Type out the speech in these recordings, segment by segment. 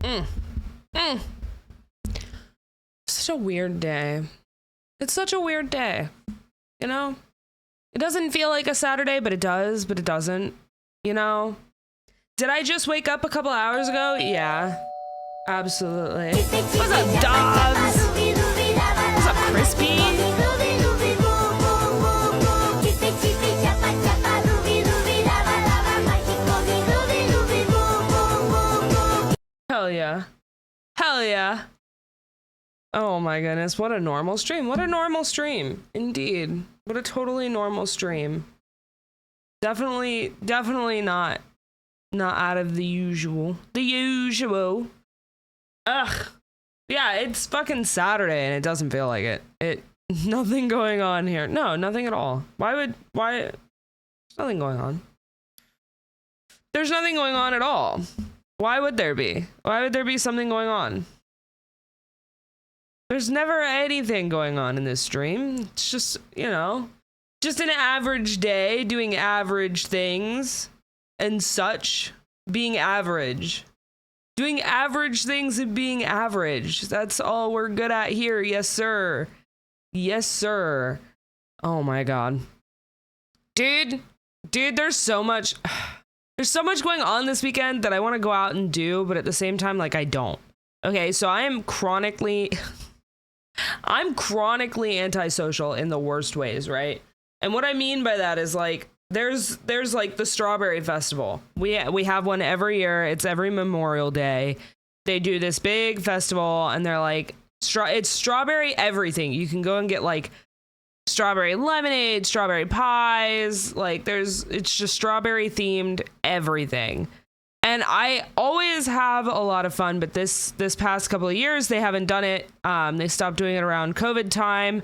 Mm. Mm. Such a weird day. It's such a weird day. You know? It doesn't feel like a Saturday, but it does, but it doesn't. You know? Did I just wake up a couple hours ago? Yeah. Absolutely. What's up, dogs? What's up, Crispy? Hell yeah. Hell yeah. Oh my goodness, what a normal stream. What a normal stream. Indeed. What a totally normal stream. Definitely not out of the usual. The usual. Ugh. Yeah, it's fucking Saturday and it doesn't feel like it. Nothing going on here. No, nothing at all. Why? There's nothing going on. There's nothing going on at all. Why would there be? Why would there be something going on? There's never anything going on in this stream. It's just, you know, just an average day doing average things and such. Being average. Doing average things and being average. That's all we're good at here. Yes, sir. Yes, sir. Oh my God. Dude, there's so much going on this weekend that I want to go out and do, but at the same time, like, I don't. Okay, so I'm chronically antisocial in the worst ways, right? And what I mean by that is, like, there's like the Strawberry Festival. We have one every year. It's every Memorial Day. They do this big festival and they're like, it's strawberry everything. You can go and get like strawberry lemonade, strawberry pies, like it's just strawberry themed everything. And I always have a lot of fun, but this past couple of years, they haven't done it. They stopped doing it around COVID time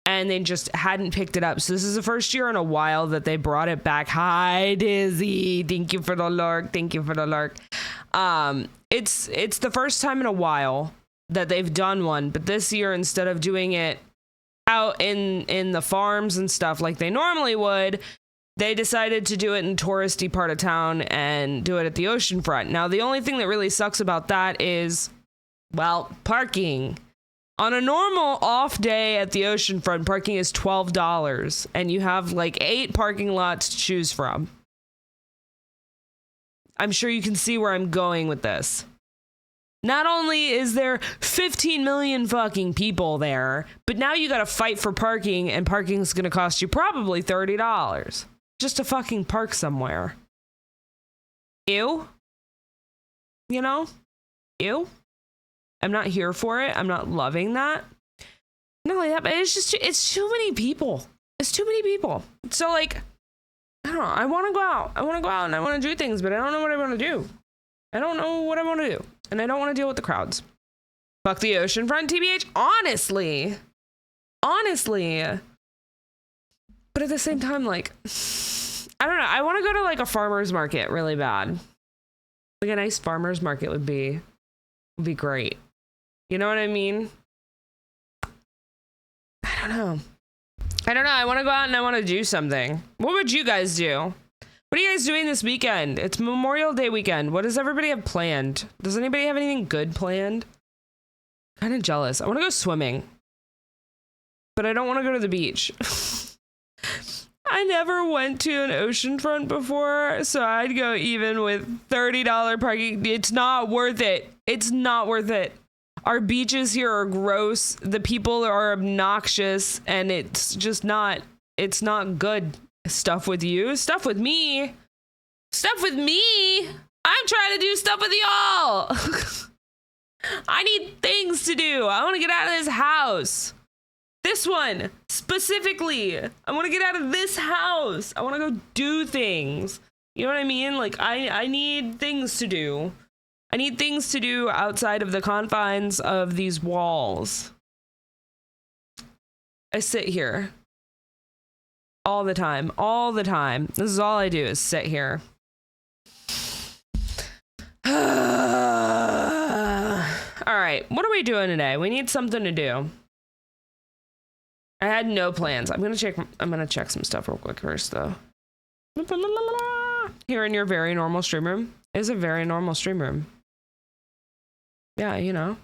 and they just hadn't picked it up. So this is the first year in a while that they brought it back. Hi, Dizzy. Thank you for the lurk. Thank you for the lurk. It's the first time in a while that they've done one, but this year, instead of doing it out in the farms and stuff like they normally would, they decided to do it in touristy part of town and do it at the oceanfront. Now, the only thing that really sucks about that is, well, parking. On a normal off day at the oceanfront, parking is $12, and you have like 8 parking lots to choose from. I'm sure you can see where I'm going with this. Not only is there 15 million fucking people there, but now you gotta fight for parking, and parking's gonna cost you probably $30 just to fucking park somewhere. Ew. You know? Ew. I'm not here for it. I'm not loving that. Not only that, but it's too many people. It's too many people. So, like, I don't know. I want to go out. And I want to do things, but I don't know what I want to do. I don't know what I want to do. And I don't want to deal with the crowds. Fuck the oceanfront, TBH. Honestly. But at the same time, like, I don't know. I want to go to, like, a farmer's market really bad. Like, a nice farmer's market would be great. You know what I mean? I don't know. I want to go out and I want to do something. What would you guys do? What are you guys doing this weekend? It's Memorial Day weekend. What does everybody have planned? Does anybody have anything good planned? Kind of jealous. I want to go swimming. But I don't want to go to the beach. I never went to an oceanfront before, so I'd go even with $30 parking. It's not worth it. It's not worth it. Our beaches here are gross. The people are obnoxious, and it's just not, it's not good. Stuff with you, stuff with me. Stuff with me. I'm trying to do stuff with y'all. I need things to do. I want to get out of this house. This one, specifically. I want to get out of this house. I want to go do things. You know what I mean? Like, I need things to do. I need things to do outside of the confines of these walls. I sit here. All the time. All the time. This is all I do is sit here. All right. What are we doing today? We need something to do. I had no plans. I'm gonna check some stuff real quick first, though. Here in your very normal stream room is a very normal stream room. Yeah, you know.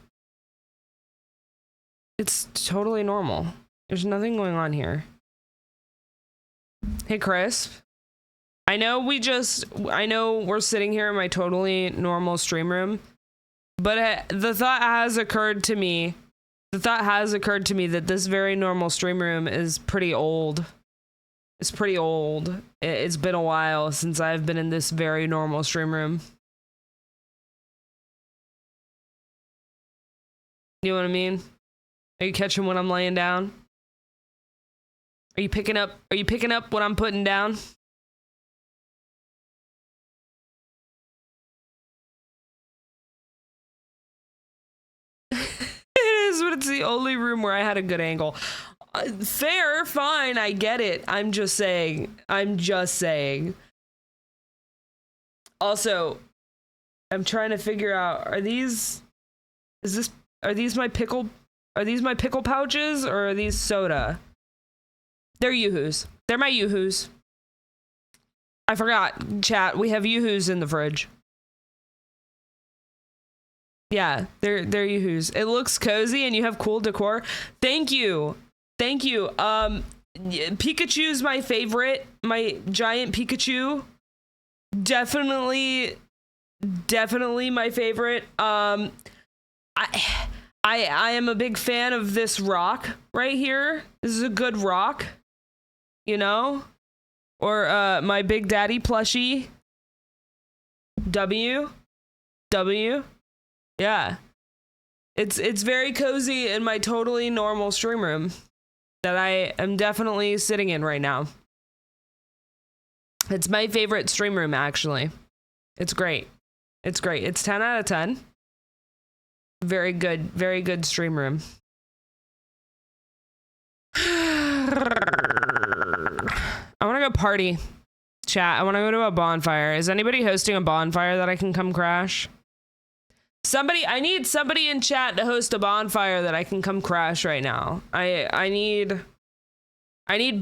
It's totally normal. There's nothing going on here. Hey, Chris. I know we're sitting here in my totally normal stream room, but the thought has occurred to me that this very normal stream room is pretty old. It's pretty old. It's been a while since I've been in this very normal stream room. You know what I mean? Are you catching what I'm laying down? Are you picking up what I'm putting down? It is, but it's the only room where I had a good angle. Fair, fine, I get it. I'm just saying. Also, I'm trying to figure out, are these my pickle pouches, or are these soda? They're Yoo-hoos. They're my Yoo-hoos. I forgot, chat, we have Yoo-hoos in the fridge. Yeah, they're Yoo-hoos. It looks cozy and you have cool decor. Thank you. Pikachu's my favorite. My giant Pikachu. Definitely my favorite. I am a big fan of this rock right here. This is a good rock, you know? Or my Big Daddy plushie. W. Yeah. It's very cozy in my totally normal stream room that I am definitely sitting in right now. It's my favorite stream room, actually. It's great. It's 10 out of 10. Very good stream room. I want to go party. Chat, I want to go to a bonfire. Is anybody hosting a bonfire that I can come crash? I need somebody in chat to host a bonfire that I can come crash right now. I need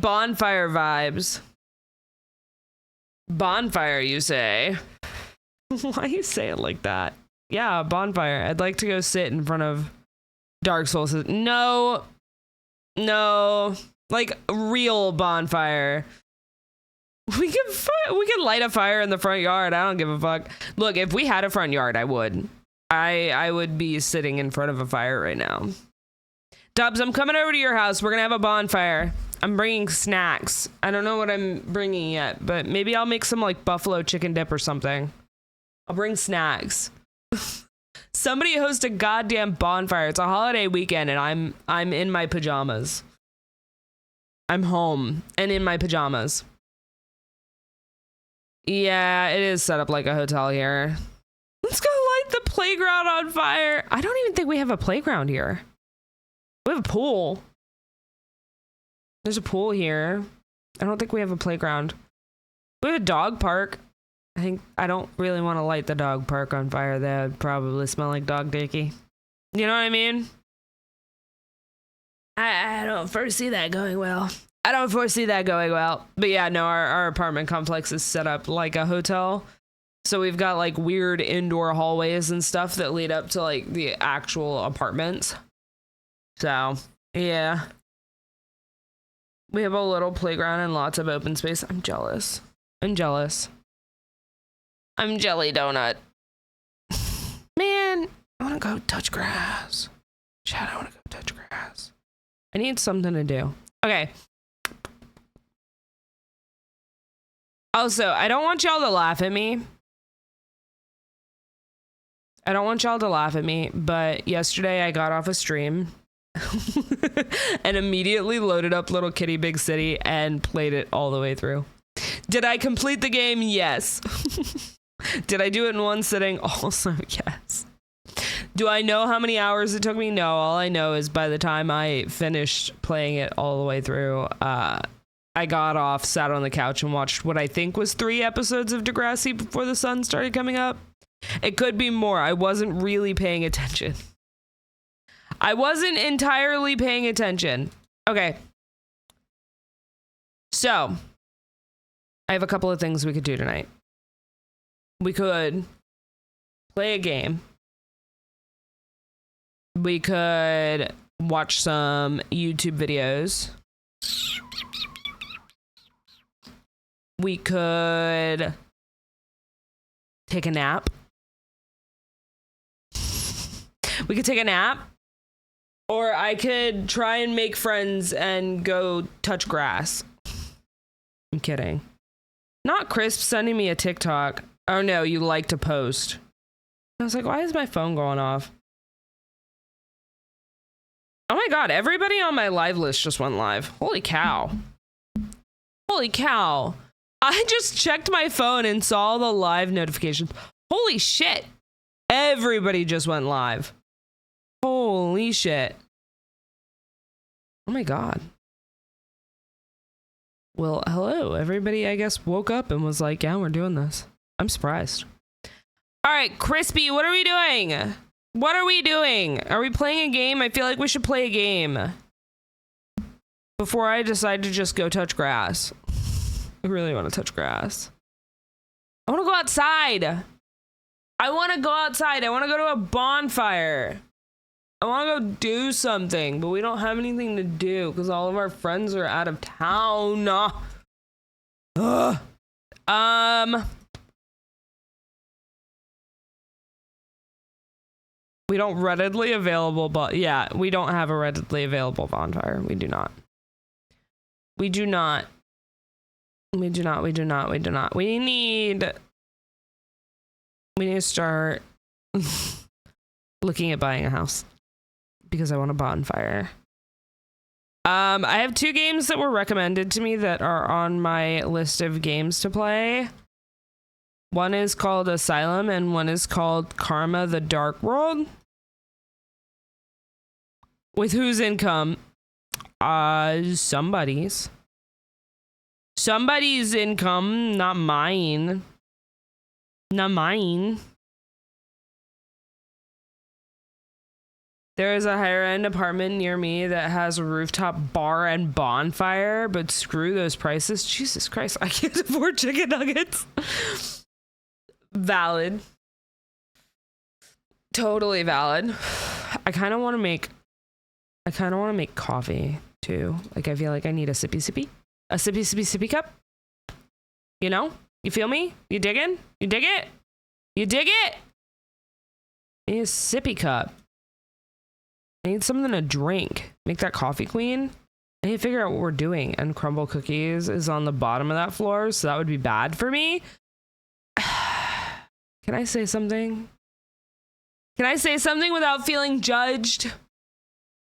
bonfire vibes. Bonfire, you say? Why you say it like that? Yeah, bonfire. I'd like to go sit in front of Dark Souls. No, like real bonfire. We can light a fire in the front yard. I don't give a fuck. Look, if we had a front yard, I would. I would be sitting in front of a fire right now. Dubs, I'm coming over to your house. We're gonna have a bonfire. I'm bringing snacks. I don't know what I'm bringing yet, but maybe I'll make some like buffalo chicken dip or something. I'll bring snacks. Somebody host a goddamn bonfire. It's a holiday weekend and I'm in my pajamas. I'm home and in my pajamas. Yeah, it is set up like a hotel here. Let's go light the playground on fire. I don't even think we have a playground here. We have a pool. There's a pool here. I don't think we have a playground. We have a dog park. I don't really want to light the dog park on fire. That would probably smell like dog dicky. You know what I mean? I don't foresee that going well. But yeah, no, our apartment complex is set up like a hotel. So we've got like weird indoor hallways and stuff that lead up to like the actual apartments. So, yeah. We have a little playground and lots of open space. I'm jealous. I'm jelly donut. Man, I want to go touch grass. Chad, I want to go touch grass. I need something to do. Okay. Also, I don't want y'all to laugh at me. But yesterday I got off a stream and immediately loaded up Little Kitty Big City and played it all the way through. Did I complete the game? Yes. Did I do it in one sitting? Also, yes. Do I know how many hours it took me? No, all I know is by the time I finished playing it all the way through, I got off, sat on the couch, and watched what I think was 3 episodes of Degrassi before the sun started coming up. It could be more. I wasn't really paying attention. I wasn't entirely paying attention. Okay. So, I have a couple of things we could do tonight. We could play a game. We could watch some YouTube videos. We could take a nap. We could take a nap. Or I could try and make friends and go touch grass. I'm kidding. Not Crisp sending me a TikTok. Oh no, you like to post. I was like, why is my phone going off? Oh my god, everybody on my live list just went live. Holy cow. Holy cow. I just checked my phone and saw the live notifications. Holy shit. Everybody just went live. Holy shit. Oh my god. Well, hello. Everybody, I guess, woke up and was like, yeah, we're doing this. I'm surprised. All right, Crispy, what are we doing? What are we doing? Are we playing a game? I feel like we should play a game before I decide to just go touch grass. I really want to touch grass. I want to go outside. I want to go outside. I want to go to a bonfire. I want to go do something, but we don't have anything to do because all of our friends are out of town. Ugh. We don't readily available, but yeah, we don't have a readily available bonfire. We do not. We do not. We do not. We do not. We do not. We need to start looking at buying a house because I want a bonfire. I have 2 games that were recommended to me that are on my list of games to play. One is called Asylum and one is called Karma: The Dark World. With whose income? Somebody's. Somebody's income, not mine. Not mine. There is a higher end apartment near me that has a rooftop bar and bonfire, but screw those prices. Jesus Christ, I can't afford chicken nuggets. Valid. Totally valid. I kind of want to make coffee too. Like I feel like I need a sippy cup. You know? You feel me? You digging? You dig it? You dig it? I need a sippy cup. I need something to drink. Make that coffee queen. I need to figure out what we're doing. And Crumble Cookies is on the bottom of that floor, so that would be bad for me. Can I say something? Can I say something without feeling judged?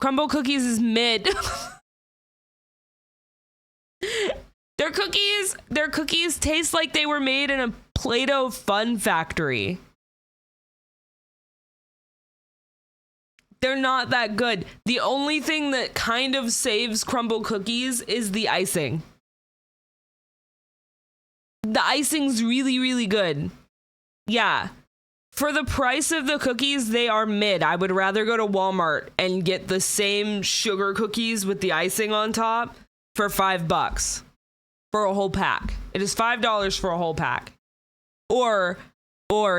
Crumble Cookies is mid. Their cookies taste like they were made in a Play-Doh fun factory. They're not that good. The only thing that kind of saves Crumble Cookies is the icing. The icing's really, really good. Yeah. For the price of the cookies, they are mid. I would rather go to Walmart and get the same sugar cookies with the icing on top for $5 for a whole pack. It is $5 for a whole pack. Or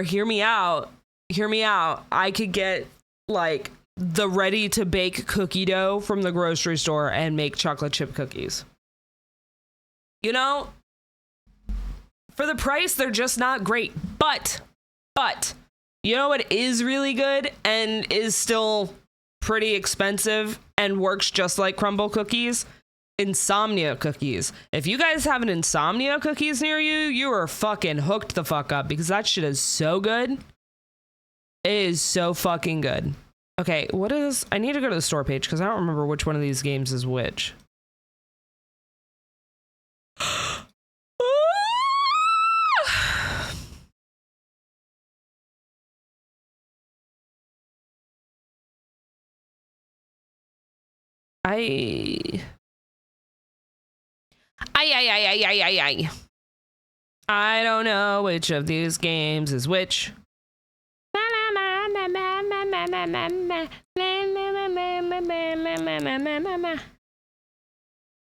hear me out. Hear me out. I could get like the ready to bake cookie dough from the grocery store and make chocolate chip cookies. You know, for the price, they're just not great. But you know what is really good and is still pretty expensive and works just like Crumble Cookies? Insomnia cookies. If you guys have an Insomnia cookies near you, you are fucking hooked the fuck up because that shit is so good. It is so fucking good. Okay, I need to go to the store page because I don't remember which one of these games is which. I don't know which of these games is which.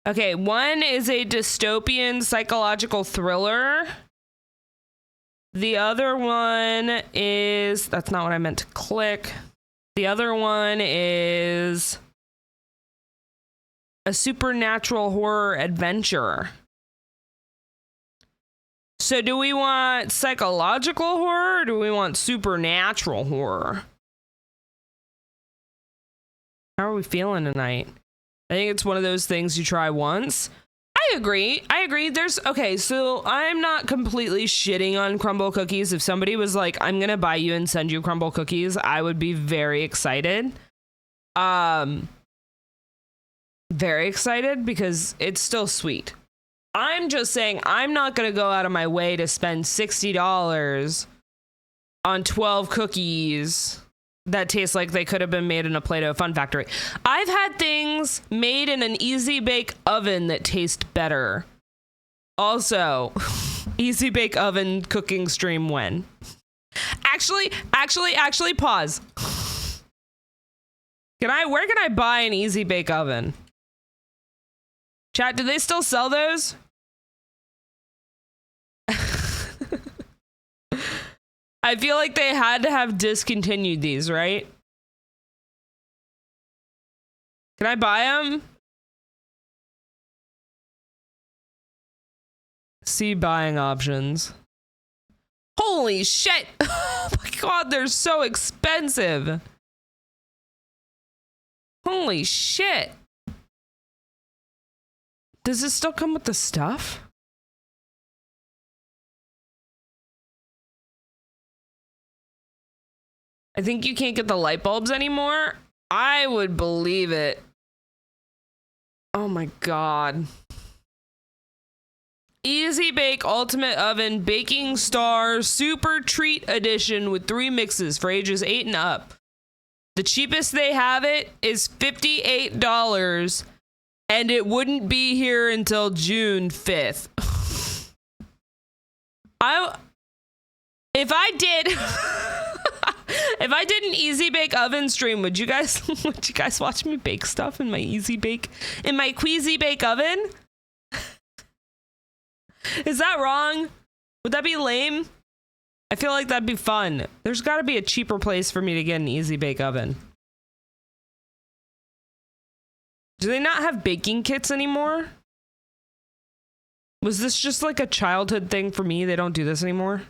Okay, one is a dystopian psychological thriller. The other one is, that's not what I meant to click. The other one is a supernatural horror adventure. So do we want psychological horror or do we want supernatural horror? How are we feeling tonight? I think it's one of those things you try once. I agree. Okay, so I'm not completely shitting on crumble cookies. If somebody was like, I'm gonna buy you and send you crumble cookies, I would be very excited. Very excited because it's still sweet. I'm just saying I'm not gonna go out of my way to spend $60 on 12 cookies that taste like they could have been made in a Play-Doh Fun Factory. I've had things made in an Easy Bake Oven that taste better. Also, Easy Bake Oven cooking stream when? Actually, pause. Where can I buy an Easy Bake Oven? Chat, do they still sell those? I feel like they had to have discontinued these, right? Can I buy them? See buying options. Holy shit! Oh my god, they're so expensive. Holy shit. Does it still come with the stuff? I think you can't get the light bulbs anymore. I would believe it. Oh my god. Easy Bake Ultimate Oven Baking Star Super Treat Edition with 3 mixes for ages 8 and up. The cheapest they have it is $58, and it wouldn't be here until June 5th. If I did an Easy Bake Oven stream, would you guys watch me bake stuff in my Queasy Bake Oven? Is that wrong? Would that be lame? I feel like that'd be fun. There's got to be a cheaper place for me to get an Easy Bake Oven. Do they not have baking kits anymore? Was this just like a childhood thing for me? They don't do this anymore?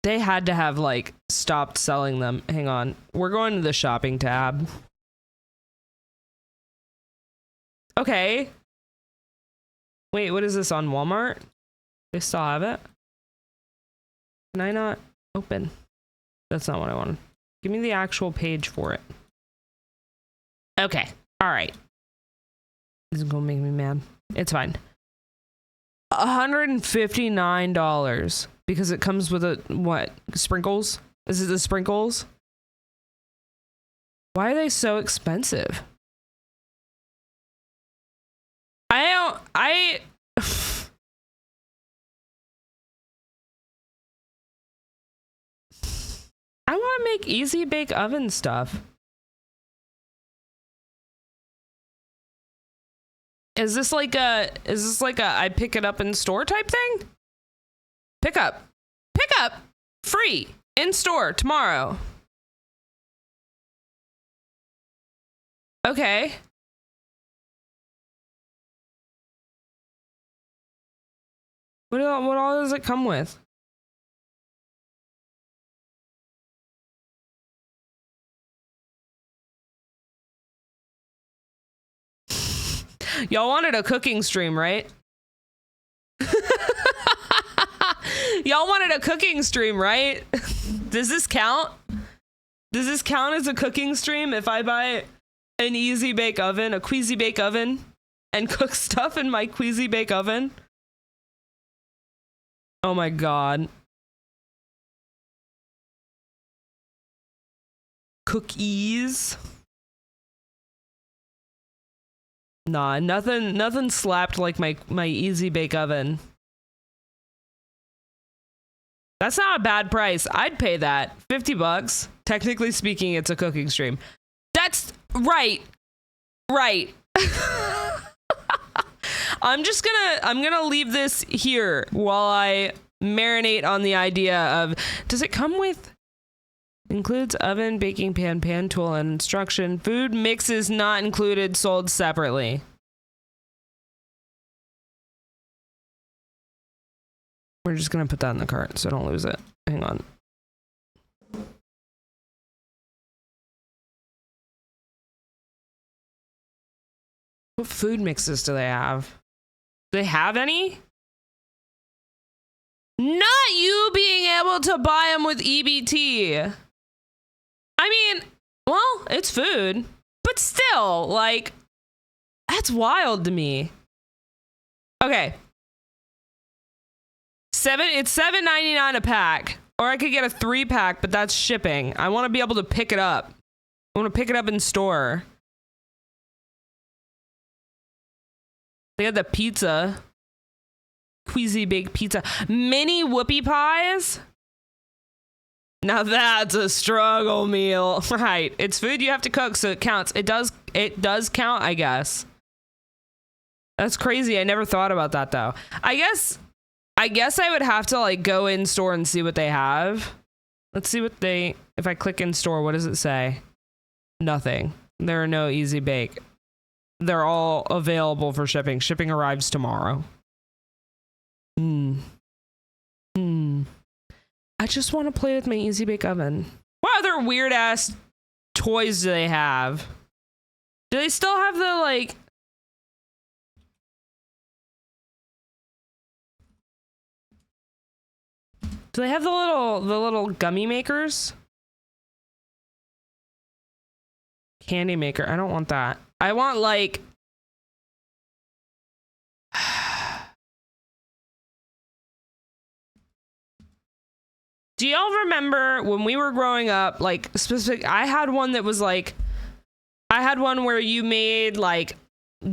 They had to have like stopped selling them. Hang on. We're going to the shopping tab. Okay. Wait, what is this on Walmart? They still have it? Can I not open? That's not what I wanted. Give me the actual page for it. Okay. All right. This is gonna make me mad. It's fine. $159 because it comes with a what? Sprinkles? Is it the sprinkles? Why are they so expensive? I want to make Easy Bake Oven stuff. Is this like a I pick it up in store type thing? Pick up free in store tomorrow. Okay. What all does it come with? Y'all wanted a cooking stream, right? Y'all wanted a cooking stream, right? Does this count? Does this count as a cooking stream if I buy an Easy Bake Oven, a Queasy Bake Oven, and cook stuff in my Queasy Bake Oven? Oh my god. Cookies. Nah, nothing slapped like my Easy Bake Oven. That's not a bad price. I'd pay that. $50. Technically speaking, it's a cooking stream. That's right. Right. I'm gonna leave this here while I marinate on the idea of, does it come with, includes oven, baking pan, pan tool, and instruction. Food mixes not included, sold separately. We're just gonna put that in the cart so I don't lose it. Hang on. What food mixes do they have? Do they have any? Not you being able to buy them with EBT. I mean, well, it's food, but still, like, that's wild to me. Okay. It's $7.99 a pack, or I could get a 3-pack, but that's shipping. I want to be able to pick it up. I want to pick it up in store. They had the pizza. Queasy big pizza. Mini whoopie pies. Now that's a struggle meal. Right. It's food you have to cook, so it counts. It does count, I guess. That's crazy. I never thought about that though. I guess I would have to like go in store and see what they have. Let's see what they, if I click in store, what does it say? Nothing. There are no easy bake. They're all available for shipping. Shipping arrives tomorrow. I just want to play with my easy bake oven. What other weird ass toys do they have? Do they still have the like, do they have the little gummy makers? Candy maker. I don't want that. I want like, do y'all remember when we were growing up, like specific, I had one that was like, I had one where you made like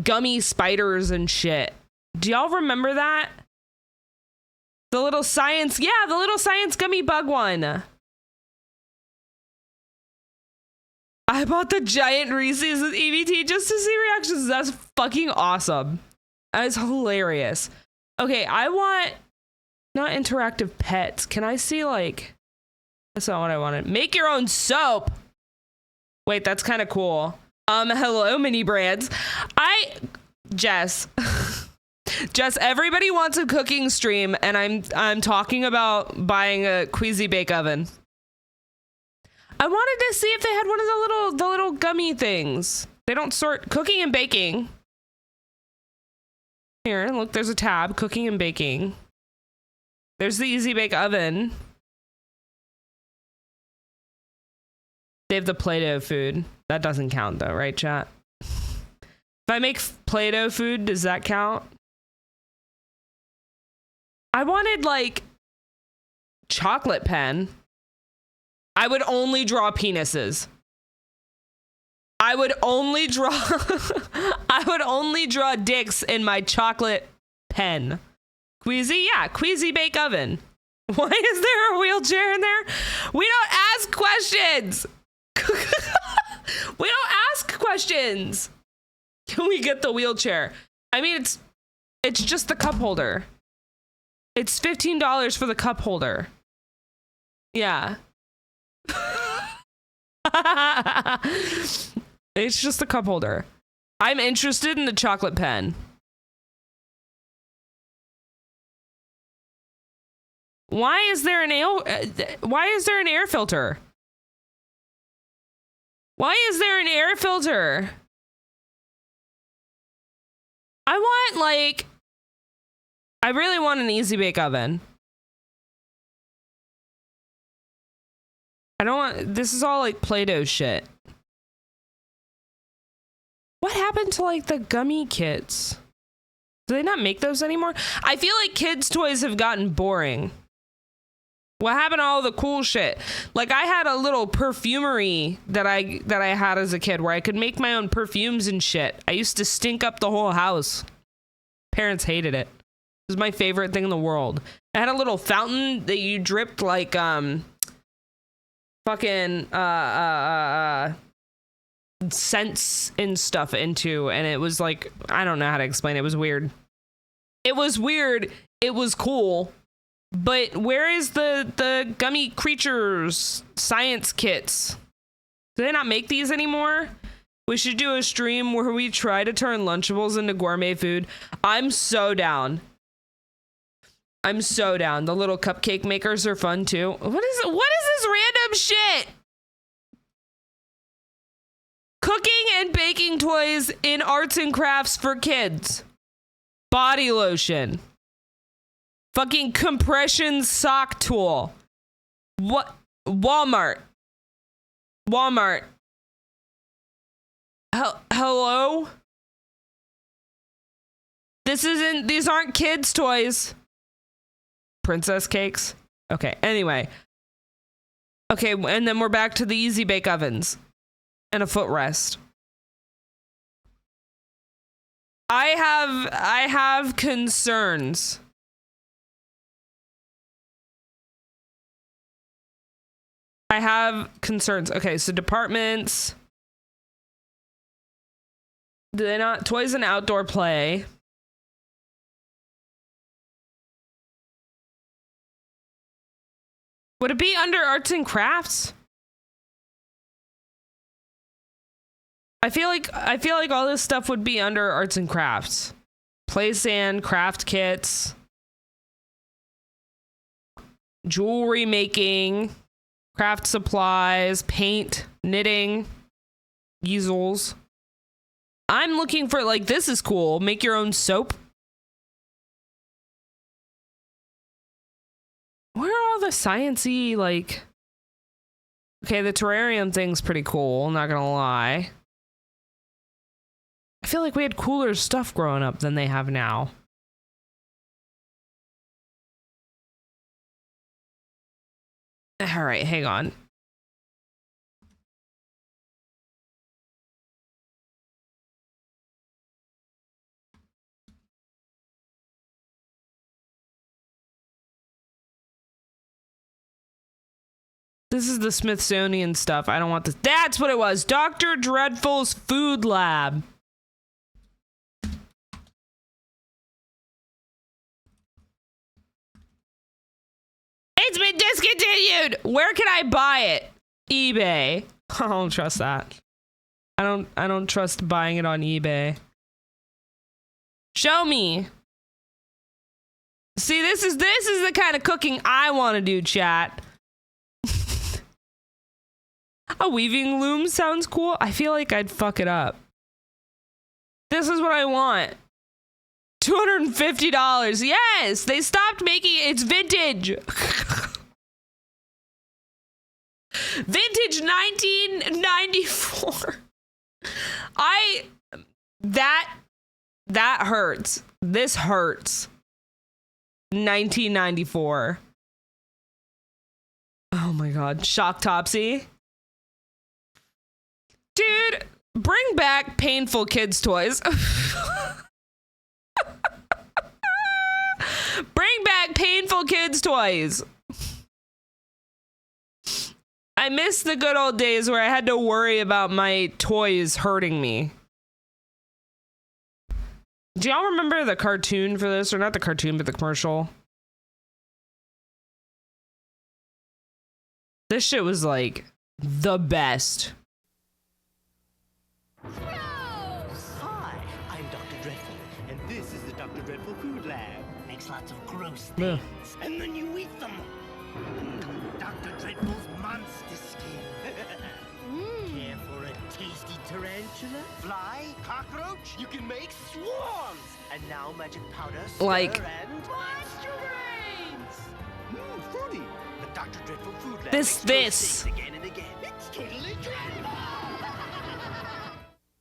gummy spiders and shit. Do y'all remember that? The little science, yeah, the little science gummy bug one. I bought the giant Reese's with EBT just to see reactions. That's fucking awesome. That is hilarious. Okay, I want not interactive pets. Can I see like, that's not what I wanted. Make your own soap. Wait, that's kind of cool. Hello, mini brands. Jess, everybody wants a cooking stream, and I'm talking about buying a Queasy Bake Oven. I wanted to see if they had one of the little gummy things. They don't sort cooking and baking. Here, look, there's a tab, cooking and baking. There's the Easy Bake Oven. They have the Play-Doh food. That doesn't count though, right, chat? If I make Play-Doh food, does that count? I wanted like chocolate pen. I would only draw penises. I would only draw dicks in my chocolate pen. Queasy? Yeah, Queasy Bake Oven. Why is there a wheelchair in there? We don't ask questions. We don't ask questions. Can we get the wheelchair? I mean, it's just the cup holder. It's $15 for the cup holder. Yeah. It's just the cup holder. I'm interested in the chocolate pen. Why is there an air filter? Why is there an air filter? I really want an Easy Bake Oven. I don't want, this is all like Play-Doh shit. What happened to like the gummy kits? Do they not make those anymore? I feel like kids' toys have gotten boring. What happened to all the cool shit? Like I had a little perfumery that I had as a kid where I could make my own perfumes and shit. I used to stink up the whole house. Parents hated it. It was my favorite thing in the world. I had a little fountain that you dripped like fucking scents and stuff into, and it was like, I don't know how to explain it. It was weird. It was weird. It was cool. But where is the gummy creatures science kits? Do they not make these anymore? We should do a stream where we try to turn Lunchables into gourmet food. I'm so down. I'm so down. The little cupcake makers are fun too. What is it? What is this random shit? Cooking and baking toys in arts and crafts for kids. Body lotion. Fucking compression sock tool. What? Walmart. Walmart. Hello? These aren't kids' toys. Princess cakes. Okay, anyway. Okay, and then we're back to the easy bake ovens and a footrest. I have concerns. I have concerns. Okay, so departments. Do they not? Toys and outdoor play. Would it be under arts and crafts? I feel like all this stuff would be under arts and crafts. Play sand, craft kits, jewelry making, craft supplies, paint, knitting, easels. I'm looking for, like, this is cool. Make your own soap. Where are all the sciencey, like... Okay, the terrarium thing's pretty cool, not gonna lie. I feel like we had cooler stuff growing up than they have now. Alright, hang on. This is the Smithsonian stuff. I don't want this. That's what it was. Dr. Dreadful's Food Lab. It's been discontinued. Where can I buy it? eBay. I don't trust that. I don't trust buying it on eBay. Show me. See, this is the kind of cooking I want to do, chat. A weaving loom sounds cool. I feel like I'd fuck it up. This is what I want. $250. Yes, they stopped making it. It's vintage. Vintage 1994. That hurts. This hurts. 1994. Oh my god. Shock Topsy. Dude, bring back painful kids' toys. Bring back painful kids' toys. I miss the good old days where I had to worry about my toys hurting me. Do y'all remember the cartoon for this? Or not the cartoon, but the commercial? This shit was like the best. Hi, I'm Dr. Dreadful, and this is the Dr. Dreadful Food Lab. Makes lots of gross things, and then you eat them. Dr. Dreadful's monster skin. Care for a tasty tarantula? Fly? Cockroach? You can make swarms! And now magic powder, stir, like, and... Monster brains! Fruity! The Dr. Dreadful Food Lab this. Again and again. It's totally dreadful!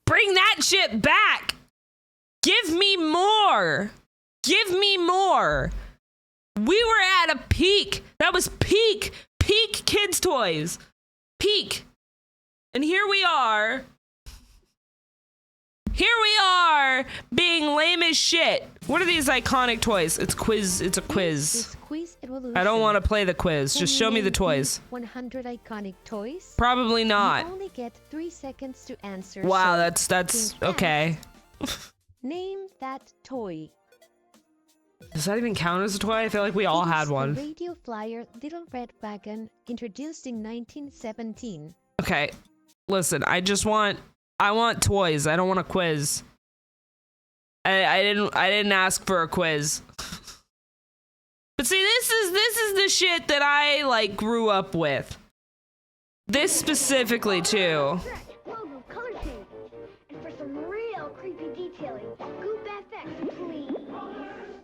Bring that shit back. Give me more. Give me more. We were at a peak. That was peak kids toys. Peak. And here we are. Here we are being lame as shit. What are these iconic toys? It's quiz. It's a quiz. I don't want to play the quiz. Just show me the toys. 100 iconic toys? Probably not. You only get 3 seconds to answer. Wow, so that's okay. Name that toy. Does that even count as a toy? I feel like we all It had is the one. radio flyer Little Red Wagon, introduced in 1917. Okay, listen, I want toys. I don't want a quiz. I didn't ask for a quiz. But see, this is the shit that I like grew up with. This specifically too. Logo, color change. And for some real creepy detailing, Goop FX, please.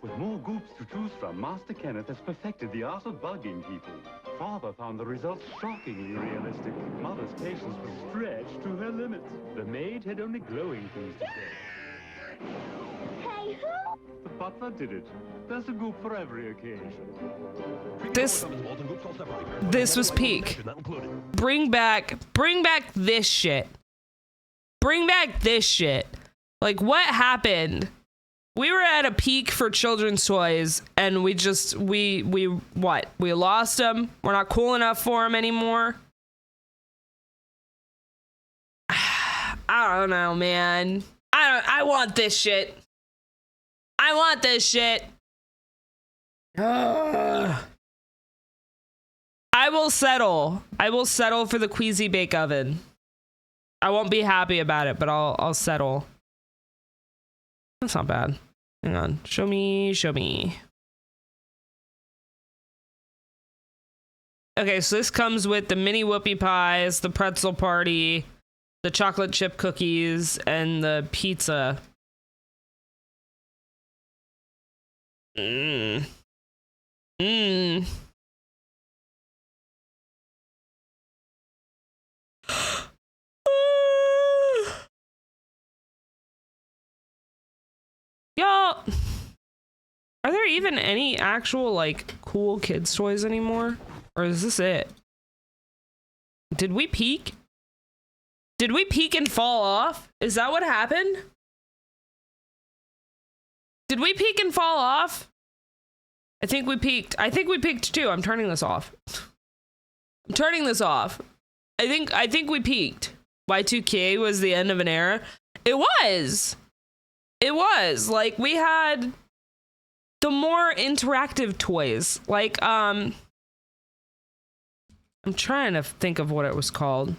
With more goops to choose from, Master Kenneth has perfected the art of bugging people. Father found the results shockingly realistic. Mother's patience was stretched to her limits. The maid had only glowing things to say. Hey, who? The butler did it. There's a goop for every occasion. This was peak. Bring back this shit. Bring back this shit. Like, what happened? We were at a peak for children's toys, and we lost them. We're not cool enough for them anymore. I don't know, man. I want this shit. I want this shit. Ugh. I will settle. I will settle for the Queasy Bake Oven. I won't be happy about it, but I'll settle. That's not bad. Hang on. Show me. Okay, so this comes with the mini whoopie pies, the pretzel party, the chocolate chip cookies, and the pizza. Y'all, are there even any actual like cool kids toys anymore? Or is this it? Did we peak? Did we peak and fall off? Is that what happened? Did we peak and fall off? I think we peaked. I think we peaked too. I'm turning this off. I'm turning this off. I think we peaked. Y2K was the end of an era. It was. It was. Like, we had the more interactive toys. Like, I'm trying to think of what it was called.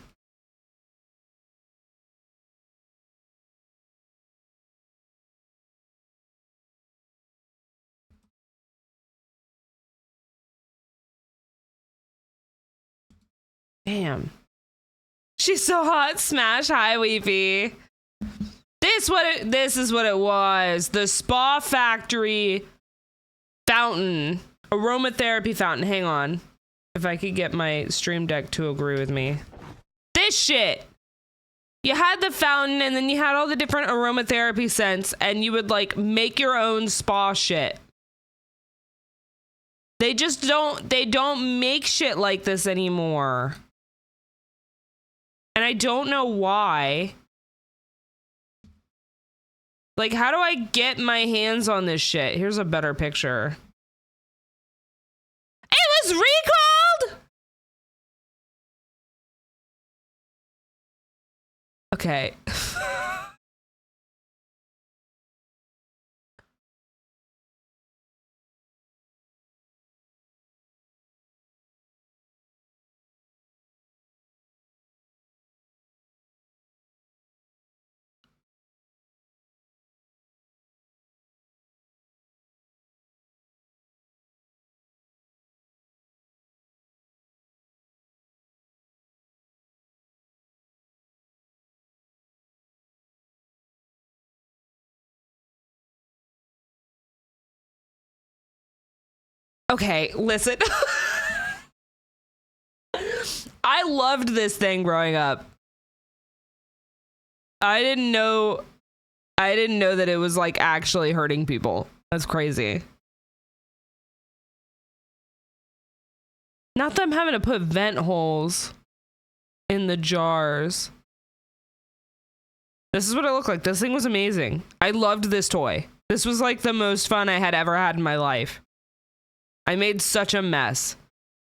Damn. She's so hot. Smash high, Weepy. This is what it was. The Spa Factory fountain. Aromatherapy fountain. Hang on. If I could get my stream deck to agree with me. This shit. You had the fountain and then you had all the different aromatherapy scents and you would like make your own spa shit. They don't make shit like this anymore. And I don't know why. Like, how do I get my hands on this shit? Here's a better picture. It was recalled! Okay. Okay, listen. I loved this thing growing up. I didn't know that it was like actually hurting people. That's crazy. Not that I'm having to put vent holes in the jars. This is what it looked like. This thing was amazing. I loved this toy. This was like the most fun I had ever had in my life. I made such a mess.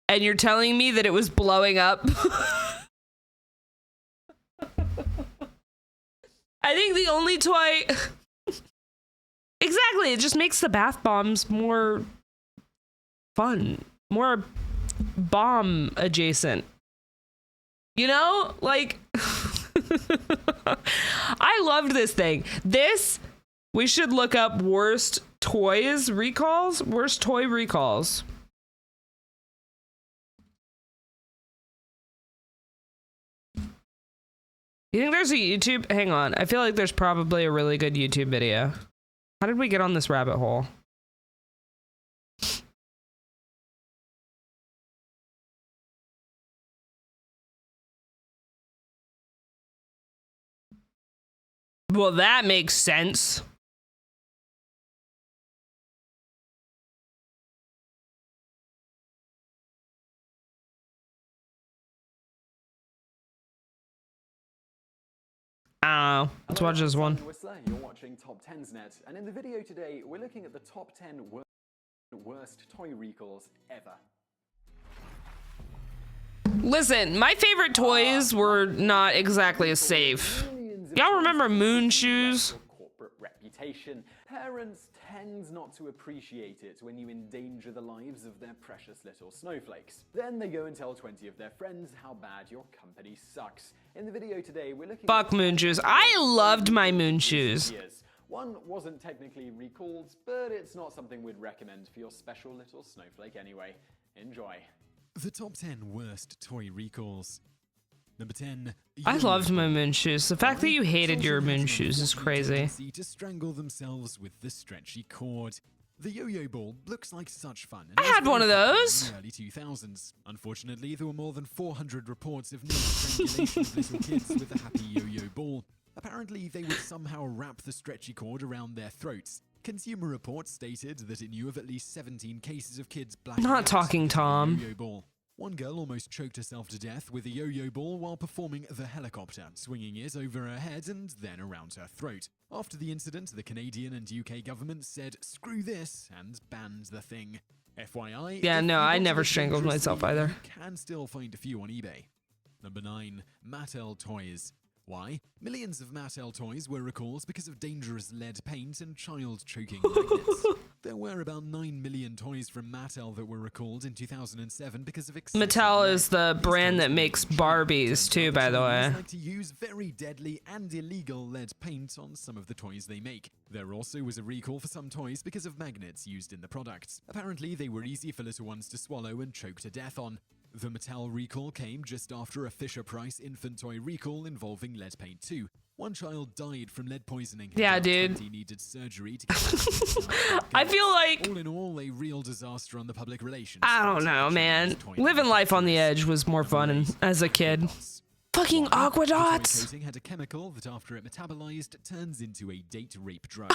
And you're telling me that it was blowing up? I think the only toy Exactly. It just makes the bath bombs more fun, more bomb adjacent. You know, like, I loved this thing. We should look up worst toy recalls. You think there's a YouTube? Hang on. I feel like there's probably a really good YouTube video. How did we get on this rabbit hole? Well, that makes sense. Let's watch this one. You're watching Top 10s Net, and in the video today, we're looking at the top 10 worst toy recalls ever. Listen, my favorite toys were not exactly as safe. Y'all remember moon shoes? Corporate reputation. Parents tend not to appreciate it when you endanger the lives of their precious little snowflakes. Then they go and tell 20 of their friends how bad your company sucks. In the video today, we're looking Fuck moon shoes. I loved my moon shoes. One wasn't technically recalled, but it's not something we'd recommend for your special little snowflake anyway. Enjoy. The top 10 worst toy recalls. Number 10. I loved my moon shoes. The fact that you hated your moon shoes is crazy. To strangle themselves with the stretchy cord. The yo-yo ball looks like such fun. I had one of those. In the early 2000s. Unfortunately, there were more than 400 reports of near strangulation of little kids with a happy yo-yo ball. Apparently, they would somehow wrap the stretchy cord around their throats. Consumer Reports stated that it knew of at least 17 cases of kids blacking Not out talking Tom. yo-yo ball. One girl almost choked herself to death with a yo-yo ball while performing the helicopter, swinging it over her head and then around her throat. After the incident, the Canadian and UK government said, "Screw this," and banned the thing. FYI, Yeah, if no, you I want never it strangled myself dangerously, either. You can still find a few on eBay. Number 9. Mattel toys. Why? Millions of Mattel toys were recalled because of dangerous lead paint and child-choking magnets. There were about 9 million toys from Mattel that were recalled in 2007 because of excessive Mattel lead. is the These brand toys that were makes cheap, Barbies and too, by the Chinese way. like to use very deadly and illegal lead paint on some of the toys they make. There also was a recall for some toys because of magnets used in the products. Apparently, they were easy for little ones to swallow and choke to death on. The Mattel recall came just after a Fisher-Price infant toy recall involving lead paint too. One child died from lead poisoning. Yeah, and dude. 20 needed surgery to get I feel like, all in all, a real disaster on the public relations. I don't know, man. Living life on the edge was more fun as a kid. Fucking aqua The toy dots. coating had a chemical that, after it metabolized, turns into a date rape drug.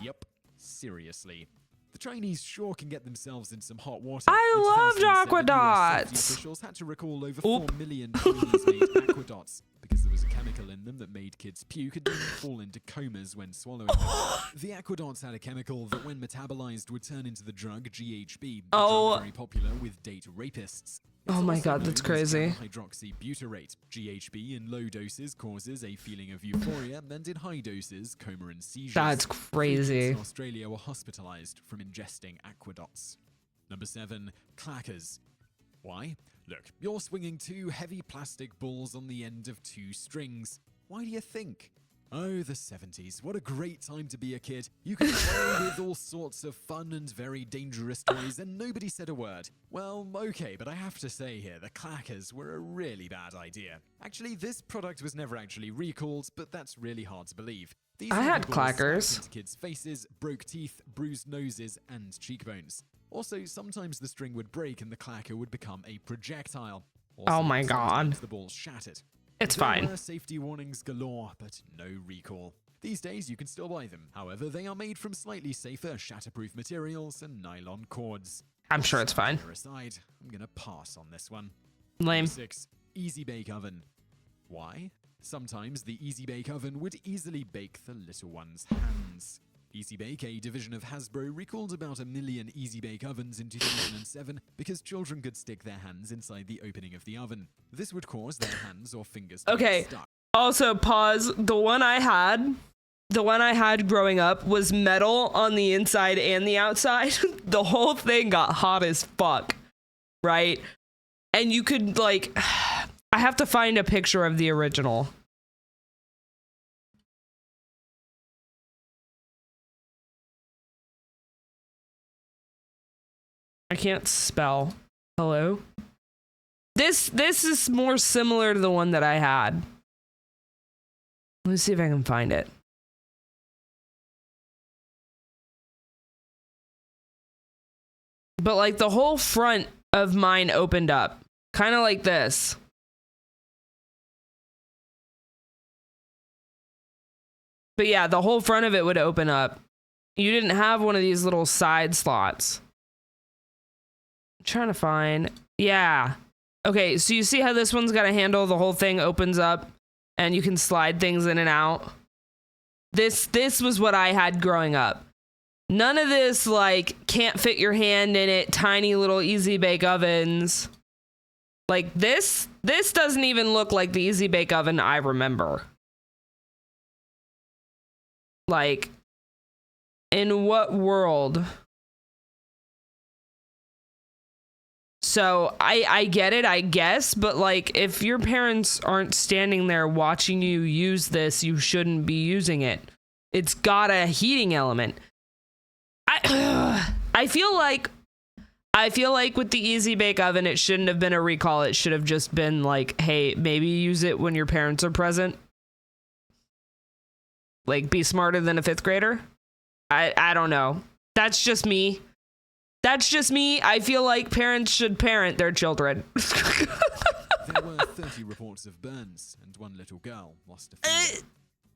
Yep, seriously. The Chinese sure can get themselves in some hot water. I In loved 2007, aqua US dots. safety officials had to recall over 4 million Chinese-made aqua dots because there was a chemical in them that made kids puke and then fall into comas when swallowing them. The aqua dots had a chemical that, when metabolized, would turn into the drug GHB, a drug very popular with date rapists. It's Oh my also god, known that's as crazy. gamma-hydroxybutyrate. GHB in low doses causes a feeling of euphoria, and in high doses, coma and seizures. That's 3 crazy. kids in Australia were hospitalized from ingesting aquadots. Number 7. Clackers. Why? Look, you're swinging 2 heavy plastic balls on the end of 2 strings. Why do you think? Oh, the 70s. What a great time to be a kid. You could play with all sorts of fun and very dangerous toys and nobody said a word. Well, okay, but I have to say here, the clackers were a really bad idea. Actually, this product was never actually recalled, but that's really hard to believe. These I had heavy balls clackers. slapped into kids' faces, broke teeth, bruised noses, and cheekbones. Also, sometimes the string would break and the clacker would become a projectile. Also, Oh my sometimes god. the balls shattered. It's There fine. were safety warnings galore, but no recall. These days you can still buy them. However, they are made from slightly safer shatterproof materials and nylon cords. I'm sure it's fine. There aside, I'm gonna pass on this one. Lame. 6. Easy Bake Oven. Why? Sometimes the Easy Bake Oven would easily bake the little one's hands. Easy Bake, a division of Hasbro, recalled about 1 million Easy Bake ovens in 2007 because children could stick their hands inside the opening of the oven. This would cause their hands or fingers to Okay. get stuck. Also, pause. The one I had the one I had growing up was metal on the inside and the outside. The whole thing got hot as fuck, right? And you could like, I have to find a picture of the original. I can't spell. Hello? This is more similar to the one that I had. Let's see if I can find it. But like the whole front of mine opened up. Kind of like this. But yeah, the whole front of it would open up. You didn't have one of these little side slots. I'm trying to find. Yeah. Okay, so you see how this one's got a handle, the whole thing opens up and you can slide things in and out. This was what I had growing up. None of this like can't fit your hand in it, tiny little easy bake ovens. Like this doesn't even look like the easy bake oven I remember. Like, in what world? So I get it, I guess, but like if your parents aren't standing there watching you use this, you shouldn't be using it. It's got a heating element. I feel like with the Easy Bake Oven, it shouldn't have been a recall. It should have just been like, hey, maybe use it when your parents are present. Like, be smarter than a 5th grader. I don't know. That's just me. I feel like parents should parent their children. There were 30 reports of burns, and one little girl lost a finger.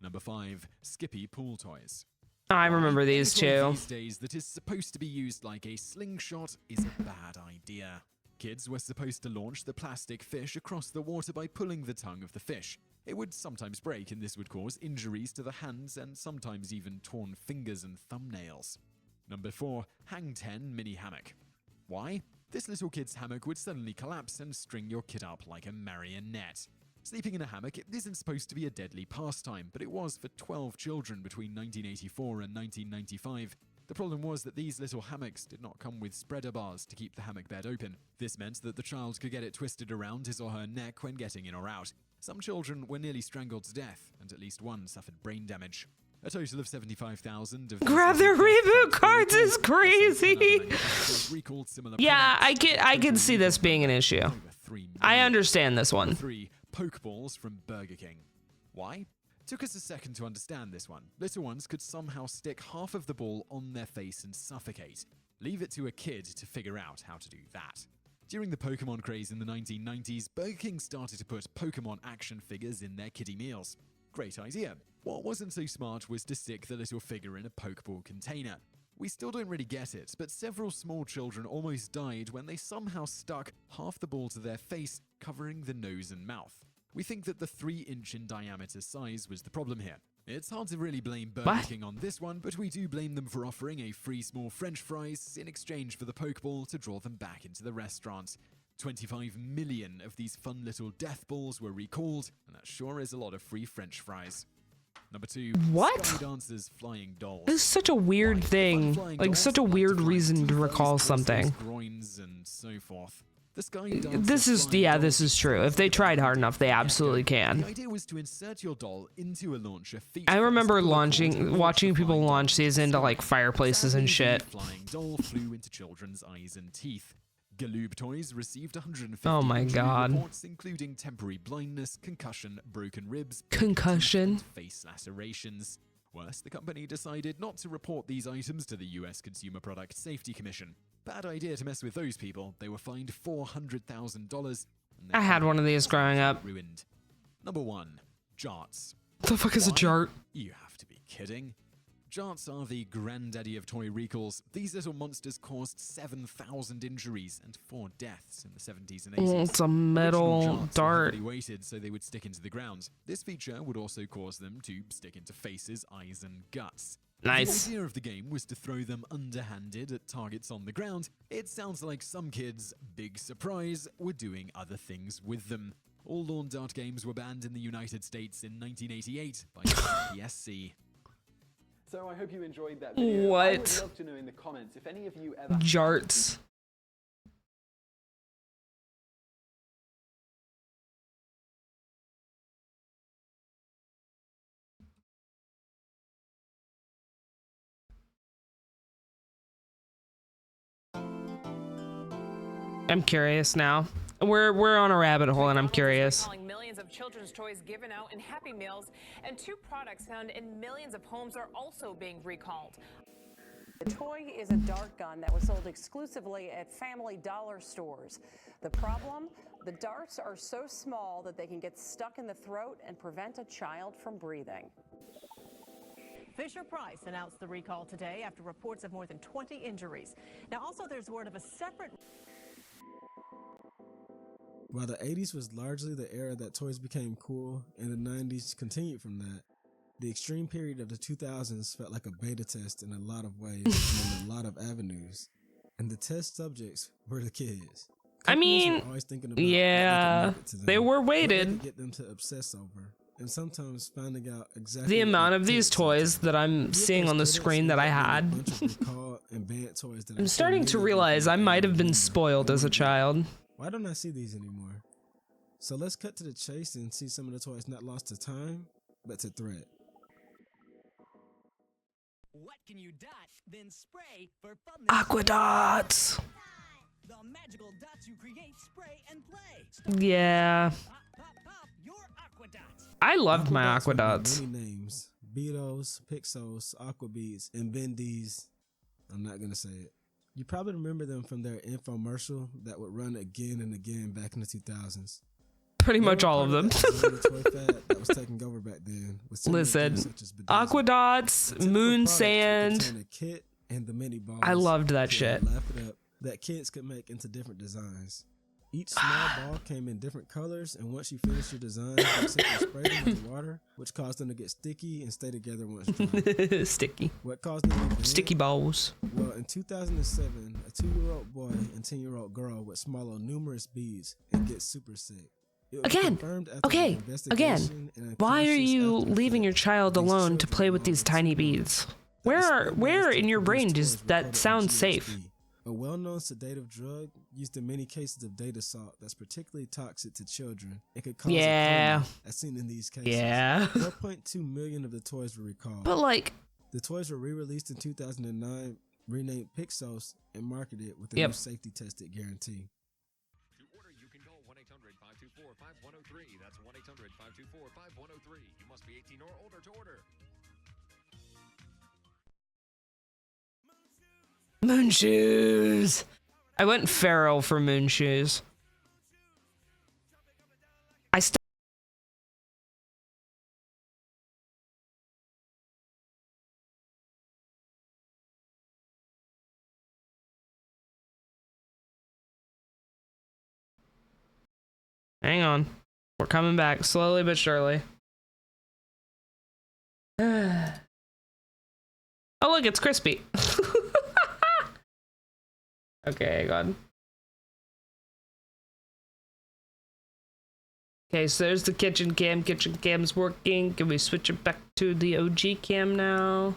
Number 5, Skippy pool toys. I remember these too. These days that is supposed to be used like a slingshot is a bad idea. Kids were supposed to launch the plastic fish across the water by pulling the tongue of the fish. It would sometimes break, and this would cause injuries to the hands and sometimes even torn fingers and thumbnails. Number 4, Hang 10 mini hammock. Why? This little kid's hammock would suddenly collapse and string your kid up like a marionette. Sleeping in a hammock isn't supposed to be a deadly pastime, but it was for 12 children between 1984 and 1995. The problem was that these little hammocks did not come with spreader bars to keep the hammock bed open. This meant that the child could get it twisted around his or her neck when getting in or out. Some children were nearly strangled to death, and at least one suffered brain damage. A total of 75,000 of grab their reboot cards is crazy. Yeah, I can see this being an issue. I understand this one. 3, Pokeballs from Burger King. Why? Took us a second to understand this one. Little ones could somehow stick half of the ball on their face and suffocate. Leave it to a kid to figure out how to do that. During the Pokemon craze in the 1990s, Burger King started to put Pokemon action figures in their kiddie meals. Great idea. What wasn't so smart was to stick the little figure in a Pokeball container. We still don't really get it, but several small children almost died when they somehow stuck half the ball to their face, covering the nose and mouth. We think that the 3-inch in diameter size was the problem here. It's hard to really blame Burger King on this one, but we do blame them for offering a free small French fries in exchange for the Pokeball to draw them back into the restaurant. 25 million of these fun little death balls were recalled, and that sure is a lot of free French fries. Number 2, what? Sky Dancers Flying Dolls. This is such a weird thing. Like, such a weird reason to recall something. Groins and so forth. This is true. If they tried hard enough, they absolutely can. The idea was to insert your doll into a launcher. I remember watching people launch these into like fireplaces and shit. Flying doll flew into children's eyes and teeth. Galoob Toys received 150 oh my god, reports, including temporary blindness, concussion, broken ribs, and face lacerations. Worse, the company decided not to report these items to the US Consumer Product Safety Commission. Bad idea to mess with those people. They were fined $400,000. I had one of these growing up. Ruined. Number 1, Jarts. The fuck is a Jart? You have to be kidding. Jarts are the granddaddy of toy recalls. These little monsters caused 7,000 injuries and 4 deaths in the 70s and 80s. It's a metal dart. They weighted so they would stick into the ground. This feature would also cause them to stick into faces, eyes, and guts. Nice. The idea of the game was to throw them underhanded at targets on the ground. It sounds like some kids, big surprise, were doing other things with them. All lawn dart games were banned in the United States in 1988 by the PSC. So I hope you enjoyed that video. What? I would love to know in the comments if any of you ever had Jarts. I'm curious now. We're on a rabbit hole, and I'm curious. Millions of children's toys given out in Happy Meals, and 2 products found in millions of homes are also being recalled. The toy is a dart gun that was sold exclusively at Family Dollar stores. The problem? The darts are so small that they can get stuck in the throat and prevent a child from breathing. Fisher-Price announced the recall today after reports of more than 20 injuries. Now, also there's word of a separate... While the 80s was largely the era that toys became cool, and the 90s continued from that, the extreme period of the 2000s felt like a beta test in a lot of ways and in a lot of avenues. And the test subjects were the kids. I mean, were always thinking about yeah, they were weighted. Get them to obsess over, and sometimes finding out exactly the amount of these toys that I'm seeing on the screen that I had. I'm starting to realize I might have been spoiled as a child. Why don't I see these anymore? So let's cut to the chase and see some of the toys not lost to time, but to threat. What can you dot, then spray for fun? Aqua dots. The magical dots you create, spray, and play. Yeah. Pop, pop, pop, your aqua dots. I loved my aqua dots. Many names: Beatos, Pixos, Aquabeats, and Bendies. I'm not gonna say it. You probably remember them from their infomercial that would run again and again back in the 2000s. Pretty much all of them. That was taking over back then. Listen, aqua dots, moon sand. Kit and the mini balls. I loved that shit. Laugh it up, that kids could make into different designs. Each small ball came in different colors, and once you finished your design, you simply sprayed them with water, which caused them to get sticky and stay together once dry. Sticky. What caused them to bend? Sticky balls. Well, in 2007, a 2-year-old boy and 10-year-old girl would swallow numerous beads and get super sick. Again, why are you leaving your child alone to play with these tiny beads? Where in your brain does that sound safe? A well-known sedative drug used in many cases of data salt that's particularly toxic to children and could cause a coma, as seen in these cases. 4.2 million of the toys were recalled. But like, the toys were re-released in 2009, renamed Pixos, and marketed with a new safety-tested guarantee. To order, you can call 1-800-524-5103. That's 1-800-524-5103. You must be 18 or older to order. Moon shoes. I went feral for moon shoes. Hang on. We're coming back slowly but surely. Oh, look, it's crispy. Okay, God. Okay, so there's the kitchen cam. Kitchen cam's working. Can we switch it back to the OG cam now?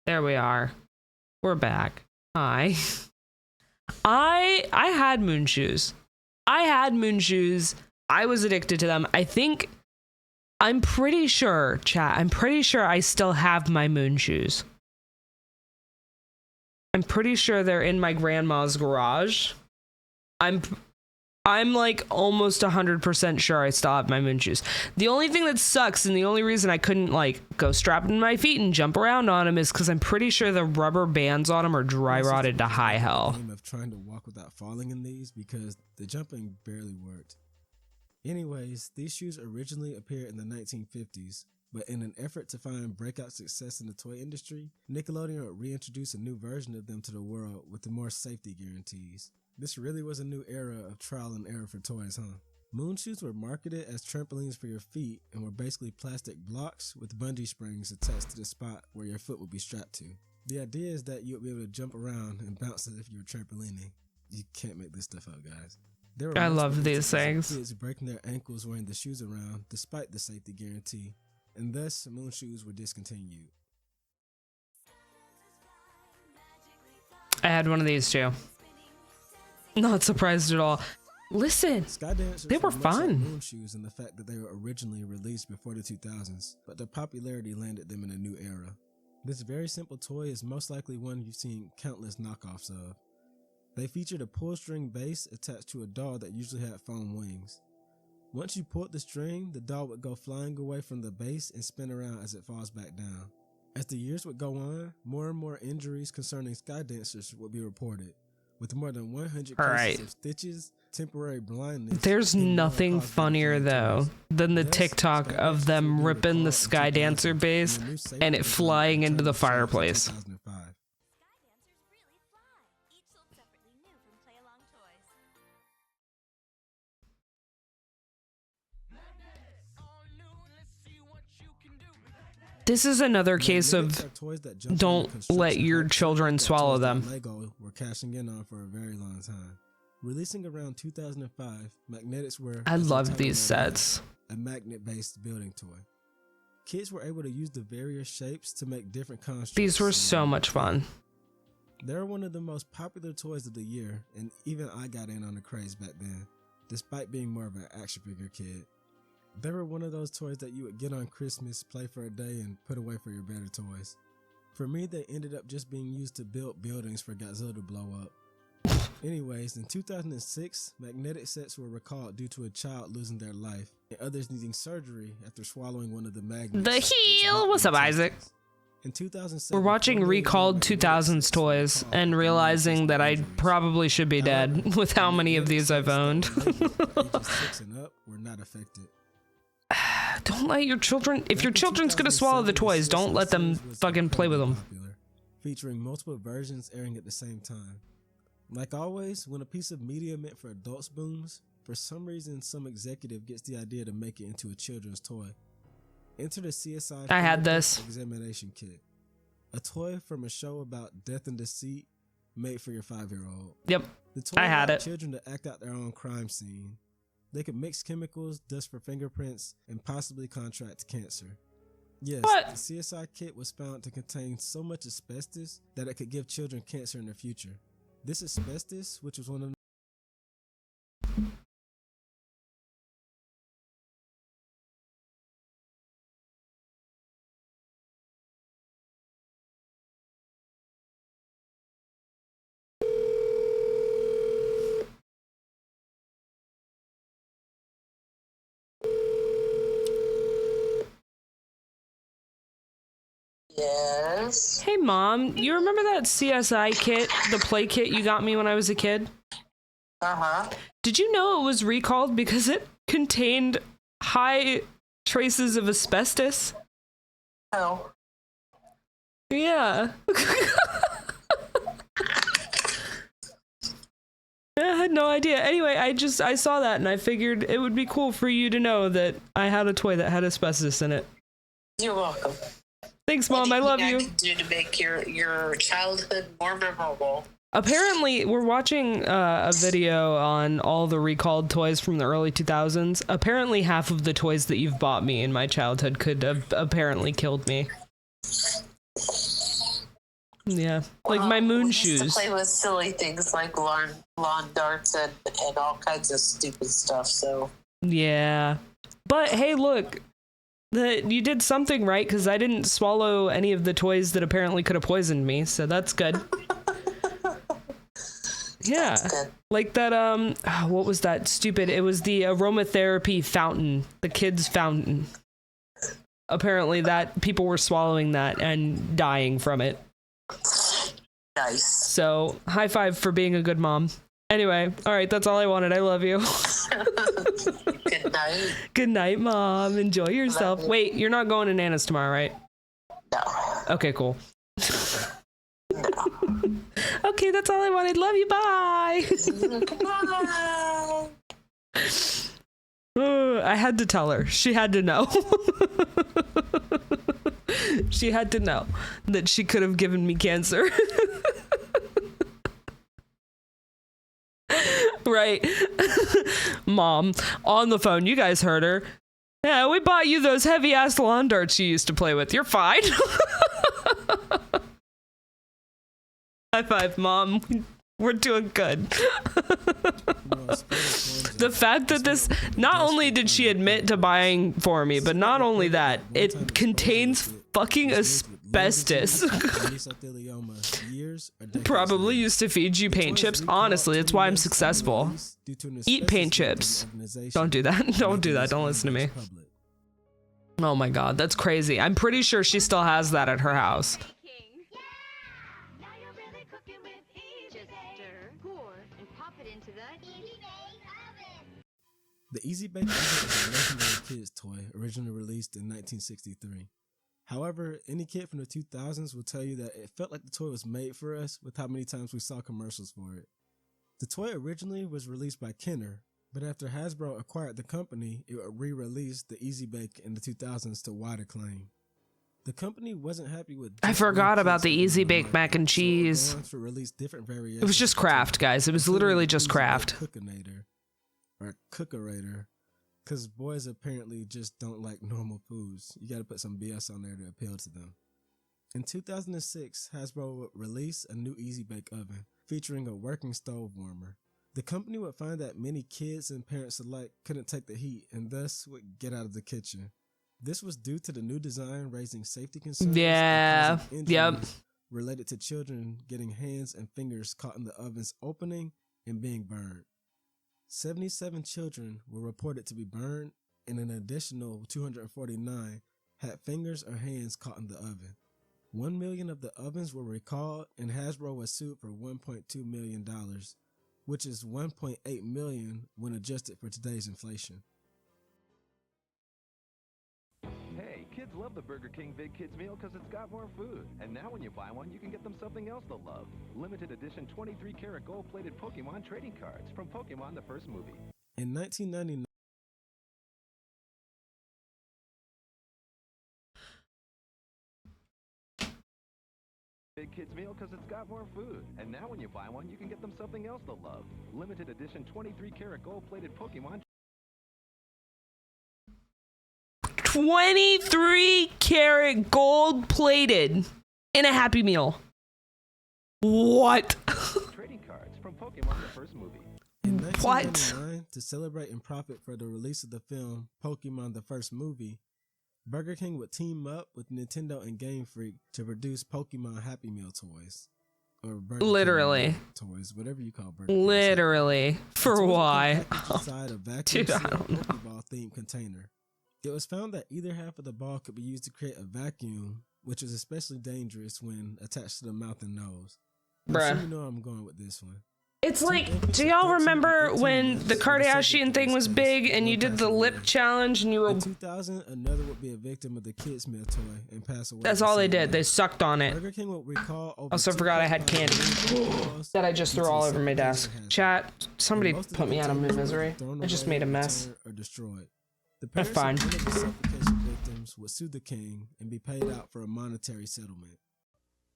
There we are. We're back. Hi. I had moon shoes. I had moon shoes. I was addicted to them. I'm pretty sure, chat, I'm pretty sure I still have my moon shoes. I'm pretty sure they're in my grandma's garage. I'm like almost 100% sure I still have my moon shoes. The only thing that sucks and the only reason I couldn't like go strap them in my feet and jump around on them is because I'm pretty sure the rubber bands on them are dry rotted to high hell. Of trying to walk without falling in these because the jumping barely worked. Anyways, these shoes originally appeared in the 1950s. But in an effort to find breakout success in the toy industry, Nickelodeon would reintroduce a new version of them to the world with the more safety guarantees. This really was a new era of trial and error for toys, huh? Moon shoes were marketed as trampolines for your feet and were basically plastic blocks with bungee springs attached to the spot where your foot would be strapped to. The idea is that you would be able to jump around and bounce as if you were trampolining. You can't make this stuff up, guys. I love these things. Kids breaking their ankles wearing the shoes around despite the safety guarantee. and thus moon shoes were discontinued. I had one of these too. Not surprised at all. Listen, Sky dancers they were much like fun. moon shoes in the fact that they were originally released before the 2000s, but their popularity landed them in a new era. This very simple toy is most likely one you've seen countless knockoffs of. They featured a pull-string base attached to a doll that usually had foam wings. Once you pulled the string, the doll would go flying away from the base and spin around as it falls back down. As the years would go on, more and more injuries concerning sky dancers would be reported, with more than 100 cases of stitches, temporary blindness. There's nothing funnier though than the TikTok of them ripping the Sky Dancer base and it flying into the fireplace. This is another case of don't let your children swallow them. Lego were cashing in on for a very long time. Releasing around 2005, Magnetics were I love these sets. A magnet-based building toy. Kids were able to use the various shapes to make different constructs. These were so much fun. They're one of the most popular toys of the year, and even I got in on the craze back then, despite being more of an action figure kid. They were one of those toys that you would get on Christmas, play for a day, and put away for your better toys. For me, they ended up just being used to build buildings for Godzilla to blow up. Anyways, in 2006, magnetic sets were recalled due to a child losing their life and others needing surgery after swallowing one of the magnets. The heel! What's up, Isaac? In 2007, we're watching recalled 2000s toys and realizing that I probably should be dead with how many of these I've owned. Ages 6 and up were not affected. Don't let your children, if your children's gonna swallow the toys, don't let them fucking play with them. Featuring multiple versions airing at the same time. Like always, when a piece of media meant for adults booms, for some reason some executive gets the idea to make it into a children's toy. Enter the CSI I had this examination kit. A toy from a show about death and deceit made for your 5-year-old. Yep, the toy I had it. Children to act out their own crime scene. They could mix chemicals, dust for fingerprints, and possibly contract cancer. Yes, the CSI kit was found to contain so much asbestos that it could give children cancer in the future. This asbestos, which was one of Yes. Hey mom, you remember that CSI kit, the play kit you got me when I was a kid? Uh-huh. Did you know it was recalled because it contained high traces of asbestos? Oh. Yeah. I had no idea. Anyway, I saw that and I figured it would be cool for you to know that I had a toy that had asbestos in it. You're welcome. Thanks, Mom. I love you. What do you do to make your childhood more memorable? Apparently, we're watching a video on all the recalled toys from the early 2000s. Apparently, half of the toys that you've bought me in my childhood could have apparently killed me. Yeah, like my moon shoes. Used to play with silly things like lawn darts and all kinds of stupid stuff. So yeah, but hey, look, you did something right because I didn't swallow any of the toys that apparently could have poisoned me. So that's good. Yeah, like that. What was that stupid? It was the aromatherapy fountain, the kids' fountain. Apparently, that people were swallowing that and dying from it. Nice. So, high five for being a good mom. Anyway, all right, that's all I wanted. I love you. Good night. Good night, Mom. Enjoy yourself. Wait, you're not going to Nana's tomorrow, right? No. Okay, cool. No. Okay, that's all I wanted. Love you. Bye. Bye. I had to tell her. She had to know. She had to know that she could have given me cancer. Right. Mom, on the phone, you guys heard her. Yeah, we bought you those heavy ass lawn darts you used to play with. You're fine. High five, Mom. We're doing good. The fact that this, not only did she admit to buying for me, but not only that, it contains fucking asbestos. Probably used to feed you paint chips. Honestly, that's why I'm successful. Eat paint chips. Don't do that. Don't do that. Don't listen to me. Oh my god, that's crazy. I'm pretty sure she still has that at her house. The Easy Bake Oven is a legendary kids toy, originally released in 1963. However, any kid from the 2000s will tell you that it felt like the toy was made for us with how many times we saw commercials for it. The toy originally was released by Kenner, but after Hasbro acquired the company, it re-released the Easy Bake in the 2000s to wide acclaim. The company wasn't happy with. I forgot about the Easy Bake mac and cheese. It was just Kraft, guys. It was literally just Kraft. Or Cookerator, because boys apparently just don't like normal foods. You gotta put some BS on there to appeal to them. In 2006, Hasbro would release a new Easy Bake Oven featuring a working stove warmer. The company would find that many kids and parents alike couldn't take the heat and thus would get out of the kitchen. This was due to the new design raising safety concerns. Yeah, yep. Related to children getting hands and fingers caught in the oven's opening and being burned. 77 children were reported to be burned, and an additional 249 had fingers or hands caught in the oven. 1 million of the ovens were recalled, and Hasbro was sued for $1.2 million, which is $1.8 million when adjusted for today's inflation. Hey, kids love the Burger King Big Kids meal because it's got more food. And now when you buy one, you can get them something else they'll love. Limited edition 23-karat gold-plated Pokemon trading cards from Pokemon the first movie. In 1999, Big Kids meal because it's got more food. And now when you buy one, you can get them something else they'll love. Limited edition 23-karat gold-plated Pokemon 23-karat gold plated in a Happy Meal. What? trading cards from Pokemon the first movie. In 1999, to celebrate and profit for the release of the film Pokemon the first movie, Burger King would team up with Nintendo and Game Freak to produce Pokemon Happy Meal toys. Or Burger Literally. King toys, whatever you call Burger King. Literally. For why? Inside a vacuum Dude, I don't know. Pokeball themed container. It was found that either half of the ball could be used to create a vacuum, which is especially dangerous when attached to the mouth and nose. Bruh. So you know I'm going with this one. It's like, do y'all remember when the Kardashian thing was big and you did the lip challenge and you were... In 2000, another would be a victim of the kids' meal toy and pass away. That's all they did. They sucked on it. Burger King will recall over Also forgot I had candy that I just threw all over my desk. Chat, somebody put me out of my misery. I just made a mess. Or destroyed. The That's parents fine. of the suffocation victims would sue the king and be paid out for a monetary settlement.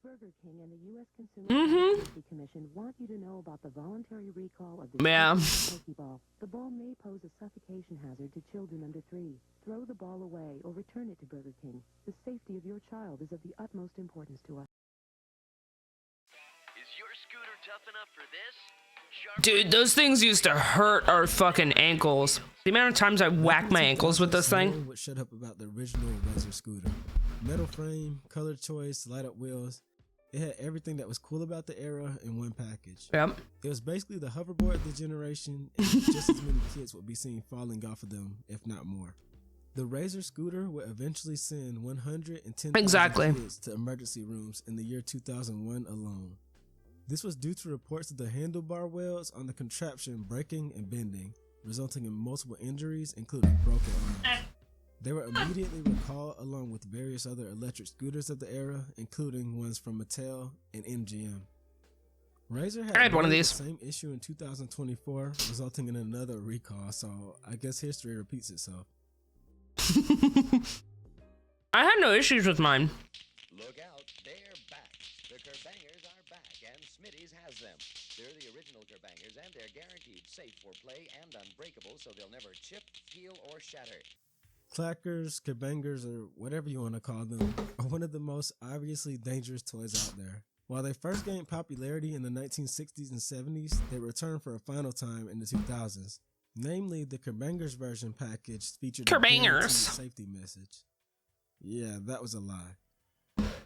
Burger King and the U.S. Consumer Mm-hmm. Commission want you to know about the voluntary recall of the Yeah. Pokeball. The ball may pose a suffocation hazard to children under 3. Throw the ball away or return it to Burger King. The safety of your child is of the utmost importance to us. Is your scooter tough enough for this? Dude, those things used to hurt our fucking ankles. The amount of times I whacked my ankles with this thing. What shut up about the original Razor scooter? Metal frame, color choice, light up wheels. It had everything that was cool about the era in one package. Yep. It was basically the hoverboard of the generation, and just as many kids would be seen falling off of them, if not more. The Razor scooter would eventually send 110,000 kids to emergency rooms in the year 2001 alone. This was due to reports of the handlebar wheels on the contraption breaking and bending, resulting in multiple injuries, including broken arms. They were immediately recalled along with various other electric scooters of the era, including ones from Mattel and MGM. Razor had one of the these. same issue in 2024, resulting in another recall, so I guess history repeats itself. I had no issues with mine. Look out, they're back. The Kerbangers are back, and Smitty's has them. They're the original Kerbangers, and they're guaranteed safe for play and unbreakable, so they'll never chip, peel, or shatter. Clackers, kabangers, or whatever you want to call them, are one of the most obviously dangerous toys out there. While they first gained popularity in the 1960s and 70s, they returned for a final time in the 2000s. Namely, the Kerbangers version package featured a guaranteed safety message. Yeah, that was a lie.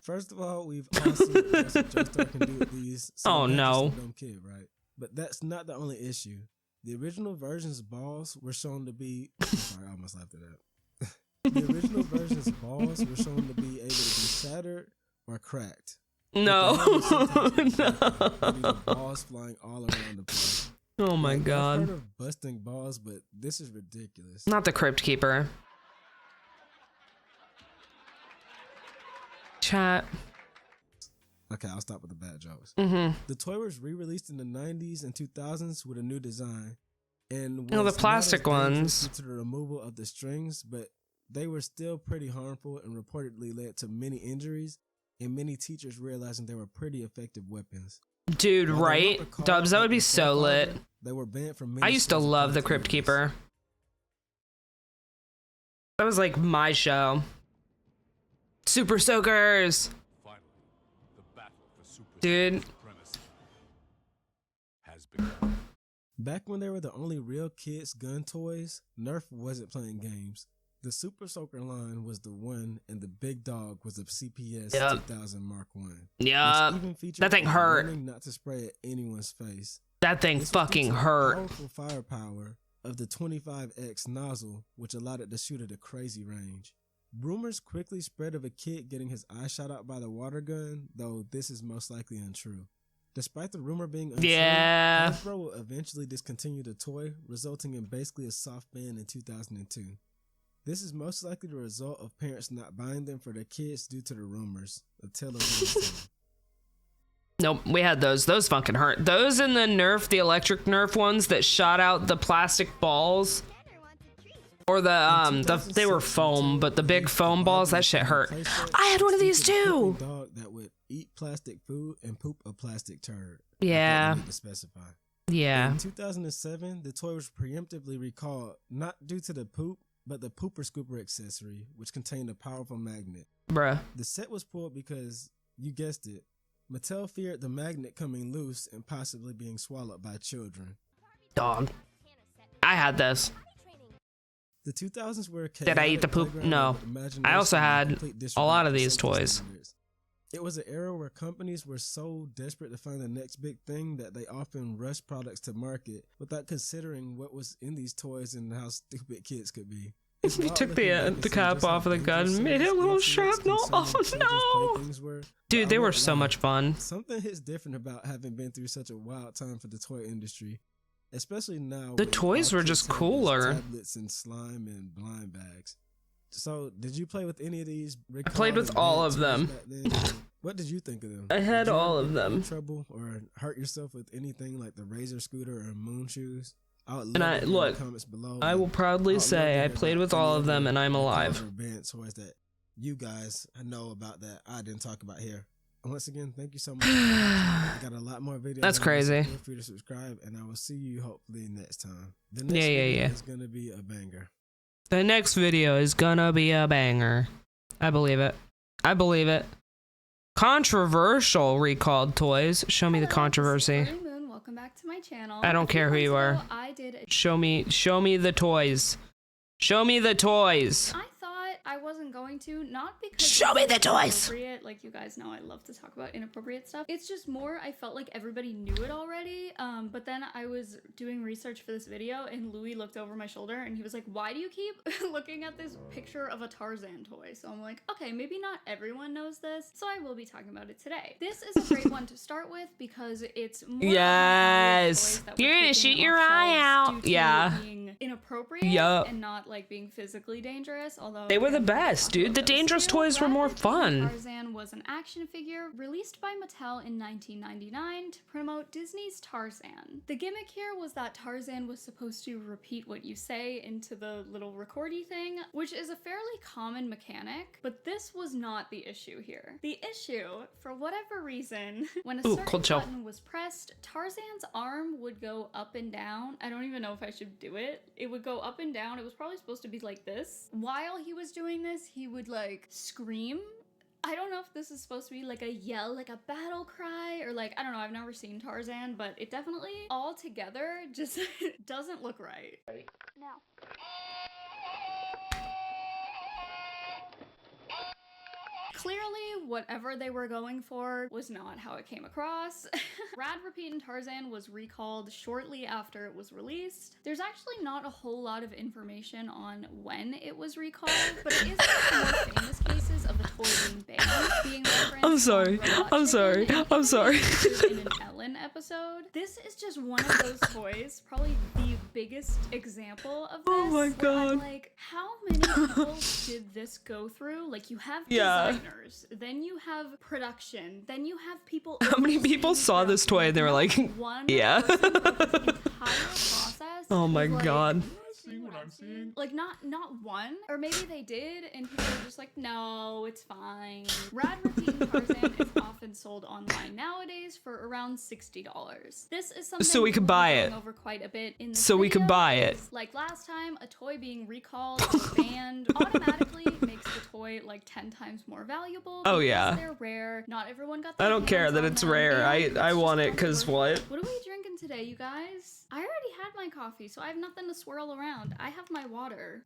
First of all, we've all seen what Joestar can do with these. So oh no. Dumb kid, right? But that's not the only issue. The original version's balls were shown to be... sorry, I almost laughed at that. The original version's balls were shown to be able to be shattered or cracked. No. No. Balls flying all around the place. Oh my god. I've heard of busting balls, but this is ridiculous. Not the Crypt Keeper. Chat. Okay, I'll stop with the bad jokes. Mm-hmm. The toy was re-released in the 90s and 2000s with a new design. And the plastic ones. Due to the removal of the strings, but they were still pretty harmful and reportedly led to many injuries, and many teachers realizing they were pretty effective weapons. Dude, right? Dubs, that would be so lit. They were banned from many I used to love the Crypt Keeper. That was like my show. Super Soakers! Finally, the battle for super Dude. supremacy has begun. Back when they were the only real kids' gun toys, Nerf wasn't playing games. The Super Soaker line was the one, and the big dog was the CPS 2000 Mark I. Yeah, that thing hurt. Not to spray at anyone's face. That thing fucking hurt. Powerful firepower of the 25X nozzle, which allowed it to shoot at a crazy range. Rumors quickly spread of a kid getting his eye shot out by the water gun, though this is most likely untrue. Despite the rumor being untrue, Hasbro will eventually discontinue the toy, resulting in basically a soft ban in 2002. This is most likely the result of parents not buying them for their kids due to the rumors. A tale of Nope, we had those. Those fucking hurt. Those and the Nerf, the electric Nerf ones that shot out the plastic balls. Or they were foam, but the big foam balls, that shit hurt. I had one of these too. Dog that would eat plastic food and poop a plastic turd. Yeah. To specify. Yeah. In 2007, the toy was preemptively recalled, not due to the poop, but the pooper scooper accessory, which contained a powerful magnet. Bruh. The set was pulled because, you guessed it, Mattel feared the magnet coming loose and possibly being swallowed by children. Dog. I had this. The 2000s were Did I eat the poop? No. I also had a lot of these toys. It was an era where companies were so desperate to find the next big thing that they often rushed products to market without considering what was in these toys and how stupid kids could be. He took the cap off of the gun and made it a little shrapnel. Oh no! Dude, they were so much fun. Something hits different about having been through such a wild time for the toy industry. Especially now. The toys were just cooler. Tablets and slime and blind bags. So, did you play with any of these? I played with all of them. What did you think of them? I had all of them. Trouble or hurt yourself with anything like the Razor scooter or Moon shoes? And I look, I will proudly say I played with all of them and I'm alive. Toys that you guys know about that I didn't talk about here. Once again, thank you so much. I got a lot more videos. That's crazy. Feel free to subscribe, and I will see you hopefully next time. The next video is gonna be a banger. The next video is gonna be a banger. I believe it. I believe it. Controversial recalled toys. Show me the controversy. Welcome back to my channel. I don't care who you are. Show me the toys. Show me the toys. I thought I wasn't going to, not because show me the toys. Like you guys know, I love to talk about inappropriate stuff. It's just more I felt like everybody knew it already. But then I was doing research for this video, and Louis looked over my shoulder, and he was like, "Why do you keep looking at this picture of a Tarzan toy?" So I'm like, okay, maybe not everyone knows this, so I will be talking about it today. This is a great one to start with because it's more yes. You're gonna shoot your eye out. Yeah. Being inappropriate and not like being physically dangerous. Although they were the best, dude. The dangerous toys were more fun. Tarzan was an action figure released by Mattel in 1999 to promote Disney's Tarzan. The gimmick here was that Tarzan was supposed to repeat what you say into the little recordy thing, which is a fairly common mechanic, but this was not the issue here. The issue, for whatever reason, when a certain button was pressed, Tarzan's arm would go up and down. I don't even know if I should do it. it would go up and down. It was probably supposed to be like this. While he was doing this, he would like scream. I don't know if this is supposed to be like a yell, like a battle cry, or like, I don't know, I've never seen Tarzan, but it definitely all together just doesn't look right. No. Clearly, whatever they were going for was not how it came across. Rad Repeat and Tarzan was recalled shortly after it was released. There's actually not a whole lot of information on when it was recalled, but it is one of the more famous cases of the toy being banned, being referenced I'm sorry. I'm sorry. I'm sorry. in an Ellen episode. This is just one of those toys, probably the biggest example of this. Oh my God. I'm like, how many people did this go through? Like, you have designers, then you have production, then you have people. How many people saw this toy and they were like, yeah. Oh my God. Like, not one, or maybe they did and people were just like, no, it's fine. Rad Repeat and Tarzan is often sold online nowadays for around $60. This is something So we could buy it. over quite a bit in this So we could video. buy it. Like last time, a toy being recalled or banned automatically makes the toy like 10 times more valuable. Oh, because yeah. they're rare. Not everyone got I their don't care hands that on it's them, rare. and I it's want just it because worth what? What are we drinking today, you guys? I already had my coffee, so I have nothing to swirl around. I have my water.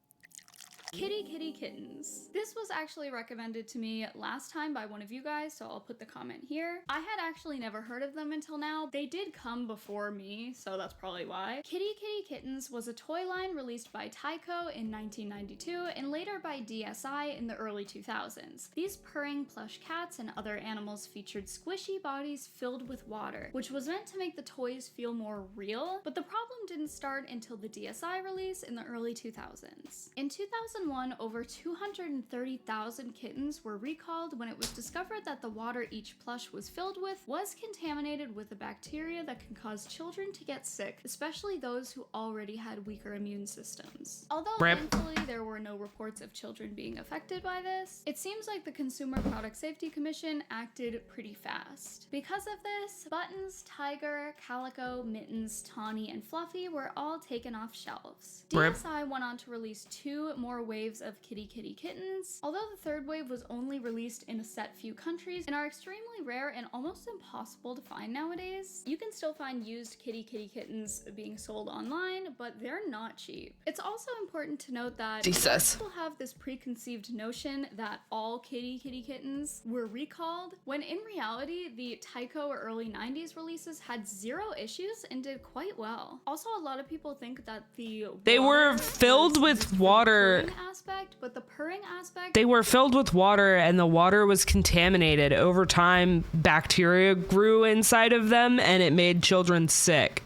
Kitty Kitty Kittens. This was actually recommended to me last time by one of you guys, so I'll put the comment here. I had actually never heard of them until now. They did come before me, so that's probably why. Kitty Kitty Kittens was a toy line released by Tyco in 1992 and later by DSI in the early 2000s. These purring plush cats and other animals featured squishy bodies filled with water, which was meant to make the toys feel more real, but the problem didn't start until the DSI release in the early 2000s. In 2001, over 230,000 kittens were recalled when it was discovered that the water each plush was filled with was contaminated with a bacteria that can cause children to get sick, especially those who already had weaker immune systems. Although thankfully there were no reports of children being affected by this, it seems like the Consumer Product Safety Commission acted pretty fast. Because of this, Buttons, Tiger, Calico, Mittens, Tawny, and Fluffy were all taken off shelves. DSI went on to release 2 more waves of Kitty Kitty Kittens, although the third wave was only released in a set few countries and are extremely rare and almost impossible to find nowadays. You can still find used Kitty Kitty Kittens being sold online, but they're not cheap. It's also important to note that people have this preconceived notion that all Kitty Kitty Kittens were recalled, when in reality the Tyco or early 90s releases had 0 issues and did quite well. Also, a lot of people think that they were filled with water. Aspect, but the purring aspect, they were filled with water and the water was contaminated. Over time, bacteria grew inside of them and it made children sick.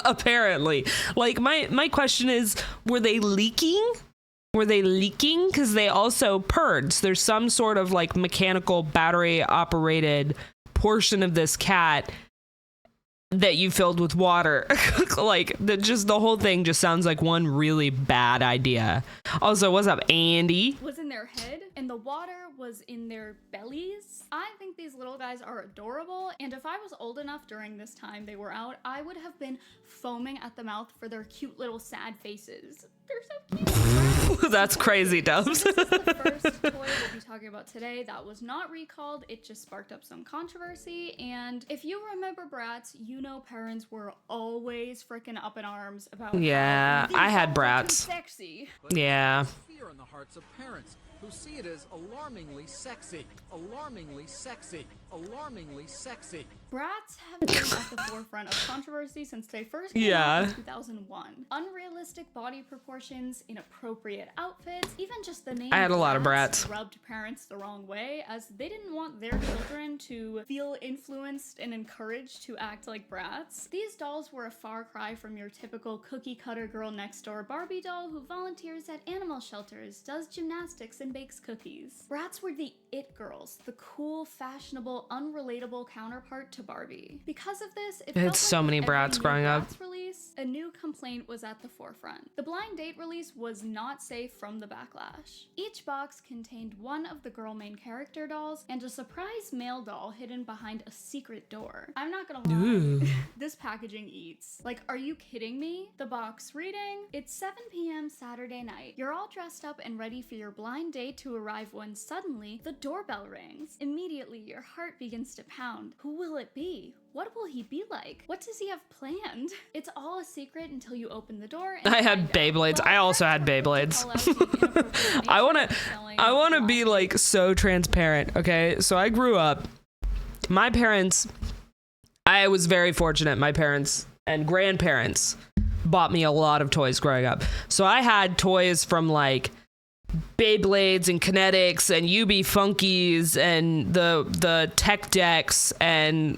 Apparently. Like, my question is, were they leaking? Were they leaking? Because they also purred. So there's some sort of like mechanical battery operated portion of this cat that you filled with water. Like, the whole thing just sounds like one really bad idea. Also, what's up, Andy? Was in their head and the water was in their bellies. I think these little guys are adorable, and if I was old enough during this time they were out, I would have been foaming at the mouth for their cute little sad faces. They're so cute. That's crazy, Dubs. So this is the first toy we'll be talking about today that was not recalled. It just sparked up some controversy, and if you remember Bratz, you know parents were always freaking up in arms about Yeah, I had Bratz. Sexy. Yeah. Fear in the hearts of parents who see it as alarmingly sexy, alarmingly sexy, alarmingly sexy. Bratz have been at the forefront of controversy since they first came out in 2001. Unrealistic body proportions, inappropriate outfits, even just the name I had a lot of Bratz. rubbed parents the wrong way, as they didn't want their children to feel influenced and encouraged to act like Bratz. These dolls were a far cry from your typical cookie cutter girl next door Barbie doll who volunteers at animal shelters, does gymnastics, and bakes cookies. Bratz were the it girls, the cool, fashionable, unrelatable counterpart to Barbie. Because of this, I had so many Bratz growing up. Release, a new complaint was at the forefront. The blind date release was not safe from the backlash. Each box contained one of the girl main character dolls and a surprise male doll hidden behind a secret door. I'm not gonna lie, Ooh. this packaging eats. Like, are you kidding me? The box reading, it's 7 p.m. Saturday night. You're all dressed up and ready for your blind date to arrive when suddenly the doorbell rings. Immediately, your heart begins to pound. Who will it be? What will he be like? What does he have planned? It's all a secret until you open the door and I had Beyblades. I also had Beyblades. I wanna be like so transparent, okay? So I grew up, my parents, I was very fortunate. My parents and grandparents bought me a lot of toys growing up. So I had toys from like Beyblades and Kinetics and UB Funkies and the Tech Decks and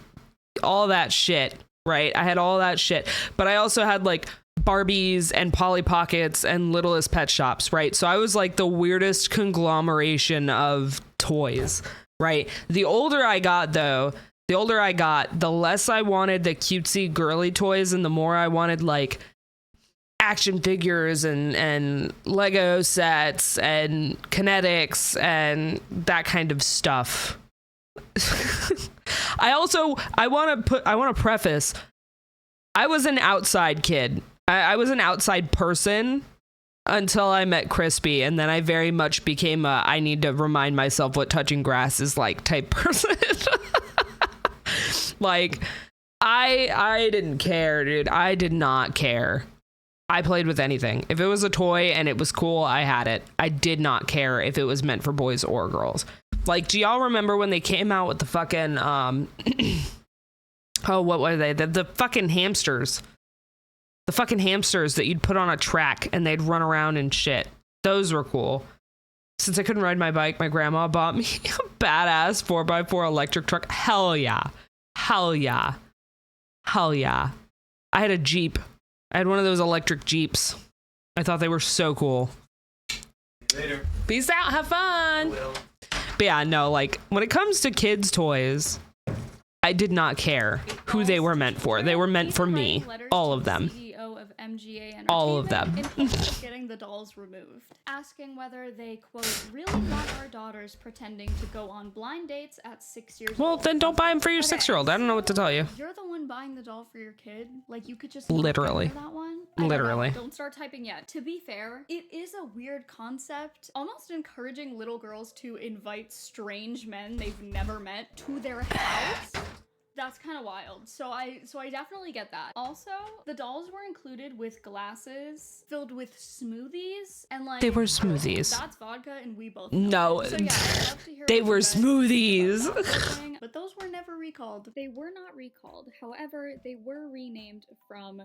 all that shit, right? I had all that shit, but I also had like Barbies and Polly Pockets and Littlest Pet Shops, right? So I was like the weirdest conglomeration of toys, right? The older I got though, the less I wanted the cutesy girly toys and the more I wanted like action figures and Lego sets and Kinetics and that kind of stuff. I want to preface, I was an outside kid. I was an outside person until I met Crispy, and then I very much became a I need to remind myself what touching grass is like type person. Like, I didn't care, dude. I did not care. I played with anything. If it was a toy and it was cool, I had it. I did not care if it was meant for boys or girls. Like, do y'all remember when they came out with the fucking, oh, what were they? The fucking hamsters. The fucking hamsters that you'd put on a track and they'd run around and shit. Those were cool. Since I couldn't ride my bike, my grandma bought me a badass 4x4 electric truck. Hell yeah. Hell yeah. Hell yeah. I had a Jeep. I had one of those electric Jeeps. I thought they were so cool. Later. Peace out. Have fun. But yeah, no, like when it comes to kids' toys, I did not care who they were meant for. They were meant for me. All of them. CEO of MGA All of them. In hopes of getting the dolls removed, asking whether they, quote, really want our daughters pretending to go on blind dates at 6 years old. Well, then don't buy them for your 6-year-old. I don't know what to tell you. You're the one buying the doll for your kid. Like, you could just Literally. that one. Literally. Don't start typing yet. To be fair, it is a weird concept, almost encouraging little girls to invite strange men they've never met to their house. That's kind of wild. So I definitely get that. Also, the dolls were included with glasses filled with smoothies and like They were smoothies. That's vodka and we both know. No, so, yeah, I'd love to hear they what were you guys smoothies. think about that whole thing, but those were never recalled. They were not recalled. However, they were renamed from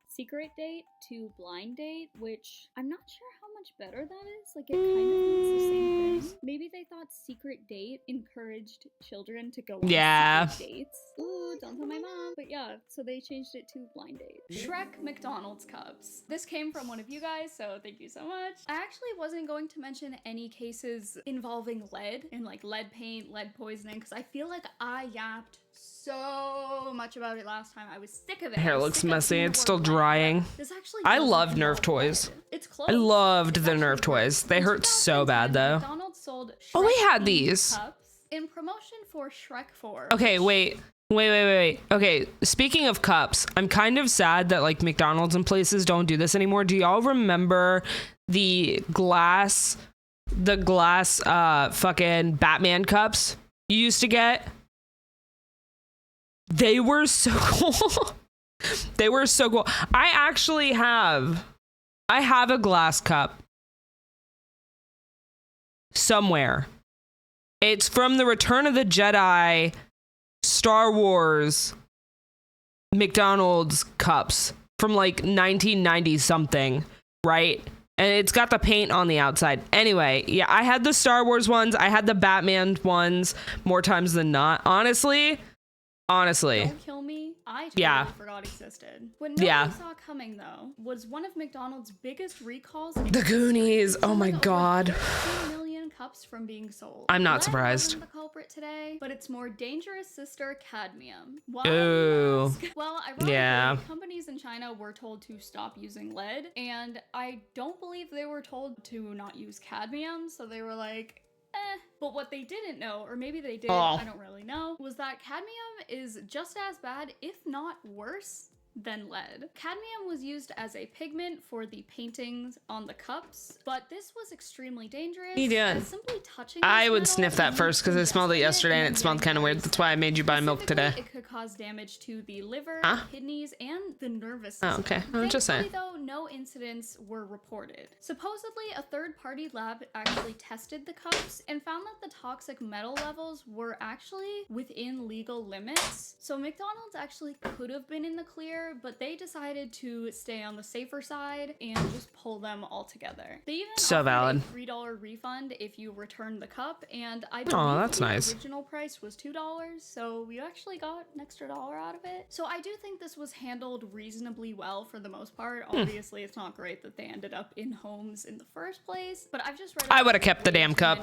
Secret Date to Blind Date, which I'm not sure how much better that is. Like, it kind of means the same thing. Maybe they thought Secret Date encouraged children to go on secret dates. Ooh, don't tell my mom. But yeah, so they changed it to Blind Date. Shrek McDonald's cups. This came from one of you guys, so thank you so much. I actually wasn't going to mention any cases involving lead and like lead paint, lead poisoning, because I feel like I yapped so much about it last time. I was sick of it. Hair looks messy. It's still drying. I loved Nerf toys. It's close. I loved the Nerf toys. They hurt so bad though. McDonald's sold Oh, we had these. cups in promotion for Shrek 4. Okay, wait. Okay, speaking of cups, I'm kind of sad that like McDonald's and places don't do this anymore. Do y'all remember the glass fucking Batman cups you used to get? They were so cool. They were so cool. I have a glass cup somewhere. It's from the Return of the Jedi Star Wars McDonald's cups from like 1990 something, right? And it's got the paint on the outside. Anyway, yeah, I had the Star Wars ones. I had the Batman ones more times than not. Honestly. Don't kill me. I totally forgot existed. What nobody saw coming, though, was one of McDonald's biggest recalls. The Goonies. Oh my god. 13 million million cups from being sold. I'm not Lead surprised. wasn't the culprit today, but its more dangerous sister, cadmium. Why? Ooh. Well, ironically, Yeah. companies in China were told to stop using lead, and I don't believe they were told to not use cadmium, so they were like, eh. But what they didn't know, or maybe they did, I don't really know, was that cadmium is just as bad, if not worse, than lead. Cadmium was used as a pigment for the paintings on the cups, but this was extremely dangerous. What are you doing? As simply touching I this would metal sniff that means first because I smelled it yesterday and it and smelled kind of weird. That's why I made you buy milk today. It could cause damage to the liver, Huh? kidneys, and the nervous system. Oh, okay. I'm just saying. Thankfully, though, no incidents were reported. Supposedly, a third-party lab actually tested the cups and found that the toxic metal levels were actually within legal limits. So McDonald's actually could have been in the clear, but they decided to stay on the safer side and just pull them all together. They even offered valid. a $3 refund if you return the cup, and I Aw, believe that's the nice. original price was $2, so we actually got an extra $1 out of it. So I do think this was handled reasonably well for the most part. Obviously, it's not great that they ended up in homes in the first place, but I've just read I would have kept the damn cup.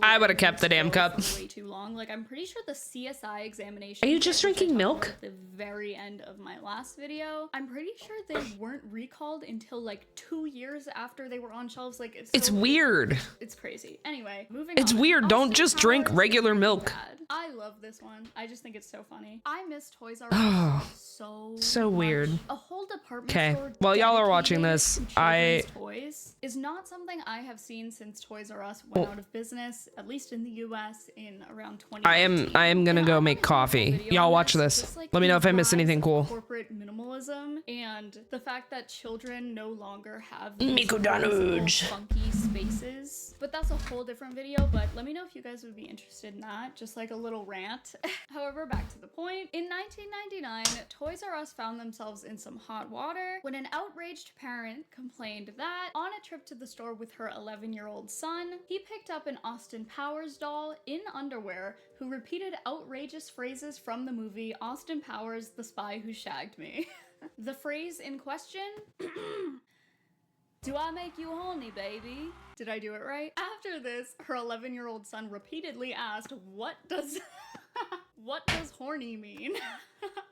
I would have kept the damn cup. way too long. Like, I'm pretty sure the CSI examination. Are you just drinking milk? At the very end of my last video, I'm pretty sure they weren't recalled until like 2 years after they were on shelves. Like, It's weird. It's crazy. Anyway, moving It's on. weird. Don't Austin just drink Powers regular Breaking milk. Bad. I love this one. I just think it's so funny. I miss Toys R Oh, Us so weird. A whole department Okay. store While y'all are watching dedicated this, to I children's toys is not something I have seen since Toys R Us went Oh. out of business, at least in the US in around 20. I am gonna go make coffee. Y'all watch this. Let me know if I miss anything cool. Corporate minimalism and the fact that children no longer have McDonald's. funky spaces. But that's a whole different video, but let me know if you guys would be interested in that. Just like a little rant. However, back to the point. In 1999, Toys R Us found themselves in some hot water when an outraged parent complained that on a trip to the store with her 11-year-old son, he picked up an Austin Powers doll in underwear who repeated outrageous phrases from the movie Austin Powers, The Spy Who Shagged Me. The phrase in question, "Do I make you horny, baby?" Did I do it right? After this, her 11-year-old son repeatedly asked, what does horny mean?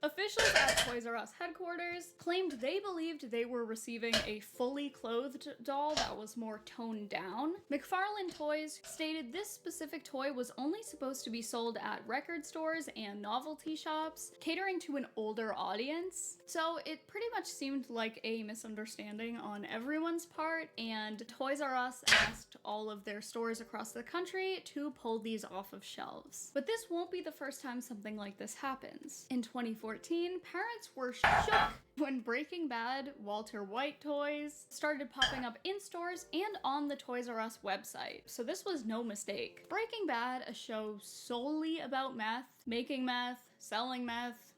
Officials at Toys R Us headquarters claimed they believed they were receiving a fully clothed doll that was more toned down. McFarlane Toys stated this specific toy was only supposed to be sold at record stores and novelty shops, catering to an older audience. So it pretty much seemed like a misunderstanding on everyone's part, and Toys R Us asked all of their stores across the country to pull these off of shelves. But this won't be the first time something like this happens. In 2014, parents were shook when Breaking Bad Walter White toys started popping up in stores and on the Toys R Us website. So this was no mistake. Breaking Bad, a show solely about meth, making meth, selling meth,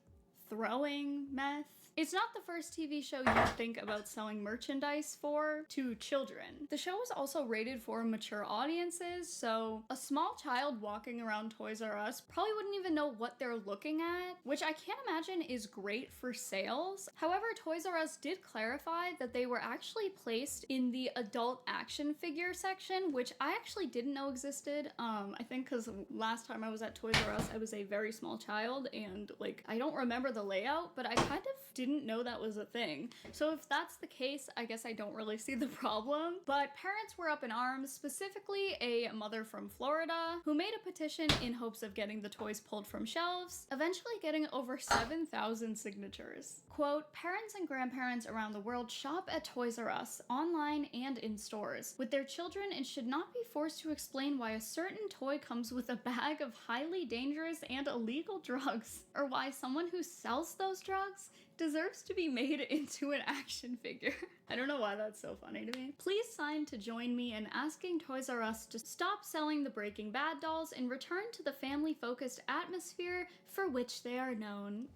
throwing meth. It's not the first TV show you'd think about selling merchandise for to children. The show was also rated for mature audiences, so a small child walking around Toys R Us probably wouldn't even know what they're looking at, which I can't imagine is great for sales. However, Toys R Us did clarify that they were actually placed in the adult action figure section, which I actually didn't know existed. I think because last time I was at Toys R Us, I was a very small child, and like, I don't remember the layout, but I kind of didn't know that was a thing. So if that's the case, I guess I don't really see the problem. But parents were up in arms, specifically a mother from Florida who made a petition in hopes of getting the toys pulled from shelves, eventually getting over 7,000 signatures. Quote, "Parents and grandparents around the world shop at Toys R Us, online and in stores, with their children and should not be forced to explain why a certain toy comes with a bag of highly dangerous and illegal drugs, or why someone who sells those drugs deserves to be made into an action figure." I don't know why that's so funny to me. Please sign to join me in asking Toys R Us to stop selling the Breaking Bad dolls and return to the family-focused atmosphere for which they are known.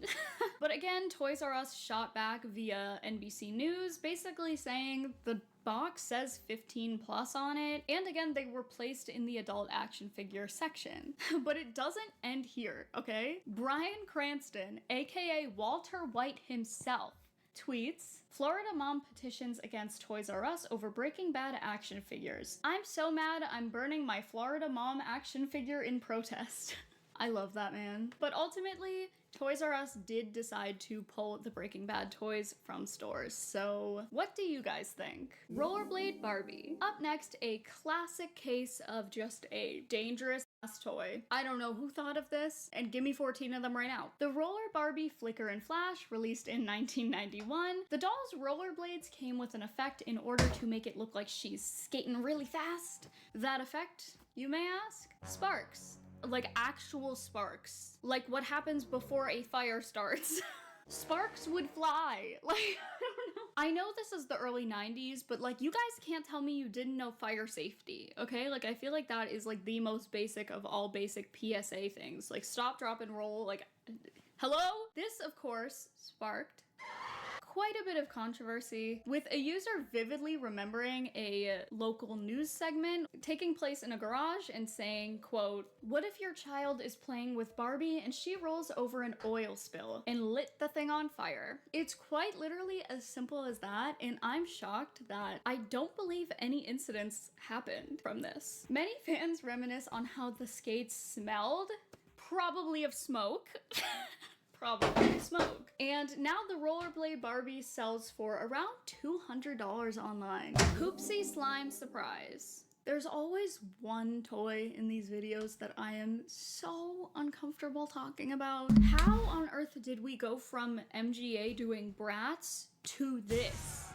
But again, Toys R Us shot back via NBC News, basically saying the box says 15+ on it, and again, they were placed in the adult action figure section. But it doesn't end here, okay? Bryan Cranston, aka Walter White himself, tweets, Florida mom petitions against Toys R Us over Breaking Bad action figures. I'm so mad I'm burning my Florida mom action figure in protest. I love that, man. But ultimately, Toys R Us did decide to pull the Breaking Bad toys from stores. So what do you guys think? Rollerblade Barbie. Up next, a classic case of just a dangerous ass toy. I don't know who thought of this, and give me 14 of them right now. The Roller Barbie Flicker and Flash, released in 1991. The doll's rollerblades came with an effect in order to make it look like she's skating really fast. That effect, you may ask? Sparks. Like actual sparks. Like what happens before a fire starts. Sparks would fly. Like, I don't know. I know this is the early 90s, but like you guys can't tell me you didn't know fire safety, okay? Like I feel like that is like the most basic of all basic PSA things. Like stop, drop, and roll. Like, hello? This, of course, sparked quite a bit of controversy, with a user vividly remembering a local news segment taking place in a garage and saying, quote, "What if your child is playing with Barbie and she rolls over an oil spill and lit the thing on fire?" It's quite literally as simple as that, and I'm shocked that I don't believe any incidents happened from this. Many fans reminisce on how the skates smelled, probably of smoke. Probably smoke. And now the Rollerblade Barbie sells for around $200 online. Poopsie Slime Surprise. There's always one toy in these videos that I am so uncomfortable talking about. How on earth did we go from MGA doing Bratz to this?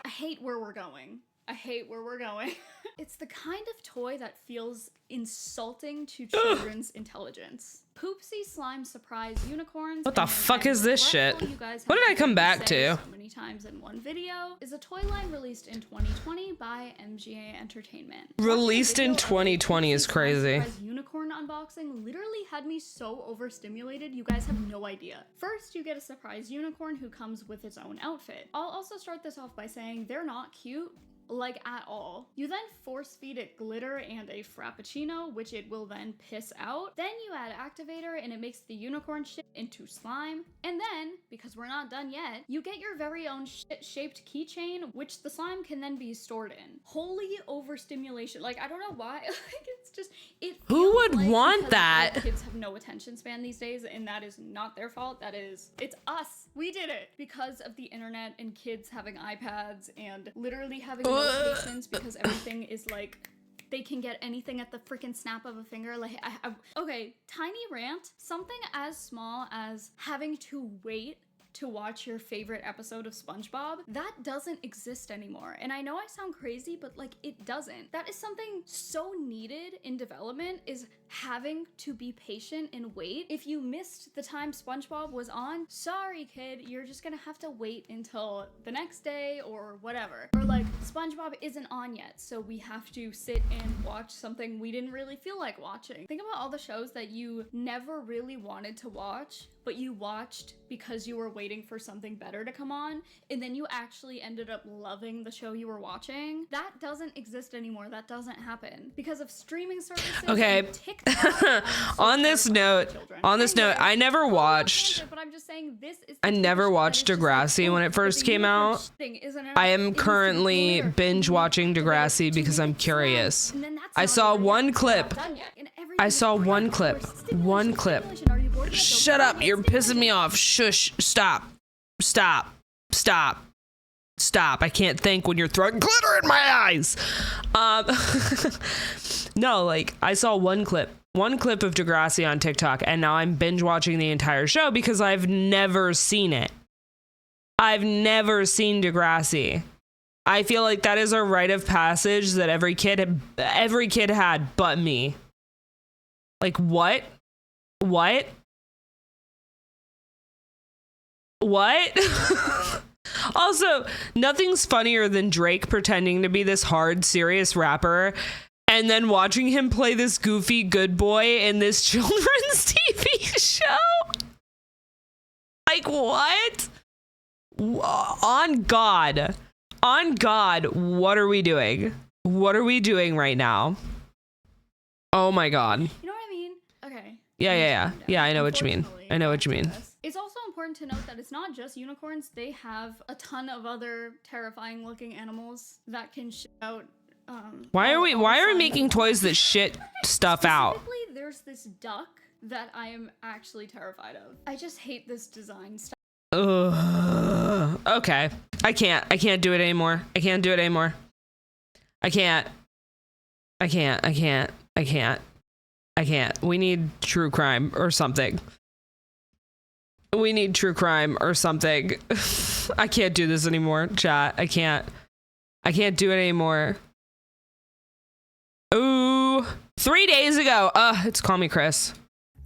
I hate where we're going. I hate where we're going. It's the kind of toy that feels insulting to children's intelligence. Poopsie Slime Surprise Unicorns. What the fuck is this shit? What did I come back to? So many times in one video is a toy line released in 2020 by MGA Entertainment. Released in 2020 is crazy. Unicorn unboxing literally had me so overstimulated, you guys have no idea. First, you get a surprise unicorn who comes with its own outfit. I'll also start this off by saying they're not cute. Like at all. You then force feed it glitter and a frappuccino, which it will then piss out. Then you add activator and it makes the unicorn shit into slime. And then, because we're not done yet, you get your very own shit-shaped keychain, which the slime can then be stored in. Holy overstimulation. Like, I don't know why. Like, it's just, it Who would like want that? Kids have no attention span these days, and that is not their fault. It's us. We did it because of the internet and kids having iPads and literally having notifications because everything is like, they can get anything at the freaking snap of a finger. Like, okay, tiny rant. Something as small as having to wait to watch your favorite episode of SpongeBob, that doesn't exist anymore. And I know I sound crazy, but like it doesn't. That is something so needed in development, is having to be patient and wait. If you missed the time SpongeBob was on, sorry kid, you're just gonna have to wait until the next day or whatever. Or like, SpongeBob isn't on yet, so we have to sit and watch something we didn't really feel like watching. Think about all the shows that you never really wanted to watch, but you watched because you were waiting for something better to come on, and then you actually ended up loving the show you were watching. That doesn't exist anymore. That doesn't happen because of streaming services. Okay. On this note, I never watched. But I'm just saying this is. I never watched Degrassi when it first came out. I am currently binge watching Degrassi because I'm curious. I saw one clip. One clip. Shut up, you're pissing me off. Shush, stop. I can't think when you're throwing glitter in my eyes. No, like, I saw one clip of Degrassi on TikTok, and now I'm binge watching the entire show because I've never seen it. I've never seen Degrassi. I feel like that is a rite of passage that every kid had but me. Like, what? Also, nothing's funnier than Drake pretending to be this hard, serious rapper and then watching him play this goofy good boy in this children's TV show. Like, what? On God, what are we doing? What are we doing right now? Oh my God. You know what I mean? Okay. Yeah, I know what you mean. It's also important to note that it's not just unicorns. They have a ton of other terrifying looking animals that can shit out. Why are we making toys that shit stuff out? Specifically, there's this duck that I am actually terrified of. I just hate this design style. Ugh. Okay. I can't do it anymore. I can't do it anymore. I can't. We need true crime or something. We need true crime or something. I can't do this anymore, chat. I can't do it anymore. Ooh. 3 days ago. It's Call Me Chris.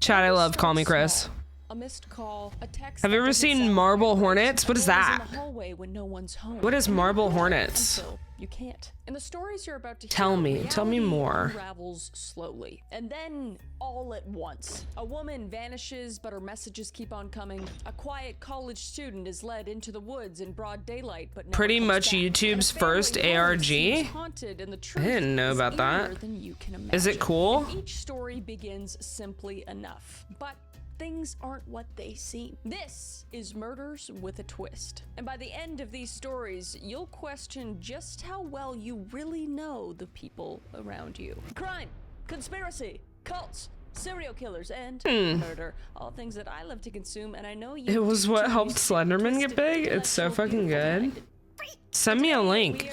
Chat, I love Call Me Chris. A missed call, a text. Have you ever seen Marble Hornets? What is that? In the hallway when no one's home. What is Marble Hornets? Until you can't. In the stories you're about to hear, Tell me more. Unravels slowly, and then all at once. A woman vanishes, but her messages keep on coming. A quiet college student is led into the woods in broad daylight, but never Pretty comes much back. YouTube's And a family first home ARG. seems haunted, and the I truth didn't know is about that. eerie than you can Is it imagine. cool? And each story begins simply enough, but things aren't what they seem. This is Murders with a Twist. And by the end of these stories, you'll question just how well you really know the people around you. Crime, conspiracy, cults, serial killers, and murder. All things that I love to consume, and I know you It was do what too. helped Slenderman get big? It's so fucking good. Send me a link.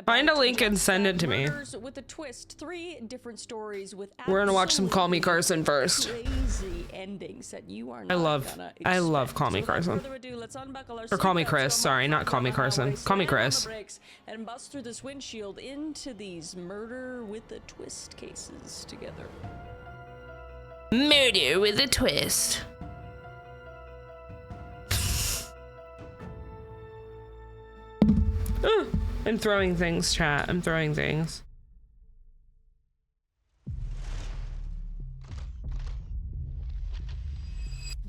Find a link and send it to me. Murders with a Twist. 3 different stories with We're gonna watch some Call Me Carson first. crazy endings that you are I not love gonna Call Me expect. So Carson. without further ado, let's unbuckle our Or Call Me seatbelts, Chris. go Sorry, not Call Me Carson. highway, Call Me slam on the Chris. brakes, and bust through this windshield into these Murder with a Twist cases together. Murder with a Twist. I'm throwing things, chat. I'm throwing things.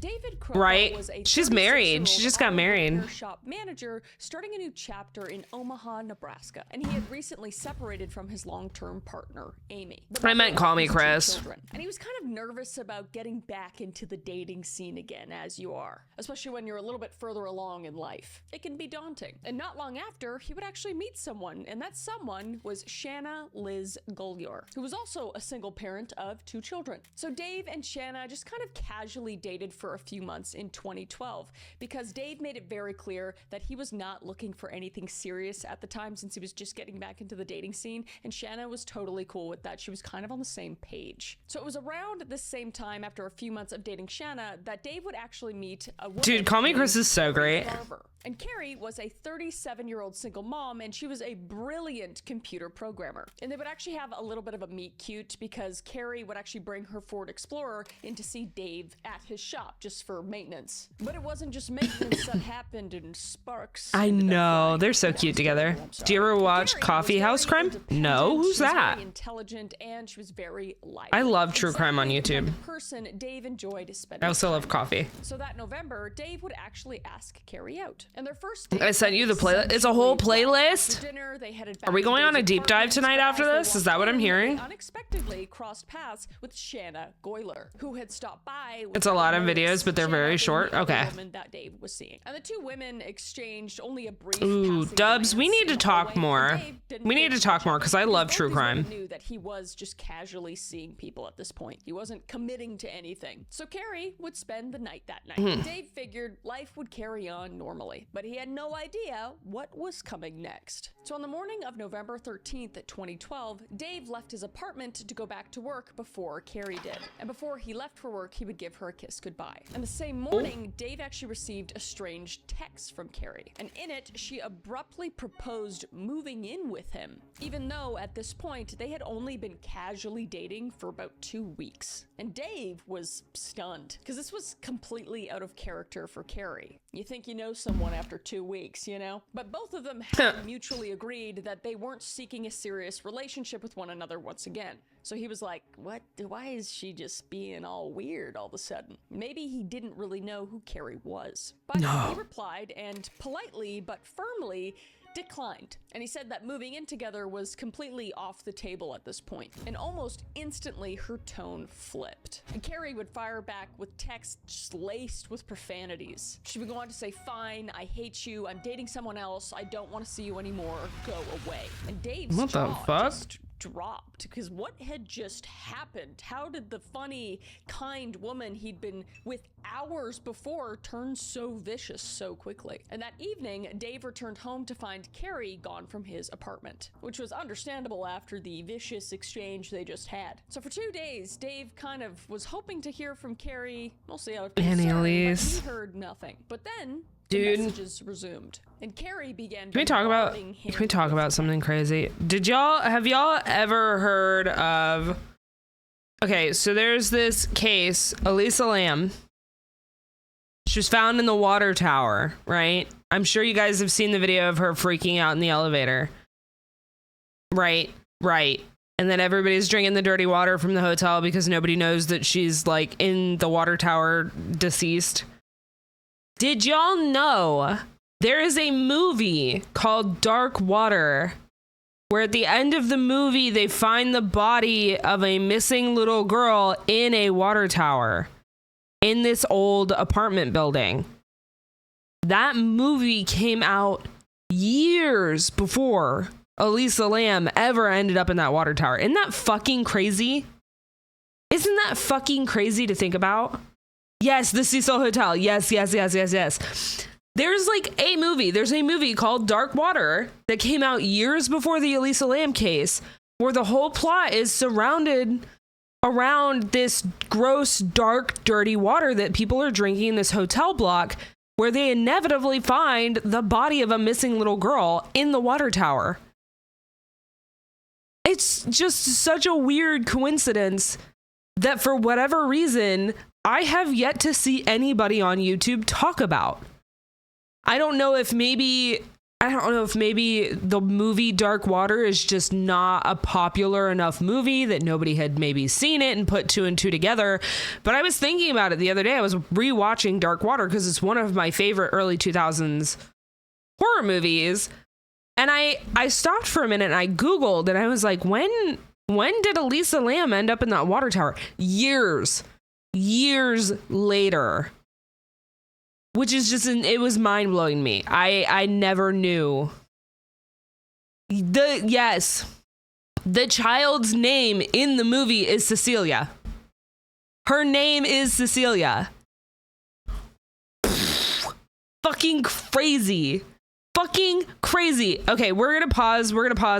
David Crowe Right? was a She's married. She 36-year-old just got auto married. repair shop manager starting a new chapter in Omaha, Nebraska, and he had recently separated from his long-term partner, Amy. The I meant couple Call Me has 2 Chris. children, and he was kind of nervous about getting back into the dating scene again, as you are, especially when you're a little bit further along in life. It can be daunting. And not long after, he would actually meet someone, and that someone was Shanna Liz Golyor, who was also a single parent of 2 children. So Dave and Shanna just kind of casually dated for a few months in 2012 because Dave made it very clear that he was not looking for anything serious at the time since he was just getting back into the dating scene, and Shanna was totally cool with that. She was kind of on the same page. So it was around this same time, after a few months of dating Shanna, that Dave would actually meet a woman. Dude, Call Me named Chris is so Carrie great. Garver. And Carrie was a 37-year-old single mom, and she was a brilliant computer programmer. And they would actually have a little bit of a meet cute because Carrie would actually bring her Ford Explorer in to see Dave at his shop just for maintenance. But it wasn't just maintenance that happened in sparks. I know. They're so cute together. Do you ever watch Coffee House Crime? No? Who's She was that? very intelligent, and she was very lively. I love true And crime on sadly, the kind YouTube. of person Dave enjoyed spending I also love time coffee. with. So that November, Dave would actually ask Carrie out. And their first I sent you the playlist. It's a whole playlist. after dinner, they headed Are we back to going on a Dave's deep dive apartment, tonight but after as they this? Is walked that what I'm in, hearing? they unexpectedly crossed paths with Shanna Goyler, who had stopped by. It's a lot of videos, but they're very short. The Okay. woman that Dave was seeing. And the 2 women exchanged only a brief Ooh, passing Dubs, we glance need in to the talk hallway, more. and Dave didn't We need to think talk much more of it, because I love both true these women crime. knew that he was just casually seeing people at this point. He wasn't committing to anything. So Carrie would spend the night that night. Hmm. Dave figured life would carry on normally, but he had no idea what was coming next. So on the morning of November 13th, 2012, Dave left his apartment to go back to work before Carrie did. And before he left for work, he would give her a kiss goodbye. And the same morning, Dave actually received a strange text from Carrie. And in it, she abruptly proposed moving in with him, even though at this point, they had only been casually dating for about 2 weeks. And Dave was stunned, because this was completely out of character for Carrie. You think you know someone after 2 weeks, you know? But both of them had mutually agreed that they weren't seeking a serious relationship with one another once again. So he was like, what? Why is she just being all weird all of a sudden? Maybe he didn't really know who Carrie was. But he replied, and politely but firmly declined, and he said that moving in together was completely off the table at this point. And almost instantly, her tone flipped. And Carrie would fire back with texts just laced with profanities. She would go on to say, "Fine, I hate you, I'm dating someone else, I don't want to see you anymore, go away." And Dave's What the jaw fuck? just dropped, because what had just happened? How did the funny, kind woman he'd been with hours before turn so vicious so quickly? And that evening, Dave returned home to find Carrie gone from his apartment, which was understandable after the vicious exchange they just had. So for 2 days, Dave kind of was hoping to hear from Carrie, mostly out of concern, but Elise. he heard nothing. But then Dude. the messages resumed, and Carrie began Can we talk about something crazy? Have y'all ever heard of, okay, so there's this case, Elisa Lam. She was found in the water tower, right? I'm sure you guys have seen the video of her freaking out in the elevator. Right. And then everybody's drinking the dirty water from the hotel because nobody knows that she's like in the water tower deceased. Did y'all know there is a movie called Dark Water where at the end of the movie they find the body of a missing little girl in a water tower in this old apartment building? That movie came out years before Elisa Lam ever ended up in that water tower. Isn't that fucking crazy? Isn't that fucking crazy to think about? Yes, the Cecil Hotel. Yes. There's like a movie. There's a movie called Dark Water that came out years before the Elisa Lam case, where the whole plot is surrounded around this gross, dark, dirty water that people are drinking in this hotel block, where they inevitably find the body of a missing little girl in the water tower. It's just such a weird coincidence that for whatever reason, I have yet to see anybody on YouTube talk about. I don't know if maybe the movie Dark Water is just not a popular enough movie that nobody had maybe seen it and put 2 and 2 together. But I was thinking about it the other day. I was rewatching Dark Water because it's one of my favorite early 2000s horror movies. And I stopped for a minute and I Googled and I was like, when did Elisa Lam end up in that water tower? Years later. Which is just, it was mind blowing me. I never knew. The child's name in the movie is Cecilia. Her name is Cecilia. Fucking crazy. Okay, we're gonna pause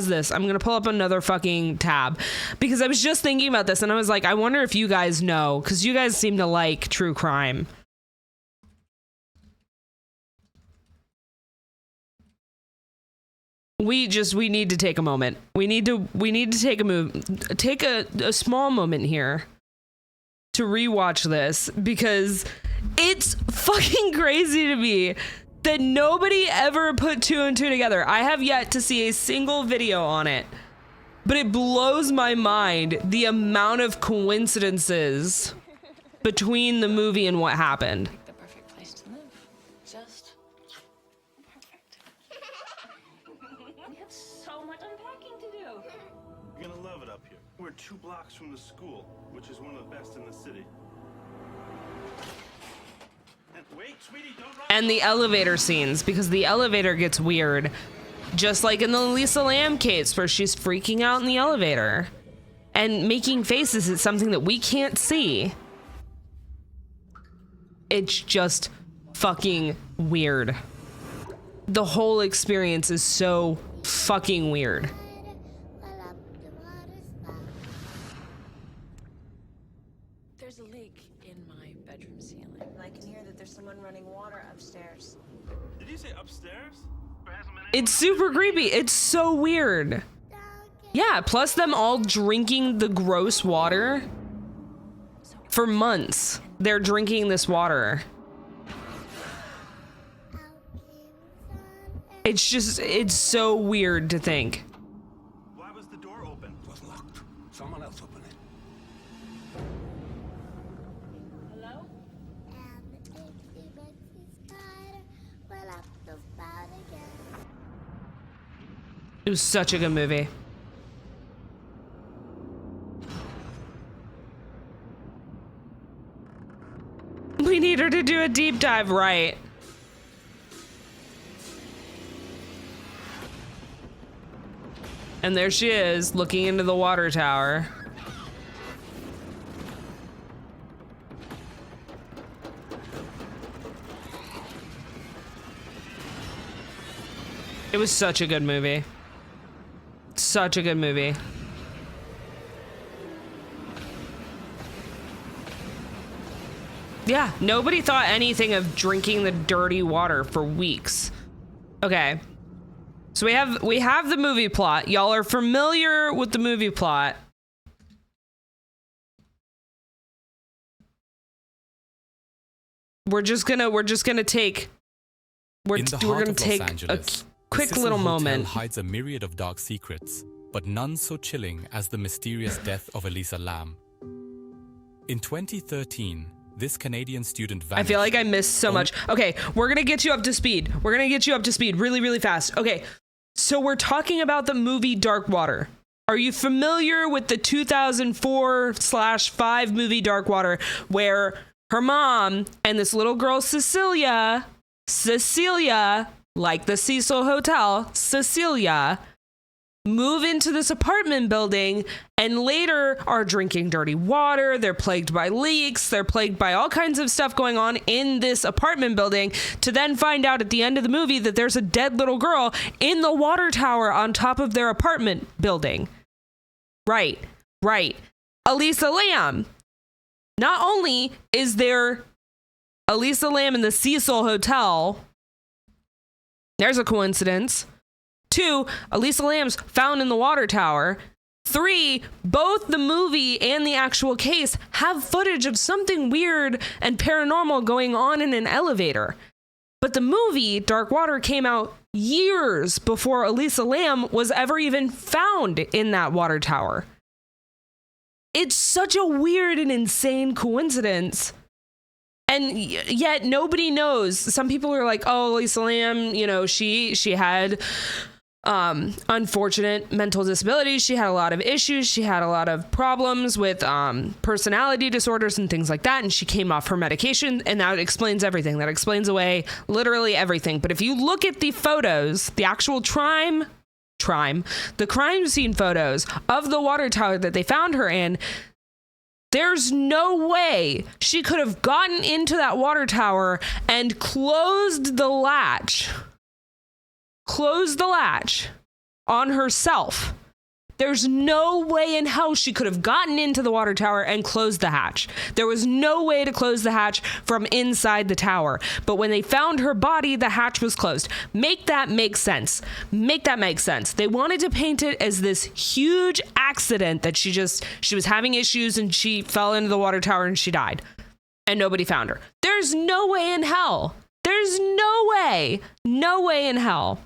this. I'm gonna pull up another fucking tab because I was just thinking about this and I was like, I wonder if you guys know, because you guys seem to like true crime. We need to take a moment. We need to take a small moment here to rewatch this because it's fucking crazy to me that nobody ever put 2 and 2 together. I have yet to see a single video on it, but it blows my mind the amount of coincidences between the movie and what happened. The perfect place to live. Just perfect. We have so much unpacking to do. You're gonna love it up here. We're 2 blocks from the school, which is one of the best in the city. And wait, sweetie, don't run. And the elevator scenes, because the elevator gets weird. Just like in the Elisa Lam case where she's freaking out in the elevator and making faces at something that we can't see. It's just fucking weird. The whole experience is so fucking weird. There's a leak in my bedroom ceiling. I can hear that there's someone running water upstairs. Did you say upstairs? It's super creepy. It's so weird. Yeah, plus them all drinking the gross water for months. They're drinking this water. It's so weird to think. Why was the door open? It was locked. Someone else opened it. Hello? It was such a good movie. We need her to do a deep dive, right? And there she is, looking into the water tower. It was such a good movie. Such a good movie. Yeah, nobody thought anything of drinking the dirty water for weeks. Okay. So we have the movie plot. Y'all are familiar with the movie plot. We're gonna take a quick little moment. Hides a myriad of dark secrets, but none so chilling as the mysterious death of Elisa Lam. In 2013, this Canadian student vanished. I feel like I missed so much. Okay, we're gonna get you up to speed. We're gonna get you up to speed really, really fast. Okay, so we're talking about the movie Dark Water. Are you familiar with the 2004/5 movie Dark Water, where her mom and this little girl Cecilia, like the Cecil Hotel, Cecilia, move into this apartment building and later are drinking dirty water. They're plagued by leaks. They're plagued by all kinds of stuff going on in this apartment building, to then find out at the end of the movie that there's a dead little girl in the water tower on top of their apartment building. Right. Elisa Lam. Not only is there Elisa Lam in the Cecil Hotel, there's a coincidence. 2, Elisa Lam's found in the water tower. 3, both the movie and the actual case have footage of something weird and paranormal going on in an elevator. But the movie Dark Water came out years before Elisa Lam was ever even found in that water tower. It's such a weird and insane coincidence. And yet nobody knows. Some people are like, oh, Elisa Lam, you know, she had unfortunate mental disabilities. She had a lot of issues. She had a lot of problems with personality disorders and things like that. And she came off her medication, and that explains everything. That explains away literally everything. But if you look at the photos, the actual the crime scene photos of the water tower that they found her in, there's no way she could have gotten into that water tower and closed the latch on herself. There's no way in hell she could have gotten into the water tower and closed the hatch. There was no way to close the hatch from inside the tower. But when they found her body, the hatch was closed. Make that make sense. They wanted to paint it as this huge accident that she was having issues and she fell into the water tower and she died. And nobody found her. There's no way in hell. There's no way in hell.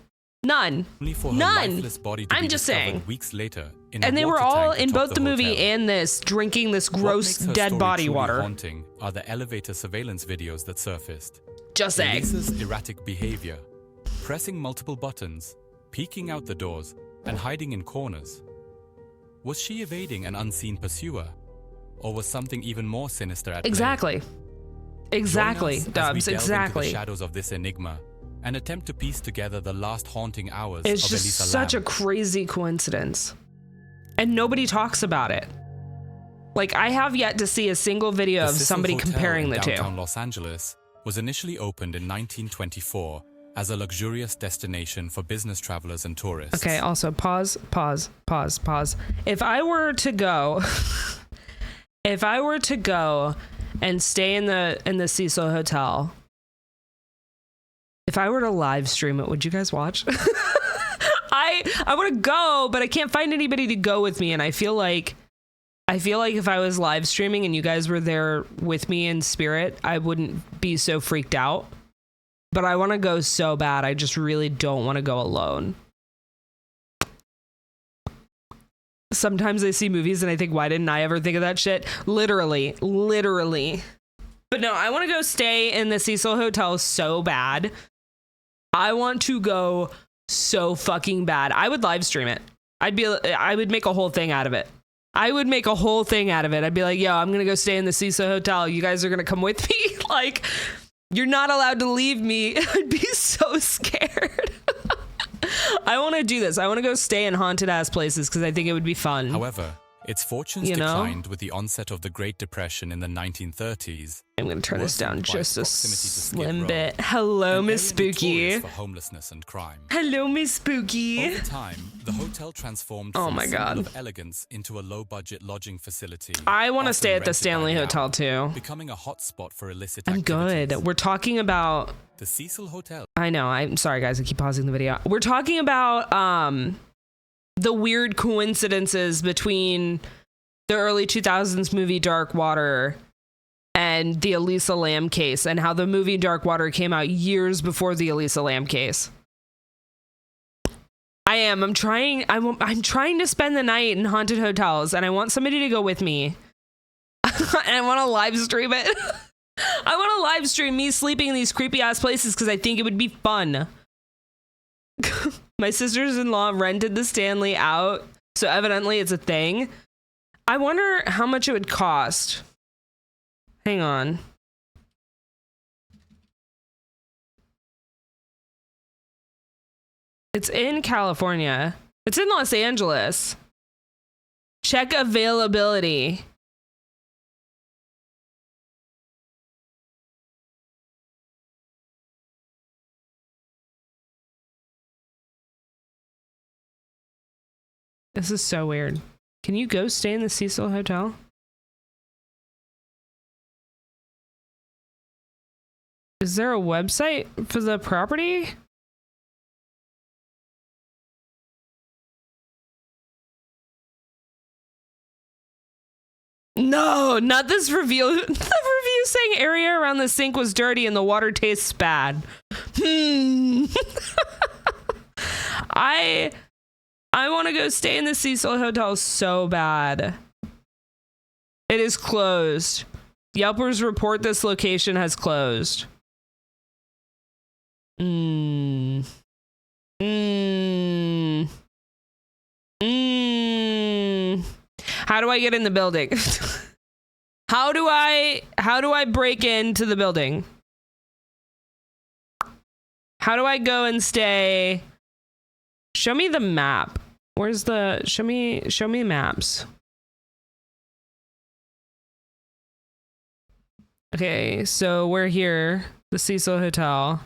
None. I'm just saying. Weeks later, and they were all in both the movie and this, drinking this gross dead body water. Haunting are the elevator surveillance videos that surfaced. Just saying. Elisa's erratic behavior, pressing multiple buttons, peeking out the doors, and hiding in corners. Was she evading an unseen pursuer, or was something even more sinister at play? Exactly, Dubs. Exactly. The shadows of this enigma and attempt to piece together the last haunting hours it's of just Elisa such Lam. a crazy coincidence, and nobody talks about it. Like, I have yet to see a single video of somebody comparing the two. Downtown Los Angeles was initially opened in 1924 as a luxurious destination for business travelers and tourists. Okay, also pause. If I were to go and stay in the Cecil Hotel, if I were to live stream it, would you guys watch? I want to go, but I can't find anybody to go with me, and I feel like if I was live streaming and you guys were there with me in spirit, I wouldn't be so freaked out. But I want to go so bad. I just really don't want to go alone. Sometimes I see movies and I think, why didn't I ever think of that shit? Literally. But no, I want to go stay in the Cecil Hotel so bad. I want to go so fucking bad. I would live stream it. I would make a whole thing out of it. I'd be like, yo, I'm gonna go stay in the Cecil Hotel. You guys are gonna come with me. Like, you're not allowed to leave me. I'd be so scared. I want to do this. I want to go stay in haunted ass places because I think it would be fun. However, its fortunes declined with the onset of the Great Depression in the 1930s. I'm going to turn this down just a slim bit. Hello, Miss Spooky. For homelessness and crime. Hello, Miss Spooky. Over time, the hotel transformed from a symbol of elegance into a low-budget lodging facility. I want to stay at the Stanley Hotel too. Becoming a hotspot for illicit I'm activities. good. We're talking about the Cecil Hotel. I know. I'm sorry, guys. I keep pausing the video. We're talking about the weird coincidences between the early 2000s movie Dark Water and the Elisa Lam case, and how the movie Dark Water came out years before the Elisa Lam case. I'm trying to spend the night in haunted hotels, and I want somebody to go with me. And I want to live stream it. I want to live stream me sleeping in these creepy ass places because I think it would be fun. My sisters-in-law rented the Stanley out, so evidently it's a thing. I wonder how much it would cost. Hang on. It's in California. It's in Los Angeles. Check availability. This is so weird. Can you go stay in the Cecil Hotel? Is there a website for the property? No, not this review. The review saying area around the sink was dirty and the water tastes bad. I want to go stay in the Cecil Hotel so bad. It is closed. Yelpers report this location has closed. How do I get in the building? How do I break into the building? How do I go and stay? Show me the map. Where's the show me maps. Okay, so we're here, the Cecil Hotel.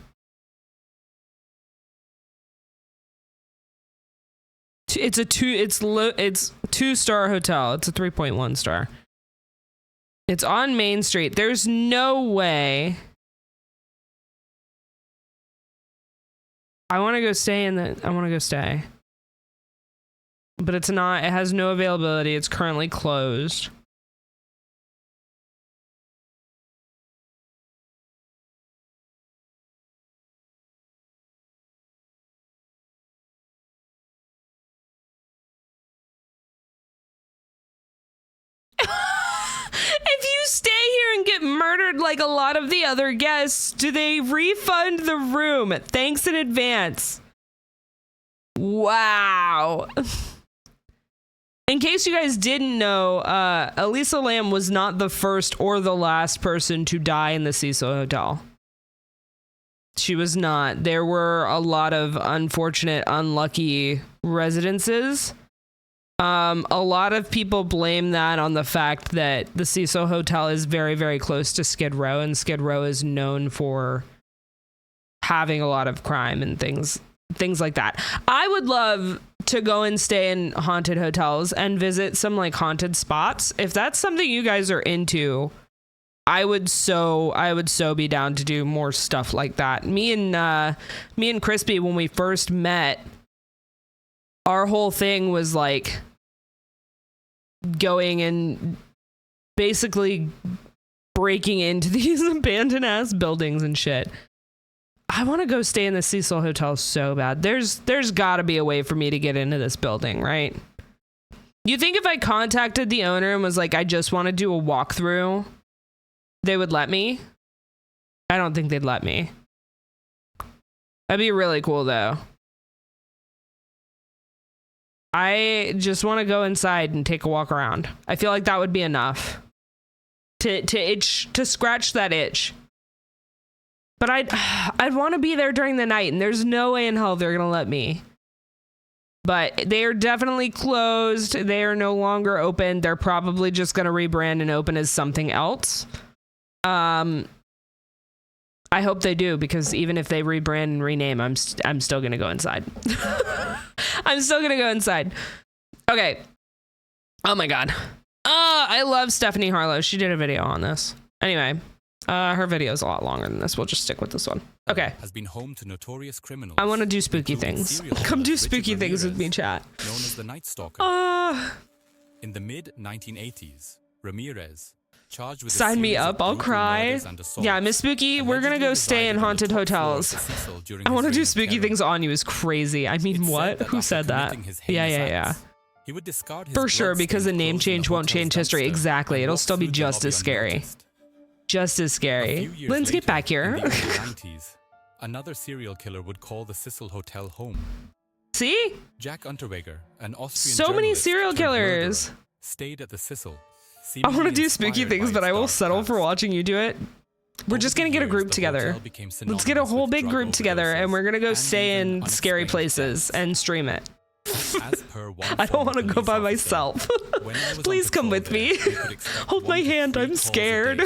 It's 2-star hotel. It's a 3.1 star. It's on Main Street. There's no way. I want to go stay. But it's not, it has no availability. It's currently closed. If you stay here and get murdered like a lot of the other guests, do they refund the room? Thanks in advance. Wow. In case you guys didn't know, Elisa Lam was not the first or the last person to die in the Cecil Hotel. She was not. There were a lot of unfortunate, unlucky residences. A lot of people blame that on the fact that the Cecil Hotel is very, very close to Skid Row, and Skid Row is known for having a lot of crime and things like that. I would love to go and stay in haunted hotels and visit some like haunted spots. If that's something you guys are into, I would so be down to do more stuff like that. Me and Crispy, when we first met, our whole thing was like going and basically breaking into these abandoned ass buildings and shit. I want to go stay in the Cecil Hotel so bad. There's got to be a way for me to get into this building, right? You think if I contacted the owner and was like, I just want to do a walkthrough, they would let me? I don't think they'd let me. That'd be really cool though. I just want to go inside and take a walk around. I feel like that would be enough to scratch that itch. But I'd want to be there during the night, and there's no way in hell they're going to let me. But they are definitely closed. They are no longer open. They're probably just going to rebrand and open as something else. I hope they do, because even if they rebrand and rename, I'm still going to go inside. I'm still going to go inside. Okay. Oh my God. I love Stephanie Harlow. She did a video on this. Anyway, her video is a lot longer than this. We'll just stick with this one. Okay. Has been home to notorious criminals. I want to do spooky things. Come do spooky things with me, chat. Known as the Night Stalker. In the mid-1980s, Ramirez, charged with sign me up, I'll cry. Yeah, Miss Spooky, we're gonna go stay in haunted hotels. I want to do spooky things on you is crazy. I mean, what? Who said that? Yeah. He would discard his for sure, because the name change won't change history. Exactly. It'll still be just as scary. Just as scary. Linz, get back here. In the early 90s, another serial killer would call the Cecil Hotel home. See? Jack Unterweger, an Austrian so many serial killers. Murderer, stayed at the Cecil. I want to do spooky things, but I will settle for watching you do it. We're just going to get a group together. Let's get a whole big group together, and we're going to go stay in scary places and stream it. I don't want to go by myself. Please come with me. Hold my hand, I'm scared.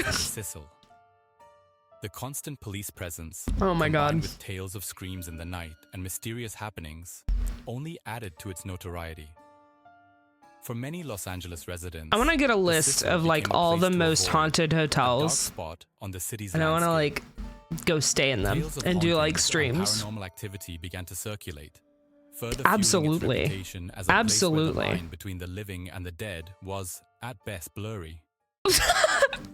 The constant police presence, oh my God, with tales of screams in the night and mysterious happenings, only added to its notoriety. For many Los Angeles residents, I want to get a list of like all the most haunted hotels, on the city's and I want to like go stay in them and do like streams. Paranormal activity began to circulate. Further Absolutely. Its reputation as a Absolutely. Place where the line between the living and the dead was, at best, blurry.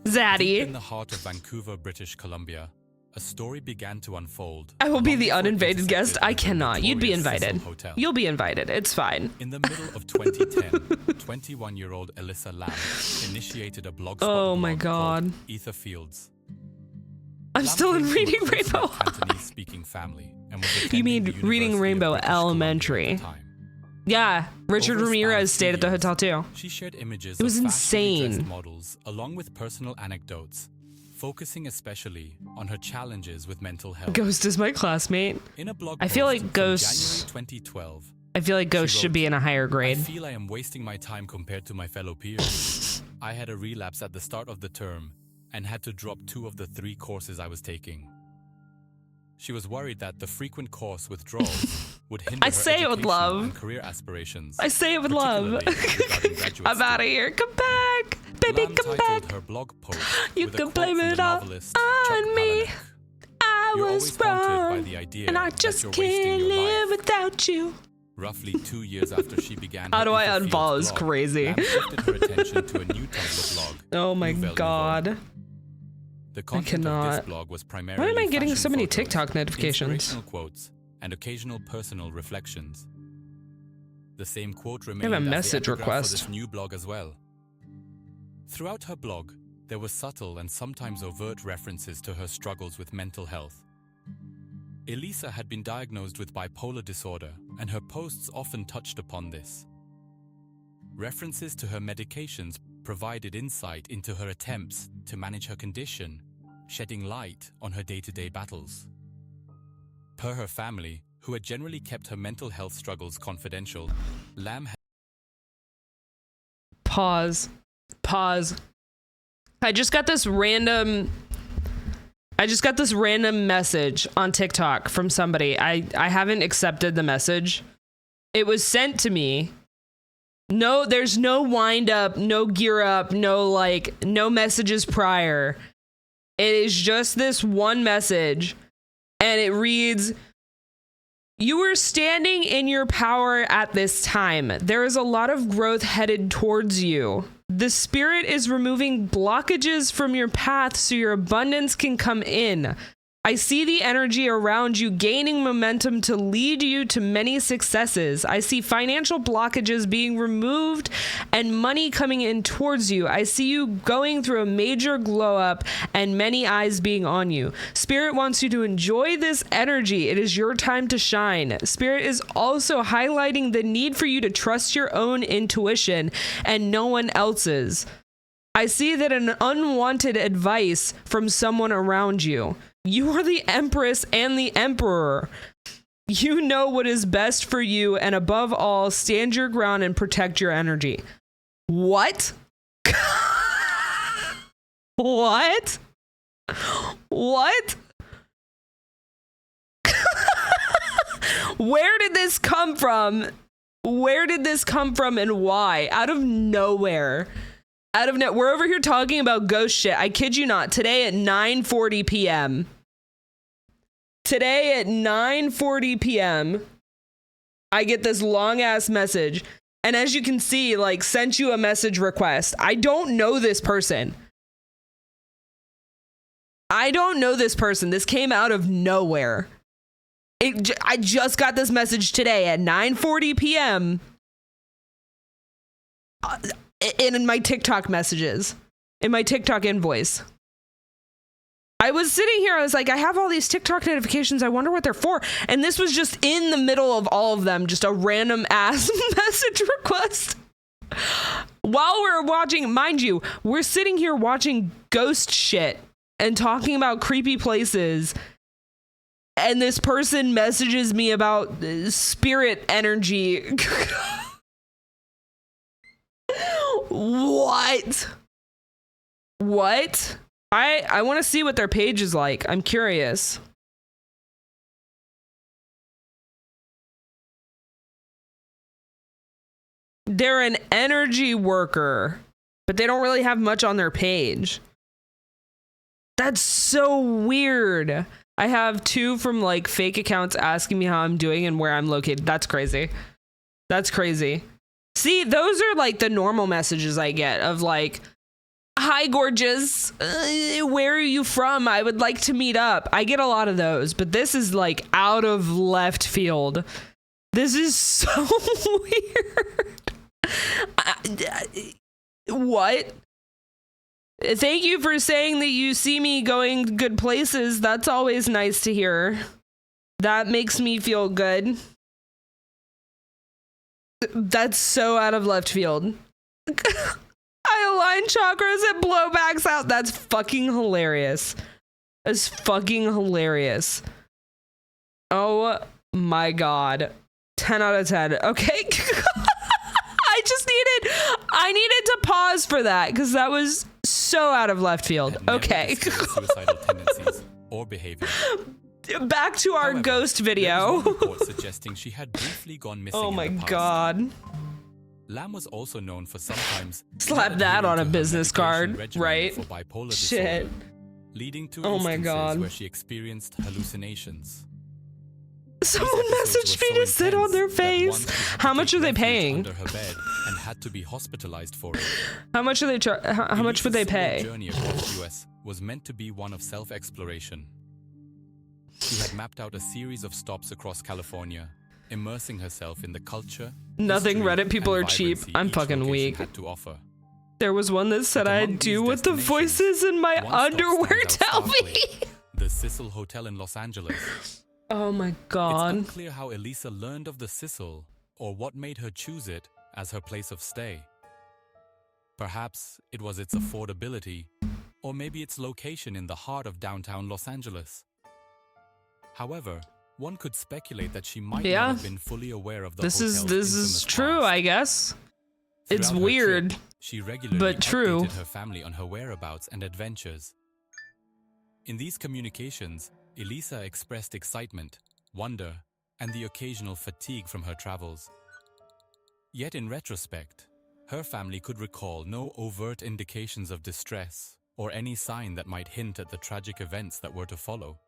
Zaddy. Deep in the heart of Vancouver, British Columbia, a story began to unfold. I will be the uninvited guest. I cannot. You'd be invited. You'll be invited. It's fine. In the middle of 2010, 21-year-old Alyssa Lamb initiated a blogspot oh my God. Ether Fields. I'm still in Reading Rainbow. Speaking family. You mean Reading Rainbow Elementary? Yeah, Richard Ramirez stayed at the hotel too. She shared images it was of insane. Models along with personal anecdotes, focusing especially on her challenges with mental health. Ghost is my classmate. In a blog I feel post like Ghost. January 2012. I feel like Ghost should be in a higher grade. I feel I am wasting my time compared to my fellow peers. I had a relapse at the start of the term and had to drop 2 of the 3 courses I was taking. She was worried that the frequent course withdrawals would hinder her education and career aspirations. I say it with love. I'm out of here. Come back. Baby, come back. Her blog post you can blame it all on me. I was wrong, and I just can't live without you. Roughly 2 years after she began how do I unfollow is crazy. Lamb shifted her attention to a new Tumblr blog. Oh my God. The content of this blog was primarily why am I getting so many photos, TikTok notifications? Inspirational quotes and occasional personal reflections. The same quote remained I have a as message the epigraph request for this new blog as well. Throughout her blog, there were subtle and sometimes overt references to her struggles with mental health. Elisa had been diagnosed with bipolar disorder, and her posts often touched upon this. References to her medications provided insight into her attempts to manage her condition, shedding light on her day-to-day battles. Per her family, who had generally kept her mental health struggles confidential, Lamb had... Pause. I just got this random message on TikTok from somebody. I haven't accepted the message. It was sent to me. No, there's no wind up, no gear up, no messages prior. It is just this one message, and it reads, "You are standing in your power at this time. There is a lot of growth headed towards you. The spirit is removing blockages from your path so your abundance can come in. I see the energy around you gaining momentum to lead you to many successes. I see financial blockages being removed and money coming in towards you. I see you going through a major glow up and many eyes being on you. Spirit wants you to enjoy this energy. It is your time to shine. Spirit is also highlighting the need for you to trust your own intuition and no one else's. I see that an unwanted advice from someone around you. You are the Empress and the Emperor. You know what is best for you, and above all, stand your ground and protect your energy. What? What? What? Where did this come from? Where did this come from and why? Out of nowhere. Out of net, we're over here talking about ghost shit. I kid you not. Today at 9:40 p.m. Today at 9:40 p.m. I get this long ass message. And as you can see, like, sent you a message request. I don't know this person. I don't know this person. This came out of nowhere. I just got this message today at 9:40 p.m. In my TikTok messages, in my TikTok invoice. I was sitting here, I was like, I have all these TikTok notifications, I wonder what they're for. And this was just in the middle of all of them, just a random ass message request. While we're watching, mind you, we're sitting here watching ghost shit and talking about creepy places. And this person messages me about spirit energy. What? What? I want to see what their page is like. I'm curious. They're an energy worker, but they don't really have much on their page. That's so weird. I have 2 from like fake accounts asking me how I'm doing and where I'm located. That's crazy. That's crazy. See, those are like the normal messages I get of like, hi, gorgeous. Where are you from? I would like to meet up. I get a lot of those, but this is like out of left field. This is so weird. What? Thank you for saying that you see me going good places. That's always nice to hear. That makes me feel good. That's so out of left field. I align chakras and blowbacks out. That's fucking hilarious. That's fucking hilarious. Oh my god. 10 out of 10. Okay. I needed to pause for that because that was so out of left field. Okay. Suicidal tendencies or behavior. Back to our ghost video. There was one report suggesting she had briefly gone missing. Oh my in the past. God. Lam was also known for sometimes slap that on a business card, right? For bipolar Shit. disorder, leading to Oh my God. where she experienced hallucinations. Someone messaged me to sit on their face. How much are they paying? Under her bed and had to be hospitalized for it. How much are they? How much would they pay? Journey across the US was meant to be one of self-exploration. She had mapped out a series of stops across California, immersing herself in the culture. Nothing. history, Reddit people and are cheap. vibrancy I'm each fucking location weak. had to offer. There was one that said I'd do what the voices in my underwear tell me. The Cecil Hotel in Los Angeles. Oh my God. It's unclear how Elisa learned of the Cecil or what made her choose it as her place of stay. Perhaps it was its affordability, or maybe its location in the heart of downtown Los Angeles. However, one could speculate that she might not have been fully aware of the This hotel's is true, past. I guess. It's Throughout her weird, trip, she regularly but true. updated her family on her whereabouts and adventures. In these communications, Elisa expressed excitement, wonder, and the occasional fatigue from her travels. Yet in retrospect, her family could recall no overt indications of distress or any sign that might hint at the tragic events that were to follow.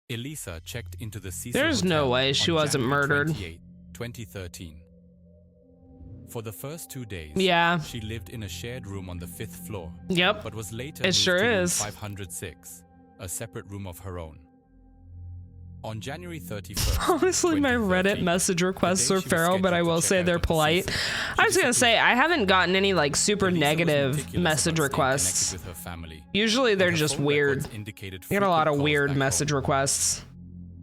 Elisa checked into the Cecil There's no Hotel way she on wasn't January murdered. 28, 2013. For the first 2 days, Yeah. she lived in a shared room on the 5th floor. Yep. But was later It moved sure to room is. 506, a separate room of her own. On January 31st, Honestly, my Reddit message requests are feral, but I will say they're polite. I was gonna say, I haven't gotten any like super negative message requests. with her family. Usually they're and her just phone weird. records indicated I get a lot frequent of calls weird back message home. requests.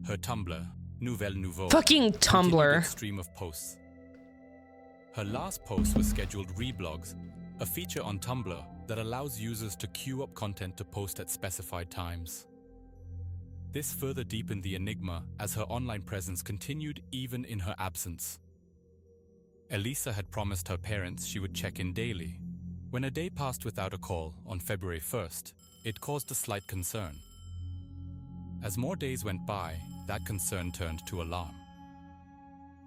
Her Tumblr, Nouvelle Nouveau, Fucking continued Tumblr. its stream of posts. Her last post was scheduled reblogs, a feature on Tumblr that allows users to queue up content to post at specified times. This further deepened the enigma as her online presence continued even in her absence. Elisa had promised her parents she would check in daily. When a day passed without a call on February 1st, it caused a slight concern. As more days went by, that concern turned to alarm.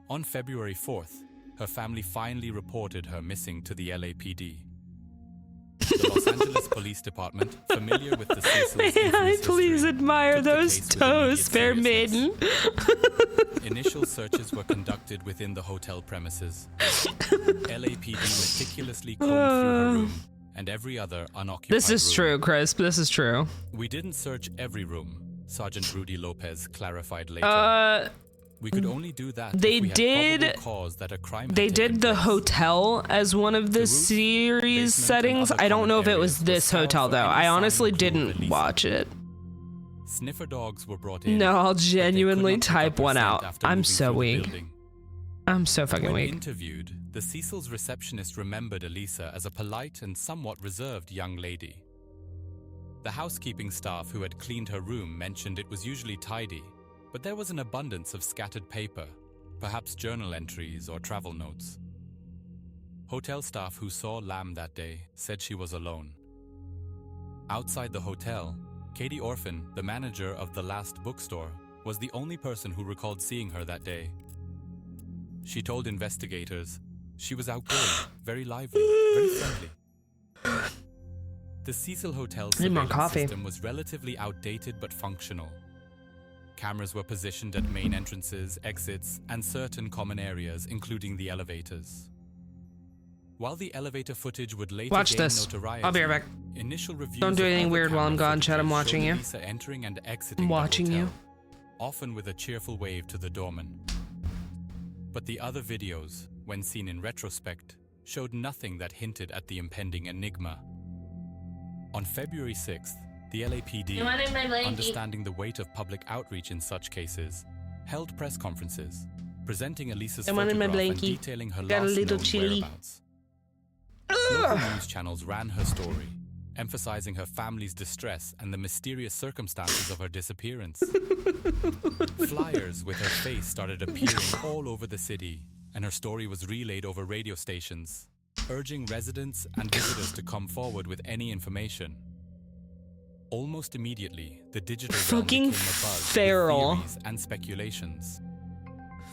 On February 4th, her family finally reported her missing to the LAPD. The Los Angeles Police Department, familiar with the Cecil's May I infamous please history, admire took the those case with toes, fair immediate maiden? Initial searches were conducted within the hotel premises. LAPD meticulously combed through her room and every other unoccupied This is room. true, Crisp. This is true. We didn't search every room, Sergeant Rudy Lopez clarified later. We could only do that They if we had did. probable cause that a crime had They taken did the hotel as one of the series settings. I don't know if it was this hotel though. I honestly didn't watch it. Sniffer dogs were brought in. No, I'll genuinely type one out. I'm so weak. I'm so fucking When weak. interviewed, the Cecil's receptionist remembered Elisa as a polite and somewhat reserved young lady. The housekeeping staff who had cleaned her room mentioned it was usually tidy, but there was an abundance of scattered paper, perhaps journal entries or travel notes. Hotel staff who saw Lam that day said she was alone. Outside the hotel, Katie Orphan, the manager of the Last bookstore, was the only person who recalled seeing her that day. She told investigators she was outgoing, very lively, very friendly. The Cecil Hotel's Need more surveillance coffee. system was relatively outdated but functional. Cameras were positioned at main entrances, exits, and certain common areas, including the elevators. While the elevator footage would later Watch gain this. notoriety, I'll be right back. initial reviews Don't do of anything other weird while I'm camera gone, Chad. I'm footage watching showed you. Elisa entering and exiting I'm the watching hotel, you. often with a cheerful wave to the doorman. But the other videos, when seen in retrospect, showed nothing that hinted at the impending enigma. On February 6th, the LAPD, You wanted my blankie. understanding the weight of public outreach in such cases, held press conferences, presenting Elisa's I wanted my photograph and blankie. detailing her Got a last little known chilly. whereabouts. Local news channels ran her story, emphasizing her family's distress and the mysterious circumstances of her disappearance. Flyers with her face started appearing all over the city, and her story was relayed over radio stations, urging residents and visitors to come forward with any information. Almost immediately, the digital realm Fucking became abuzz feral. with theories and speculations.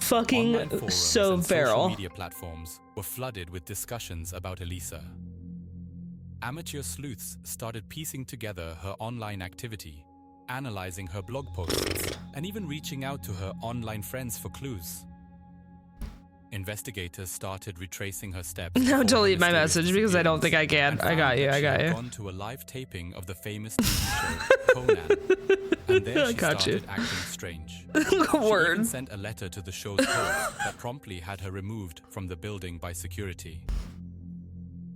Fucking Online forums so and feral. social media platforms were flooded with discussions about Elisa. Amateur sleuths started piecing together her online activity, analyzing her blog posts, and even reaching out to her online friends for clues. Investigators started retracing her steps. No, before her delete my mysterious message because I don't think I can. and I found got you. that I she got had you. gone to a live taping of the famous TV show Conan, and there I she got you. started acting strange. Word. She even sent a letter to the show's host that promptly had her removed from the building by security.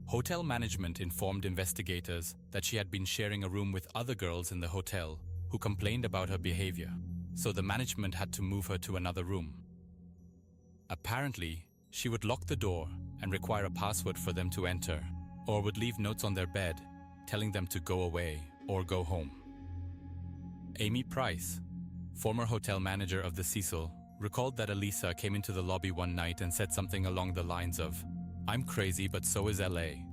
Hotel management informed investigators that she had been sharing a room with other girls in the hotel who complained about her behavior, so the management had to move her to another room. Apparently, she would lock the door and require a password for them to enter, or would leave notes on their bed telling them to go away or go home. Amy Price, former hotel manager of the Cecil, recalled that Elisa came into the lobby one night and said something along the lines of, "I'm crazy, but so is LA."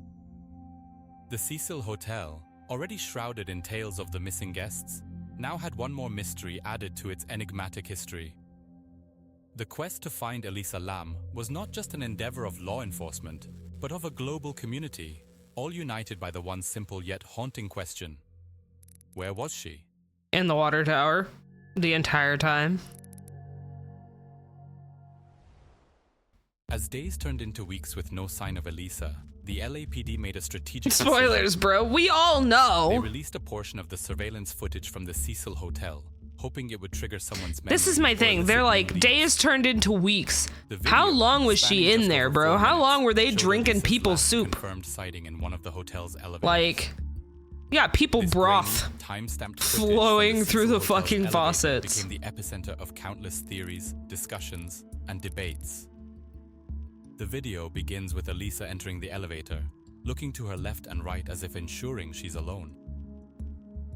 The Cecil Hotel, already shrouded in tales of the missing guests, now had one more mystery added to its enigmatic history. The quest to find Elisa Lam was not just an endeavor of law enforcement, but of a global community, all united by the one simple yet haunting question: where was she? In the water tower the entire time. As days turned into weeks with no sign of Elisa, the LAPD made a strategic Spoilers, bro. We all They know. released a portion of the surveillance footage from the Cecil Hotel, hoping it would trigger someone's memory. This is my or thing. elicit They're new like, leads. days turned into weeks. The How video, long was she spanning in just there, over bro? 4 How long were they showed drinking Elisa's people's last soup? confirmed sighting in one of the hotel's elevators. Like, yeah, people broth Time-stamped flowing through the fucking faucets. became the epicenter of countless theories, discussions, and debates. The video begins with Elisa entering the elevator, looking to her left and right as if ensuring she's alone.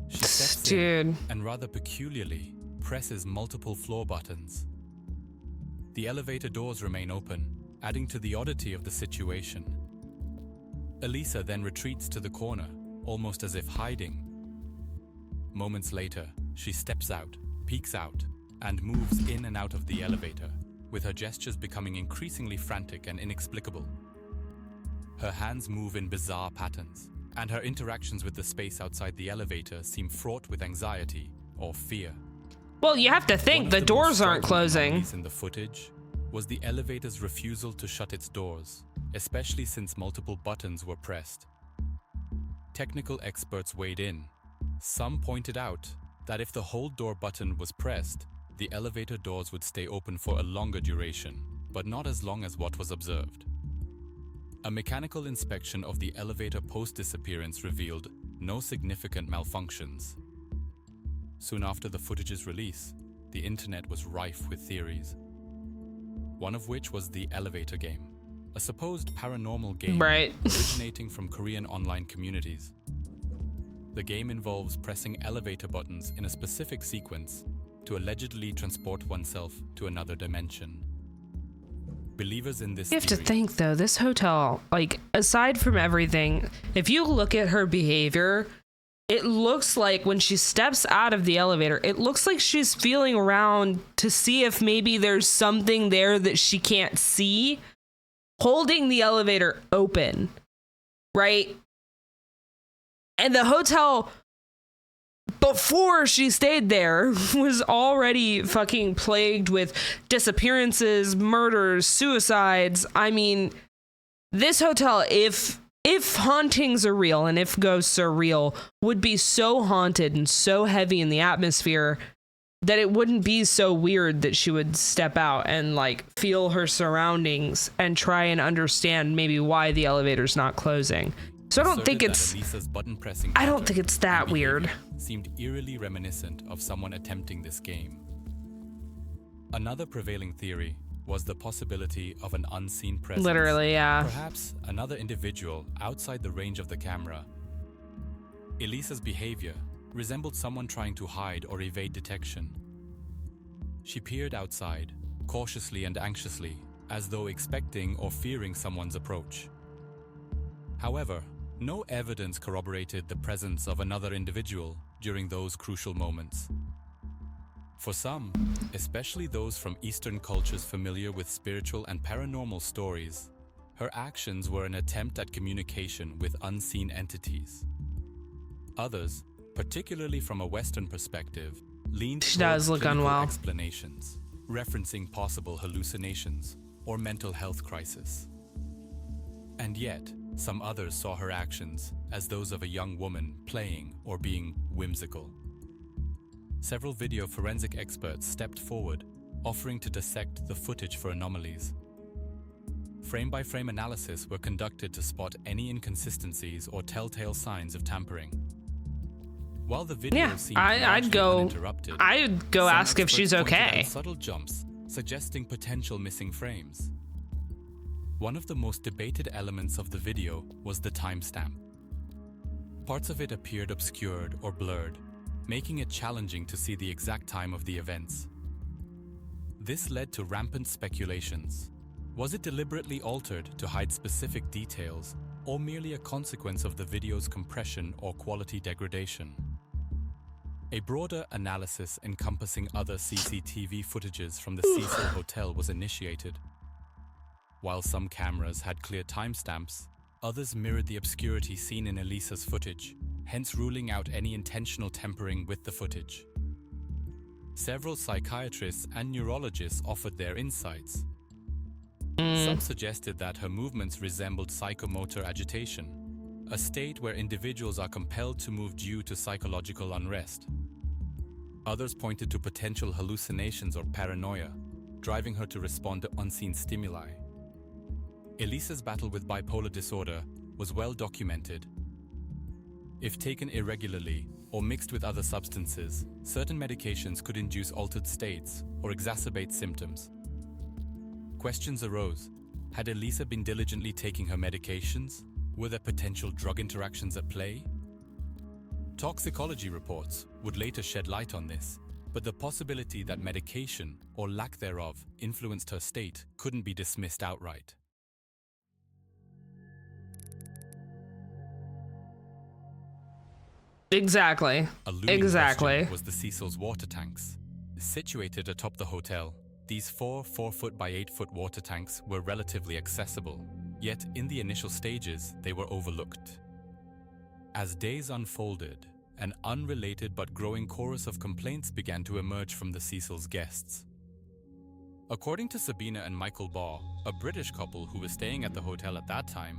She steps in and rather peculiarly presses multiple floor buttons. The elevator doors remain open, adding to the oddity of the situation. Elisa then retreats to the corner, almost as if hiding. Moments later, she steps out, peeks out, and moves in and out of the elevator, with her gestures becoming increasingly frantic and inexplicable. Her hands move in bizarre patterns, and her interactions with the space outside the elevator seem fraught with anxiety or fear. Well, you have to think the doors aren't closing. In the footage was the elevator's refusal to shut its doors, especially since multiple buttons were pressed. Technical experts weighed in. Some pointed out that if the hold door button was pressed, the elevator doors would stay open for a longer duration, but not as long as what was observed. A mechanical inspection of the elevator post-disappearance revealed no significant malfunctions. Soon after the footage's release, the internet was rife with theories. One of which was the elevator game, a supposed paranormal game originating from Korean online communities. The game involves pressing elevator buttons in a specific sequence to allegedly transport oneself to another dimension. Believers in this You have to theory think, though, this hotel, like, aside from everything, if you look at her behavior, it looks like when she steps out of the elevator, it looks like she's feeling around to see if maybe there's something there that she can't see, holding the elevator open, right? And the hotel, before she stayed there, was already fucking plagued with disappearances, murders, suicides. I mean, this hotel, if hauntings are real and if ghosts are real, would be so haunted and so heavy in the atmosphere that it wouldn't be so weird that she would step out and like feel her surroundings and try and understand maybe why the elevator's not closing. So I don't think it's that weird. Seemed eerily reminiscent of someone attempting this game. Another prevailing theory was the possibility of an unseen presence. Literally, yeah. Perhaps another individual outside the range of the camera. Elisa's behavior resembled someone trying to hide or evade detection. She peered outside, cautiously and anxiously, as though expecting or fearing someone's approach. However, no evidence corroborated the presence of another individual during those crucial moments. For some, especially those from Eastern cultures familiar with spiritual and paranormal stories, her actions were an attempt at communication with unseen entities. Others, particularly from a Western perspective, leaned toward clinical explanations, referencing possible hallucinations or mental health crisis. And yet, some others saw her actions as those of a young woman playing or being whimsical. Several video forensic experts stepped forward, offering to dissect the footage for anomalies. Frame-by-frame analysis were conducted to spot any inconsistencies or telltale signs of tampering. While the video seemed I'd go ask if she's okay. Subtle jumps suggesting potential missing frames. One of the most debated elements of the video was the timestamp. Parts of it appeared obscured or blurred, making it challenging to see the exact time of the events. This led to rampant speculations. Was it deliberately altered to hide specific details, or merely a consequence of the video's compression or quality degradation? A broader analysis encompassing other CCTV footages from the Cecil Hotel was initiated. While some cameras had clear timestamps, others mirrored the obscurity seen in Elisa's footage, hence ruling out any intentional tampering with the footage. Several psychiatrists and neurologists offered their insights. Some suggested that her movements resembled psychomotor agitation, a state where individuals are compelled to move due to psychological unrest. Others pointed to potential hallucinations or paranoia, driving her to respond to unseen stimuli. Elisa's battle with bipolar disorder was well documented. If taken irregularly or mixed with other substances, certain medications could induce altered states or exacerbate symptoms. Questions arose. Had Elisa been diligently taking her medications? Were there potential drug interactions at play? Toxicology reports would later shed light on this, but the possibility that medication, or lack thereof, influenced her state couldn't be dismissed outright. Exactly. A looming Exactly. question was the Cecil's water tanks. Situated atop the hotel, these 4-4-foot by 8-foot water tanks were relatively accessible, yet in the initial stages they were overlooked. As days unfolded, an unrelated but growing chorus of complaints began to emerge from the Cecil's guests. According to Sabina and Michael Baugh, a British couple who was staying at the hotel at that time,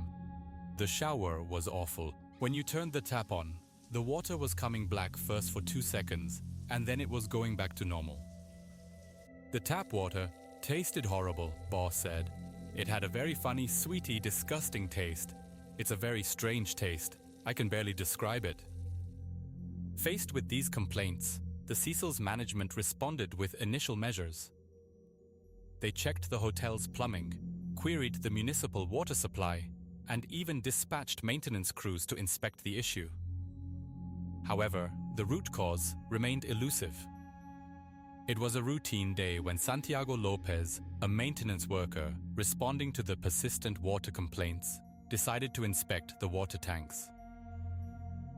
the shower was awful. When you turned the tap on, the water was coming black first for 2 seconds, and then it was going back to normal. The tap water tasted horrible, Baugh said. It had a very funny, sweety, disgusting taste. It's a very strange taste. I can barely describe it. Faced with these complaints, the Cecil's management responded with initial measures. They checked the hotel's plumbing, queried the municipal water supply, and even dispatched maintenance crews to inspect the issue. However, the root cause remained elusive. It was a routine day when Santiago Lopez, a maintenance worker responding to the persistent water complaints, decided to inspect the water tanks.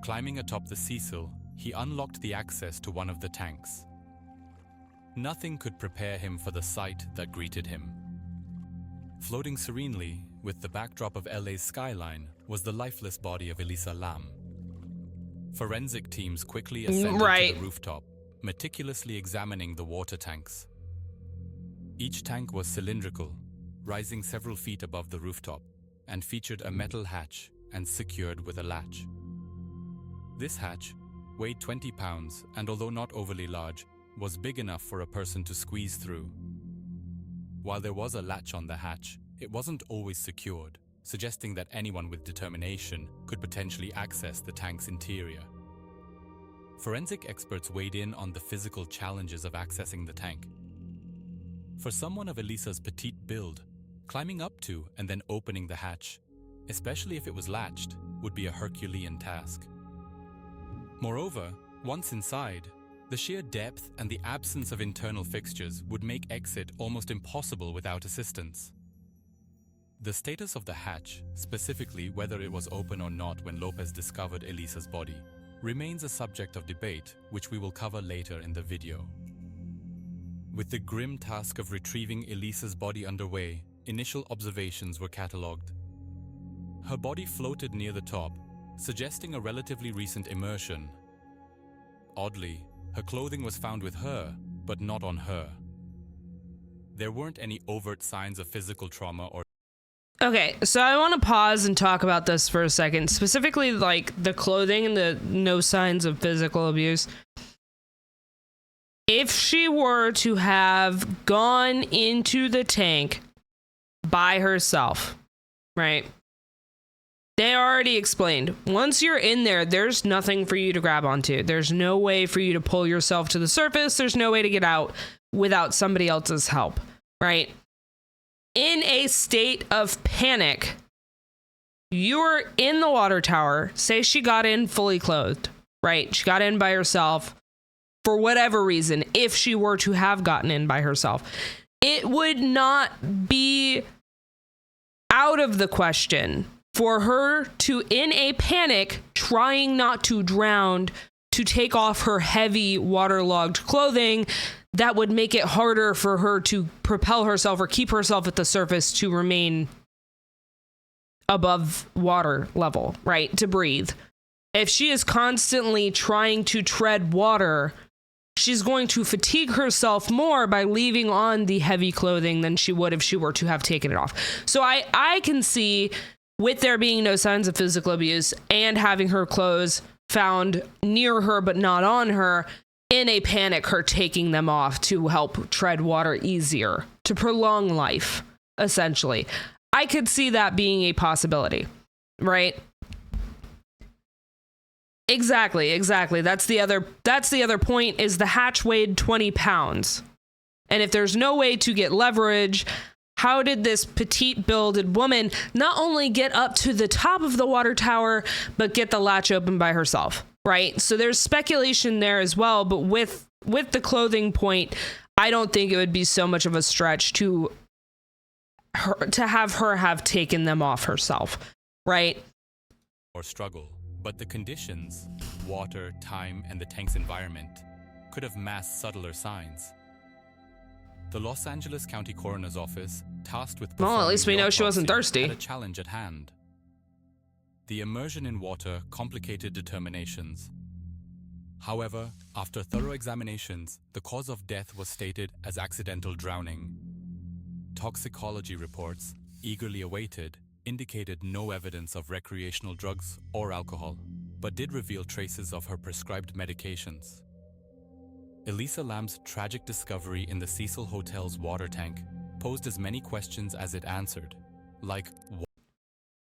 Climbing atop the Cecil, he unlocked the access to one of the tanks. Nothing could prepare him for the sight that greeted him. Floating serenely, with the backdrop of LA's skyline, was the lifeless body of Elisa Lam. Forensic teams quickly ascended to the rooftop, meticulously examining the water tanks. Each tank was cylindrical, rising several feet above the rooftop, and featured a metal hatch and secured with a latch. This hatch weighed 20 pounds and, although not overly large, was big enough for a person to squeeze through. While there was a latch on the hatch, it wasn't always secured, suggesting that anyone with determination could potentially access the tank's interior. Forensic experts weighed in on the physical challenges of accessing the tank. For someone of Elisa's petite build, climbing up to and then opening the hatch, especially if it was latched, would be a Herculean task. Moreover, once inside, the sheer depth and the absence of internal fixtures would make exit almost impossible without assistance. The status of the hatch, specifically whether it was open or not when Lopez discovered Elisa's body, remains a subject of debate, which we will cover later in the video. With the grim task of retrieving Elisa's body underway, initial observations were catalogued. Her body floated near the top, suggesting a relatively recent immersion. Oddly, her clothing was found with her, but not on her. There weren't any overt signs of physical trauma or... Okay, so I want to pause and talk about this for a second, specifically like the clothing and the no signs of physical abuse. If she were to have gone into the tank by herself, right? They already explained, once you're in there, there's nothing for you to grab onto. There's no way for you to pull yourself to the surface. There's no way to get out without somebody else's help, right? In a state of panic, you're in the water tower. Say she got in fully clothed, right? She got in by herself for whatever reason. If she were to have gotten in by herself, it would not be out of the question for her to, in a panic, trying not to drown, to take off her heavy waterlogged clothing that would make it harder for her to propel herself or keep herself at the surface to remain above water level, right? To breathe. If she is constantly trying to tread water, she's going to fatigue herself more by leaving on the heavy clothing than she would if she were to have taken it off. So I can see, with there being no signs of physical abuse and having her clothes found near her but not on her, in a panic, her taking them off to help tread water easier, to prolong life, essentially. I could see that being a possibility, right? Exactly. That's the other point, is the hatch weighed 20 pounds. And if there's no way to get leverage, how did this petite builded woman not only get up to the top of the water tower, but get the latch open by herself, right? So there's speculation there as well. But with the clothing point, I don't think it would be so much of a stretch to have her have taken them off herself, right? Or struggle. But the conditions, water, time, and the tank's environment, could have masked subtler signs. The Los Angeles County Coroner's Office, tasked with well, at least we know she wasn't thirsty, had a challenge at hand. The immersion in water complicated determinations. However, after thorough examinations, the cause of death was stated as accidental drowning. Toxicology reports, eagerly awaited, indicated no evidence of recreational drugs or alcohol, but did reveal traces of her prescribed medications. Elisa Lamb's tragic discovery in the Cecil Hotel's water tank posed as many questions as it answered, like...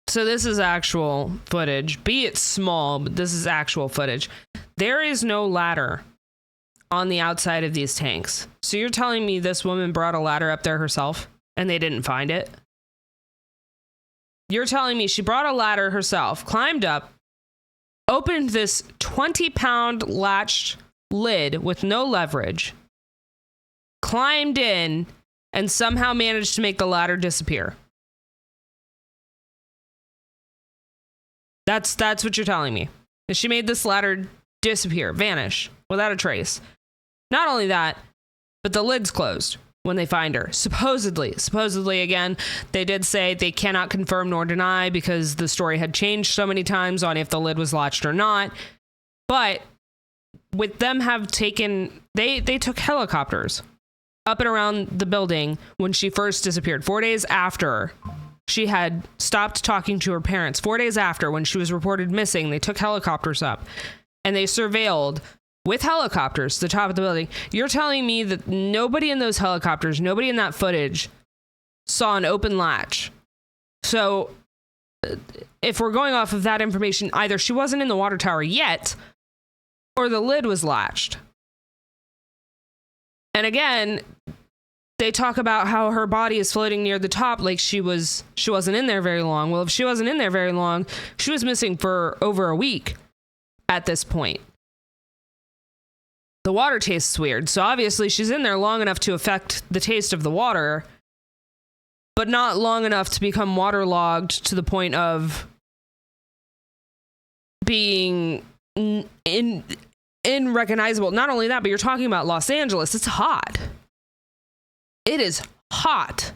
So this is actual footage, be it small, but this is actual footage. There is no ladder on the outside of these tanks. So you're telling me this woman brought a ladder up there herself and they didn't find it? You're telling me she brought a ladder herself, climbed up, opened this 20-pound latched lid with no leverage, climbed in, and somehow managed to make the ladder disappear. That's what you're telling me. She made this ladder disappear, vanish, without a trace. Not only that, but the lid's closed when they find her. Supposedly, again, they did say they cannot confirm nor deny because the story had changed so many times on if the lid was latched or not. But with them have taken, they took helicopters up and around the building when she first disappeared, 4 days after she had stopped talking to her parents. 4 days after, when she was reported missing, they took helicopters up and they surveilled with helicopters the top of the building. You're telling me that nobody in those helicopters, nobody in that footage saw an open latch. So if we're going off of that information, either she wasn't in the water tower yet or the lid was latched. And again, they talk about how her body is floating near the top like she wasn't in there very long. Well, if she wasn't in there very long, she was missing for over a week at this point. The water tastes weird, so obviously she's in there long enough to affect the taste of the water, but not long enough to become waterlogged to the point of being unrecognizable. Not only that, but you're talking about Los Angeles. It's hot. It is hot.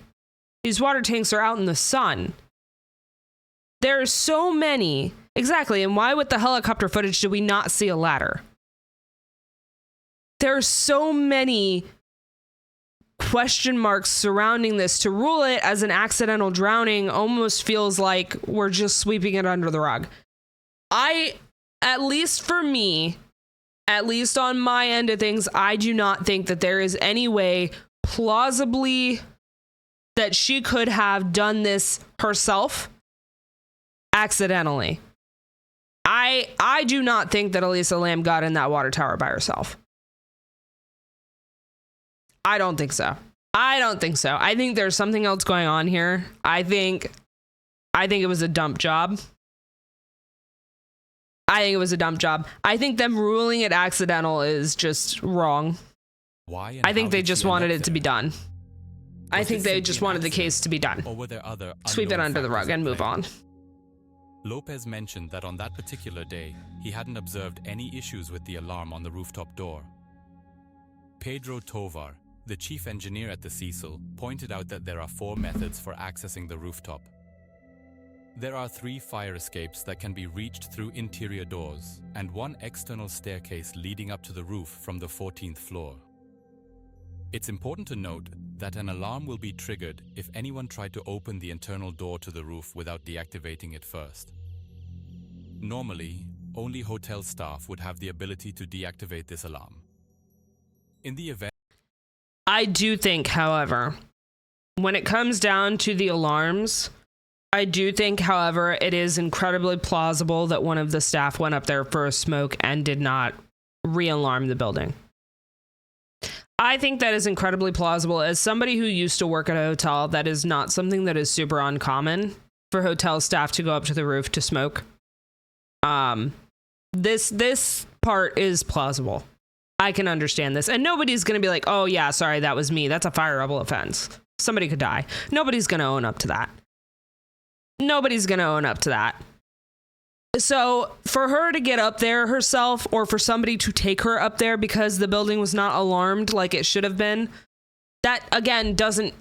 These water tanks are out in the sun. There are so many. Exactly. And why with the helicopter footage did we not see a ladder? There are so many question marks surrounding this. To rule it as an accidental drowning almost feels like we're just sweeping it under the rug. At least for me, at least on my end of things, I do not think that there is any way plausibly that she could have done this herself accidentally. I do not think that Elisa Lam got in that water tower by herself. I don't think so. I think there's something else going on here. I think it was a dump job. I think them ruling it accidental is just wrong. Why? I think they just wanted it to be done. I think they just wanted the case to be done. Or were there other sweep it under the rug and move on. Lopez mentioned that on that particular day, he hadn't observed any issues with the alarm on the rooftop door. Pedro Tovar, the chief engineer at the Cecil, pointed out that there are 4 methods for accessing the rooftop. There are 3 fire escapes that can be reached through interior doors and 1 external staircase leading up to the roof from the 14th floor. It's important to note that an alarm will be triggered if anyone tried to open the internal door to the roof without deactivating it first. Normally, only hotel staff would have the ability to deactivate this alarm. In the event... I do think, however, when it comes down to the alarms, I do think, however, it is incredibly plausible that one of the staff went up there for a smoke and did not re-alarm the building. I think that is incredibly plausible. As somebody who used to work at a hotel, that is not something that is super uncommon for hotel staff to go up to the roof to smoke. This part is plausible. I can understand this. And nobody's going to be like, oh yeah, sorry, that was me. That's a fireable offense. Somebody could die. Nobody's going to own up to that. Nobody's going to own up to that. So for her to get up there herself, or for somebody to take her up there because the building was not alarmed like it should have been, that again doesn't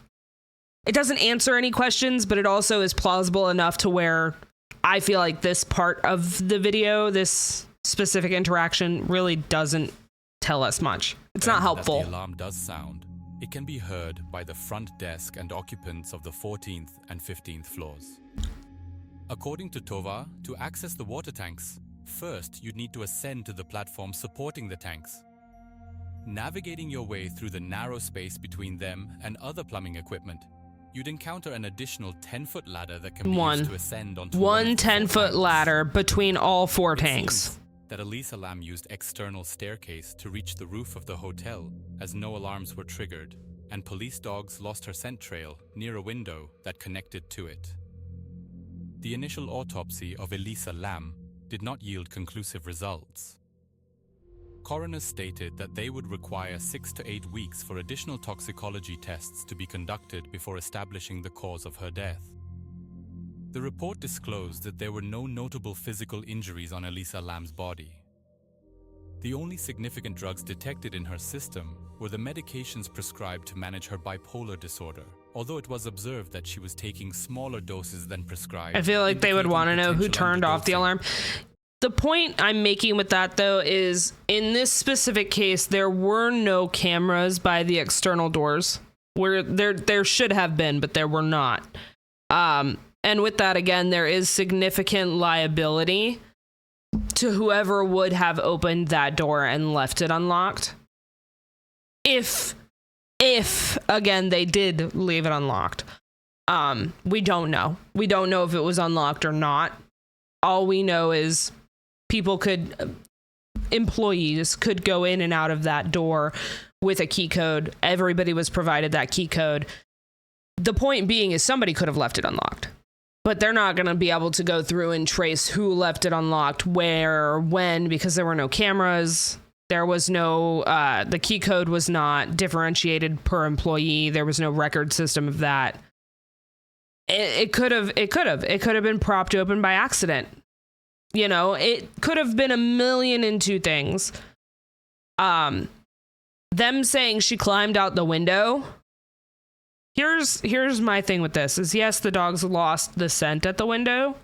answer any questions, but it also is plausible enough to where I feel like this part of the video, this specific interaction, really doesn't tell us much. It's not helpful. As the alarm does sound, it can be heard by the front desk and occupants of the 14th and 15th floors. According to Tova, to access the water tanks, first you'd need to ascend to the platform supporting the tanks. Navigating your way through the narrow space between them and other plumbing equipment, you'd encounter an additional 10-foot ladder that can be used to ascend onto one 10-foot ladder between all 4 tanks. That Elisa Lam used external staircase to reach the roof of the hotel, as no alarms were triggered, and police dogs lost her scent trail near a window that connected to it. The initial autopsy of Elisa Lam did not yield conclusive results. Coroners stated that they would require 6 to 8 weeks for additional toxicology tests to be conducted before establishing the cause of her death. The report disclosed that there were no notable physical injuries on Elisa Lam's body. The only significant drugs detected in her system were the medications prescribed to manage her bipolar disorder, although it was observed that she was taking smaller doses than prescribed. I feel like they would want to know who turned off the alarm. The point I'm making with that, though, is in this specific case, there were no cameras by the external doors. Where there should have been, but there were not. And with that, again, there is significant liability to whoever would have opened that door and left it unlocked. If again, they did leave it unlocked. We don't know. We don't know if it was unlocked or not. All we know is employees could go in and out of that door with a key code. Everybody was provided that key code. The point being is somebody could have left it unlocked. But they're not going to be able to go through and trace who left it unlocked, where, when, because there were no cameras. There was no, the key code was not differentiated per employee. There was no record system of that. It could have been propped open by accident. You know, it could have been 1,000,002 things. Them saying she climbed out the window. Here's my thing with this is, yes, the dogs lost the scent at the window.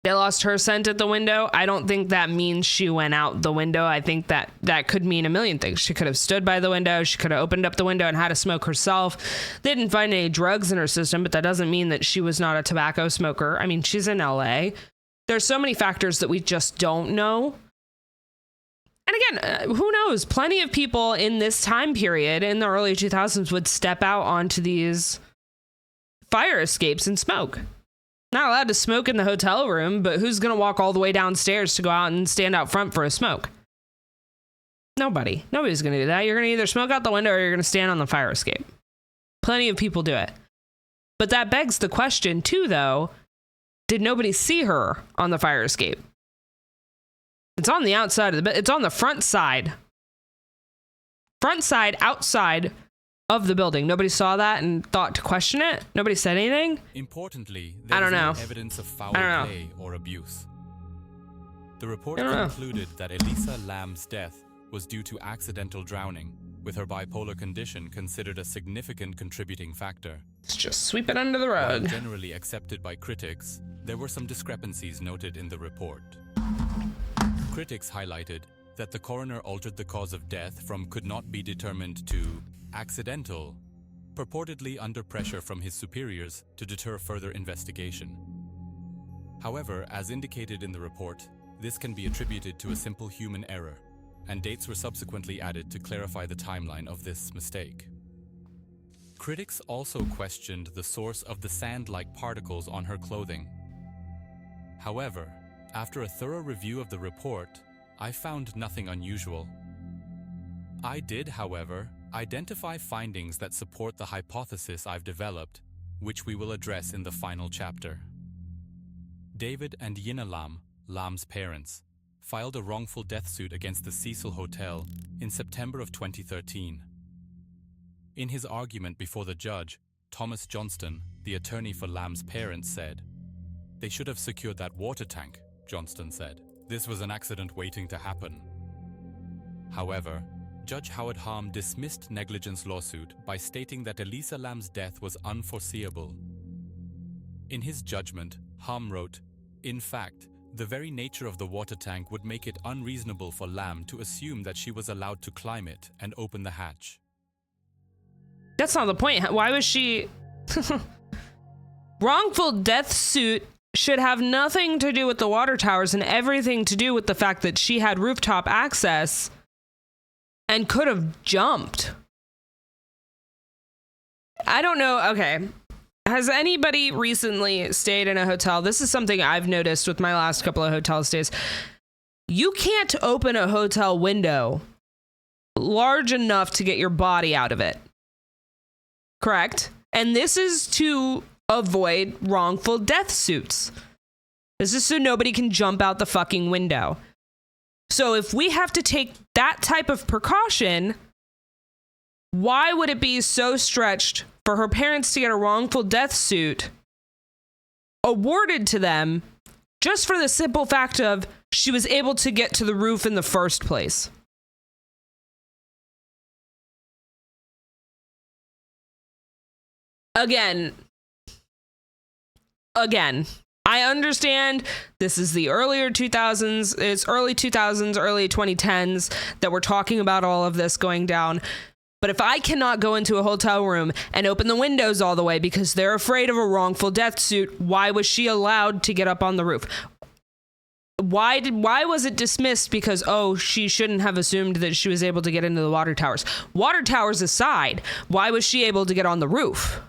They lost her scent at the window. I don't think that means she went out the window. I think that could mean 1,000,000 things. She could have stood by the window. She could have opened up the window and had a smoke herself. They didn't find any drugs in her system, but that doesn't mean that she was not a tobacco smoker. I mean, she's in LA. There's so many factors that we just don't know. And again, who knows? Plenty of people in this time period in the early 2000s would step out onto these fire escapes and smoke. Not allowed to smoke in the hotel room, but who's going to walk all the way downstairs to go out and stand out front for a smoke? Nobody. Nobody's going to do that. You're going to either smoke out the window or you're going to stand on the fire escape. Plenty of people do it. But that begs the question, too, though, did nobody see her on the fire escape? It's on the outside of the it's on the front side. Front side, outside of the building. Nobody saw that and thought to question it? Nobody said anything? Importantly, I don't know. No evidence of foul play or abuse. The report concluded that Elisa Lam's death was due to accidental drowning, with her bipolar condition considered a significant contributing factor. Let's just sweep it under the While rug. generally accepted by critics, there were some discrepancies noted in the report. Critics highlighted that the coroner altered the cause of death from could not be determined to accidental, purportedly under pressure from his superiors to deter further investigation. However, as indicated in the report, this can be attributed to a simple human error, and dates were subsequently added to clarify the timeline of this mistake. Critics also questioned the source of the sand-like particles on her clothing. However, after a thorough review of the report, I found nothing unusual. I did, however, identify findings that support the hypothesis I've developed, which we will address in the final chapter. David and Yina Lam, Lam's parents, filed a wrongful death suit against the Cecil Hotel in September of 2013. In his argument before the judge, Thomas Johnston, the attorney for Lam's parents, said, "They should have secured that water tank," Johnston said. "This was an accident waiting to happen." However, Judge Howard Harm dismissed negligence lawsuit by stating that Elisa Lam's death was unforeseeable. In his judgment, Harm wrote, "In fact, the very nature of the water tank would make it unreasonable for Lam to assume that she was allowed to climb it and open the hatch." That's not the point. Why was she... Wrongful death suit should have nothing to do with the water towers and everything to do with the fact that she had rooftop access and could have jumped. I don't know. Okay. Has anybody recently stayed in a hotel? This is something I've noticed with my last couple of hotel stays. You can't open a hotel window large enough to get your body out of it. Correct? And this is to avoid wrongful death suits. This is so nobody can jump out the fucking window. So if we have to take that type of precaution, why would it be so stretched for her parents to get a wrongful death suit awarded to them just for the simple fact of she was able to get to the roof in the first place? Again, I understand this is the earlier 2000s, it's early 2000s, early 2010s that we're talking about all of this going down. But if I cannot go into a hotel room and open the windows all the way because they're afraid of a wrongful death suit, why was she allowed to get up on the roof? Why was it dismissed because, oh, she shouldn't have assumed that she was able to get into the water towers? Water towers aside, why was she able to get on the roof?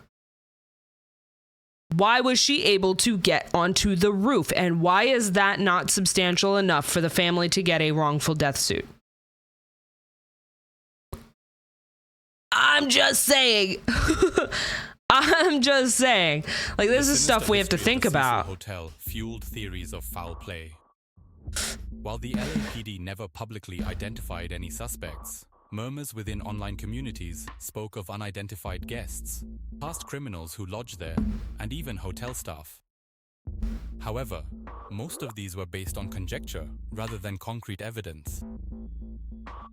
Why was she able to get onto the roof? And why is that not substantial enough for the family to get a wrongful death suit? I'm just saying. I'm just saying. Like, this is stuff we have to think about. Hotel fueled theories of foul play. While the LAPD never publicly identified any suspects, murmurs within online communities spoke of unidentified guests, past criminals who lodged there, and even hotel staff. However, most of these were based on conjecture rather than concrete evidence.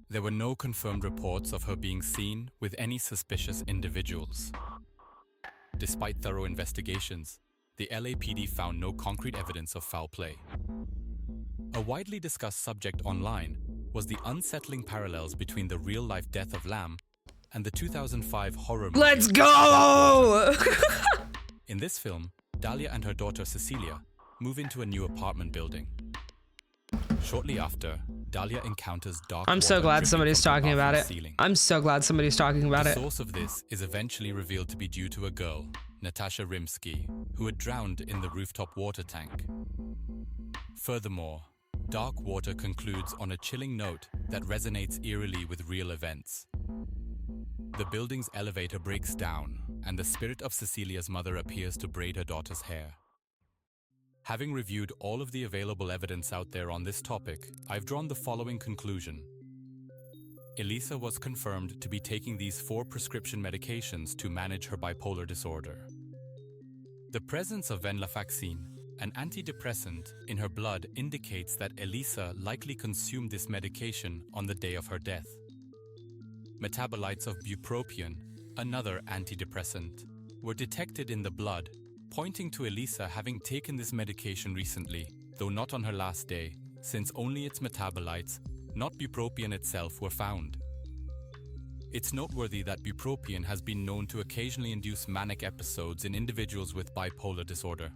There were no confirmed reports of her being seen with any suspicious individuals. Despite thorough investigations, the LAPD found no concrete evidence of foul play. A widely discussed subject online was the unsettling parallels between the real-life death of Lam and the 2005 horror movie. Let's go! In this film, Dahlia and her daughter Cecilia move into a new apartment building. Shortly after, Dahlia encounters dark I'm so water glad dripping somebody's from the talking about it. bathroom ceiling. I'm so glad somebody's talking about The it. source of this is eventually revealed to be due to a girl, Natasha Rimsky, who had drowned in the rooftop water tank. Furthermore, Dark Water concludes on a chilling note that resonates eerily with real events. The building's elevator breaks down, and the spirit of Cecilia's mother appears to braid her daughter's hair. Having reviewed all of the available evidence out there on this topic, I've drawn the following conclusion. Elisa was confirmed to be taking these 4 prescription medications to manage her bipolar disorder. The presence of venlafaxine, an antidepressant, in her blood indicates that Elisa likely consumed this medication on the day of her death. metabolites of bupropion, another antidepressant, were detected in the blood, pointing to Elisa having taken this medication recently, though not on her last day, since only its metabolites, not bupropion itself, were found. It's noteworthy that bupropion has been known to occasionally induce manic episodes in individuals with bipolar disorder.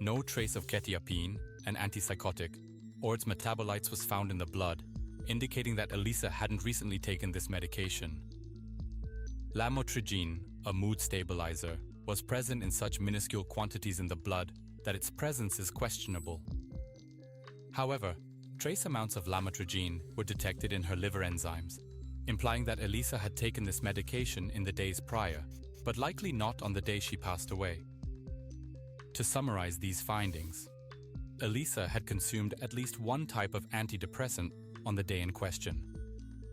No trace of quetiapine, an antipsychotic, or its metabolites was found in the blood, indicating that Elisa hadn't recently taken this medication. Lamotrigine, a mood stabilizer, was present in such minuscule quantities in the blood that its presence is questionable. However, trace amounts of lamotrigine were detected in her liver enzymes, implying that Elisa had taken this medication in the days prior, but likely not on the day she passed away. To summarize these findings, Elisa had consumed at least one type of antidepressant on the day in question.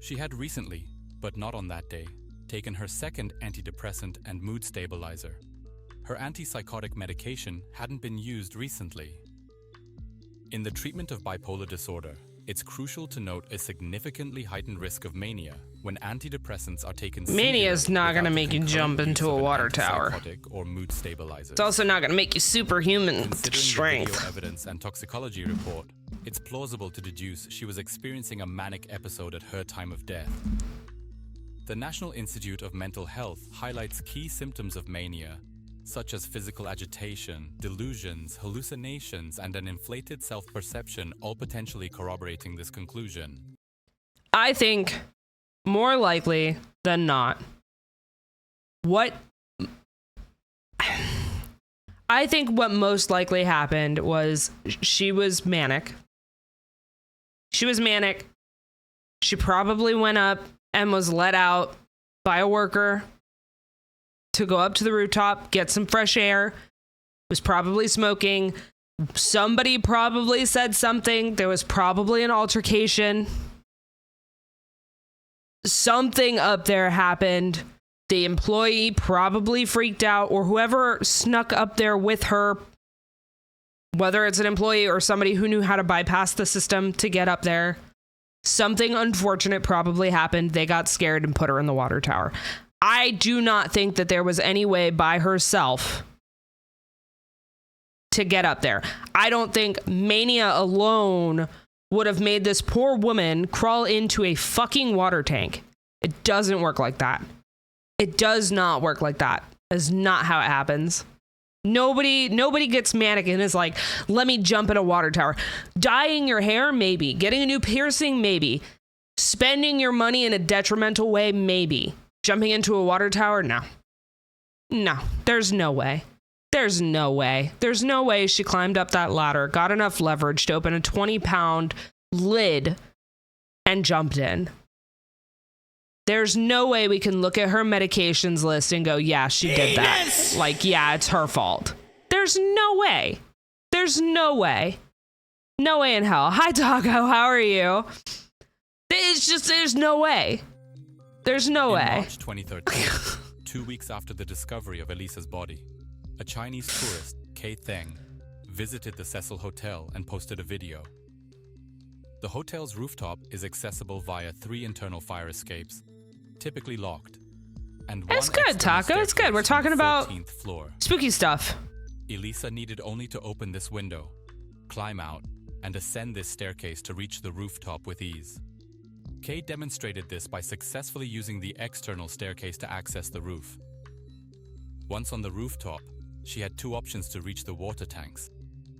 She had recently, but not on that day, taken her second antidepressant and mood stabilizer. Her antipsychotic medication hadn't been used recently. In the treatment of bipolar disorder, it's crucial to note a significantly heightened risk of mania when antidepressants are taken. Mania is not going to make you jump into a water tower. Or mood stabilizers. It's also not going to make you superhuman Considering strength. the video evidence and toxicology report, it's plausible to deduce she was experiencing a manic episode at her time of death. The National Institute of Mental Health highlights key symptoms of mania, such as physical agitation, delusions, hallucinations, and an inflated self-perception, all potentially corroborating this conclusion. I think more likely than not, I think what most likely happened was she was manic. She probably went up and was let out by a worker to go up to the rooftop, get some fresh air, was probably smoking. Somebody probably said something. There was probably an altercation. Something up there happened. The employee probably freaked out, or whoever snuck up there with her, whether it's an employee or somebody who knew how to bypass the system to get up there. Something unfortunate probably happened. They got scared and put her in the water tower. I do not think that there was any way by herself to get up there. I don't think mania alone would have made this poor woman crawl into a fucking water tank. It doesn't work like that. It does not work like that. That's not how it happens. Nobody gets manic and is like, let me jump in a water tower. Dyeing your hair, maybe. Getting a new piercing, maybe. Spending your money in a detrimental way, maybe. Jumping into a water tower, no. No, there's no way. There's no way. There's no way she climbed up that ladder, got enough leverage to open a 20-pound lid, and jumped in. There's no way we can look at her medications list and go, yeah, she did that. Like, yeah, it's her fault. There's no way. There's no way. No way in hell. Hi, Taco. How are you? It's just, there's no way. There's no way. In March 2013, 2 weeks after the discovery of Elisa's body, a Chinese tourist, Kei Theng, visited the Cecil Hotel and posted a video. The hotel's rooftop is accessible via 3 internal fire escapes, typically locked, and That's good, Taco. It's good. We're talking about 14th floor. Spooky stuff. Elisa needed only to open this window, climb out, and ascend this staircase to reach the rooftop with ease. Kay demonstrated this by successfully using the external staircase to access the roof. Once on the rooftop, she had 2 options to reach the water tanks.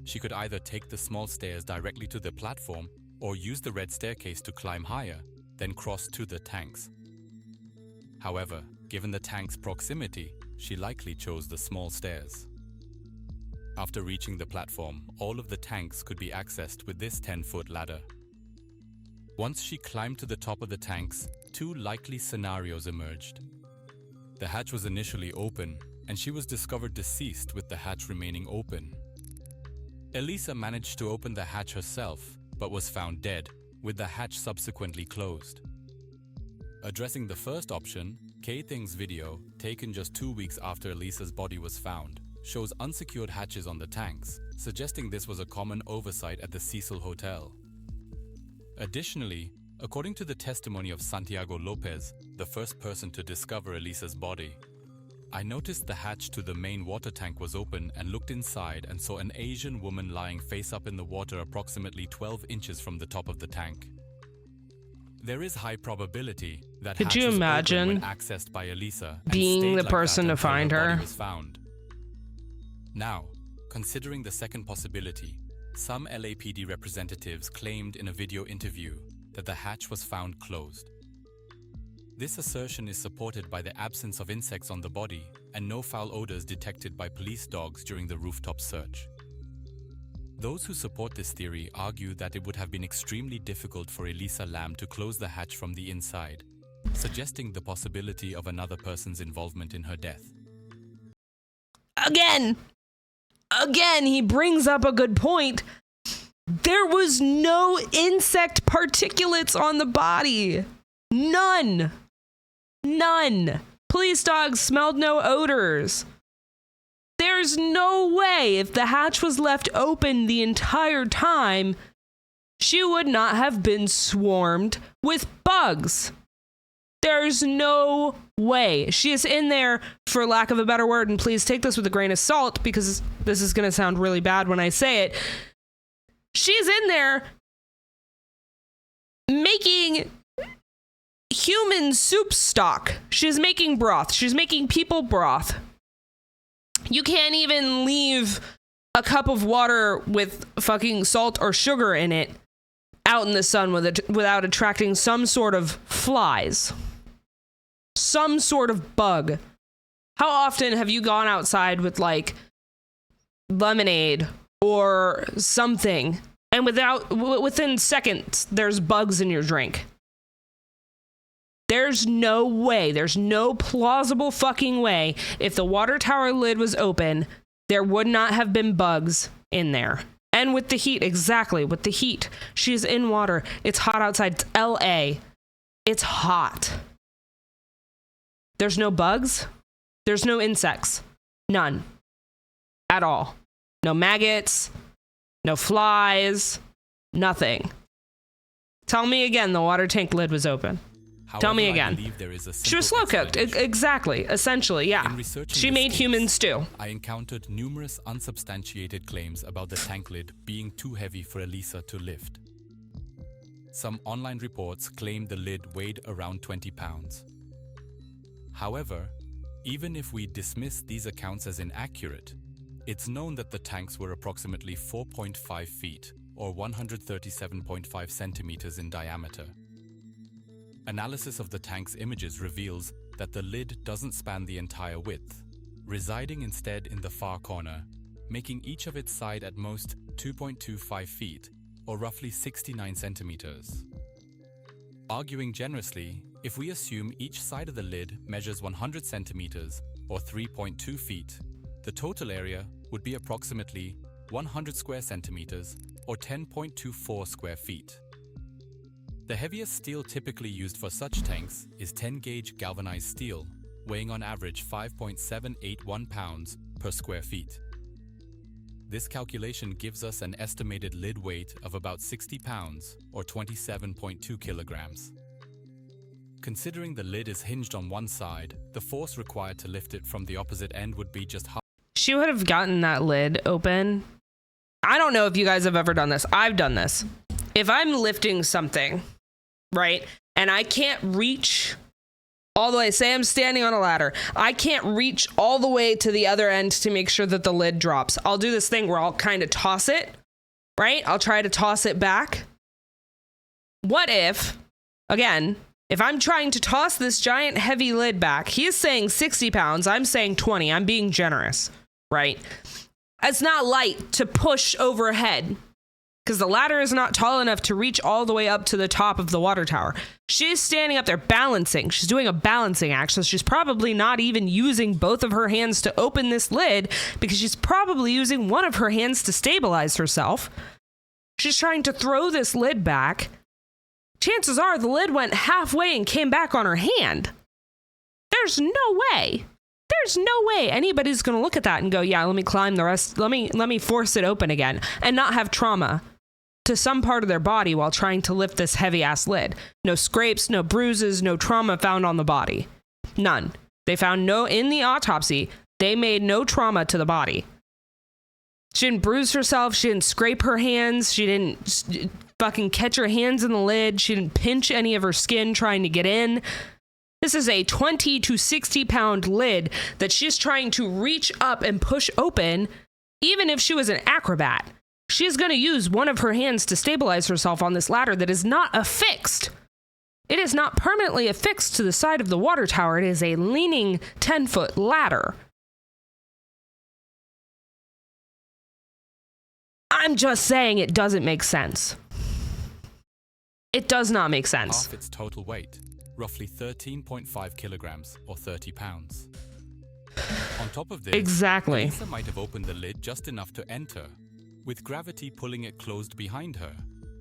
She could either take the small stairs directly to the platform or use the red staircase to climb higher, then cross to the tanks. However, given the tank's proximity, she likely chose the small stairs. After reaching the platform, all of the tanks could be accessed with this 10-foot ladder. Once she climbed to the top of the tanks, 2 likely scenarios emerged. The hatch was initially open, and she was discovered deceased with the hatch remaining open. Elisa managed to open the hatch herself, but was found dead, with the hatch subsequently closed. Addressing the first option, Kei Theng's video, taken just 2 weeks after Elisa's body was found, shows unsecured hatches on the tanks, suggesting this was a common oversight at the Cecil Hotel. Additionally, According to the testimony of Santiago Lopez, the first person to discover Elisa's body, I noticed the hatch to the main water tank was open and looked inside and saw an Asian woman lying face up in the water approximately 12 inches from the top of the tank. There is high probability that Could hatch you was open imagine when accessed by Elisa and being stayed the like person that to until find body her? was found. Now, considering the second possibility, some LAPD representatives claimed in a video interview that the hatch was found closed. This assertion is supported by the absence of insects on the body and no foul odors detected by police dogs during the rooftop search. Those who support this theory argue that it would have been extremely difficult for Elisa Lam to close the hatch from the inside, suggesting the possibility of another person's involvement in her death. Again, he brings up a good point. There was no insect particulates on the body. None. Police dogs smelled no odors. There's no way if the hatch was left open the entire time, she would not have been swarmed with bugs. There's no way. She is in there, for lack of a better word, and please take this with a grain of salt because this is going to sound really bad when I say it. She's in there making human soup stock. She's making broth. She's making people broth. You can't even leave a cup of water with fucking salt or sugar in it out in the sun without attracting some sort of flies. Some sort of bug. How often have you gone outside with like lemonade or something and within seconds there's bugs in your drink? There's no way, there's no plausible fucking way if the water tower lid was open, there would not have been bugs in there. And with the heat, exactly, with the heat. She's in water. It's hot outside. It's LA. It's hot. There's no bugs. There's no insects. None. At all. No maggots. No flies. Nothing. Tell me again the water tank lid was open. However, Tell me I again. believe there is a She was simple slow cooked. Exactly. Essentially, yeah. In researching She this made case, human stew. I encountered numerous unsubstantiated claims about the tank lid being too heavy for Elisa to lift. Some online reports claimed the lid weighed around 20 pounds. However, even if we dismiss these accounts as inaccurate, it's known that the tanks were approximately 4.5 feet or 137.5 centimeters in diameter. Analysis of the tank's images reveals that the lid doesn't span the entire width, residing instead in the far corner, making each of its side at most 2.25 feet, or roughly 69 centimeters. Arguing generously, if we assume each side of the lid measures 100 centimeters, or 3.2 feet, the total area would be approximately 100 square centimeters, or 10.24 square feet. The heaviest steel typically used for such tanks is 10-gauge galvanized steel, weighing on average 5.781 pounds per square feet. This calculation gives us an estimated lid weight of about 60 pounds or 27.2 kilograms. Considering the lid is hinged on one side, the force required to lift it from the opposite end would be just half. She would have gotten that lid open. I don't know if you guys have ever done this. I've done this. If I'm lifting something, right, and I can't reach all the way, say I'm standing on a ladder, I can't reach all the way to the other end to make sure that the lid drops. I'll do this thing where I'll kind of toss it, right? I'll try to toss it back. What if, again, if I'm trying to toss this giant heavy lid back, he is saying 60 pounds, I'm saying 20, I'm being generous, right? It's not light to push overhead because the ladder is not tall enough to reach all the way up to the top of the water tower. She's standing up there balancing. She's doing a balancing act, so she's probably not even using both of her hands to open this lid because she's probably using one of her hands to stabilize herself. She's trying to throw this lid back. Chances are the lid went halfway and came back on her hand. There's no way. There's no way anybody's going to look at that and go, yeah, let me climb the rest. Let me force it open again and not have trauma. to some part of their body while trying to lift this heavy ass lid. No scrapes, no bruises, no trauma found on the body. None. They found in the autopsy, they made no trauma to the body. She didn't bruise herself. She didn't scrape her hands. She didn't fucking catch her hands in the lid. She didn't pinch any of her skin trying to get in. This is a 20 to 60 pound lid that she's trying to reach up and push open. Even if she was an acrobat, she's going to use one of her hands to stabilize herself on this ladder that is not affixed. It is not permanently affixed to the side of the water tower. It is a leaning 10-foot ladder. I'm just saying it doesn't make sense. It does not make sense. Half its total weight, roughly 13.5 kilograms or 30 pounds. On top of this, exactly. Elisa might have opened the lid just enough to enter, with gravity pulling it closed behind her.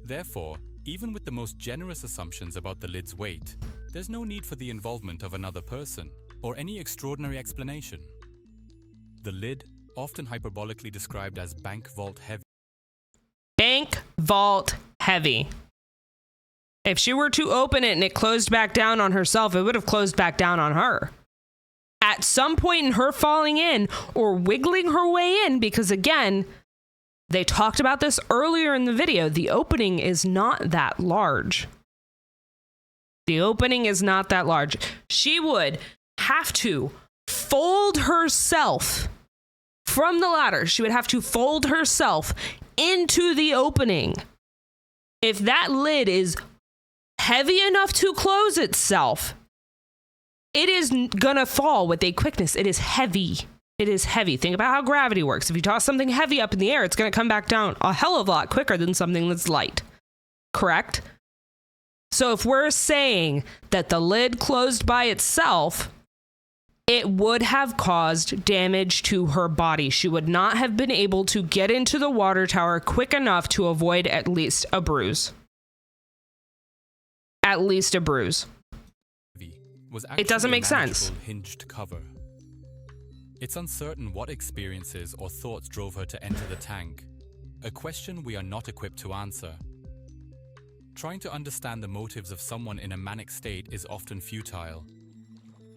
Therefore, even with the most generous assumptions about the lid's weight, there's no need for the involvement of another person or any extraordinary explanation. The lid, often hyperbolically described as bank vault heavy. Bank vault heavy. If she were to open it and it closed back down on herself, it would have closed back down on her. At some point in her falling in or wiggling her way in, because again, they talked about this earlier in the video, the opening is not that large. The opening is not that large. She would have to fold herself from the ladder. She would have to fold herself into the opening. If that lid is heavy enough to close itself, it is gonna fall with a quickness. It is heavy. It is heavy. Think about how gravity works. If you toss something heavy up in the air, it's gonna come back down a hell of a lot quicker than something that's light. Correct? So if we're saying that the lid closed by itself, it would have caused damage to her body. She would not have been able to get into the water tower quick enough to avoid at least a bruise. At least a bruise. It doesn't make sense. Hinged cover. It's uncertain what experiences or thoughts drove her to enter the tank, a question we are not equipped to answer. Trying to understand the motives of someone in a manic state is often futile.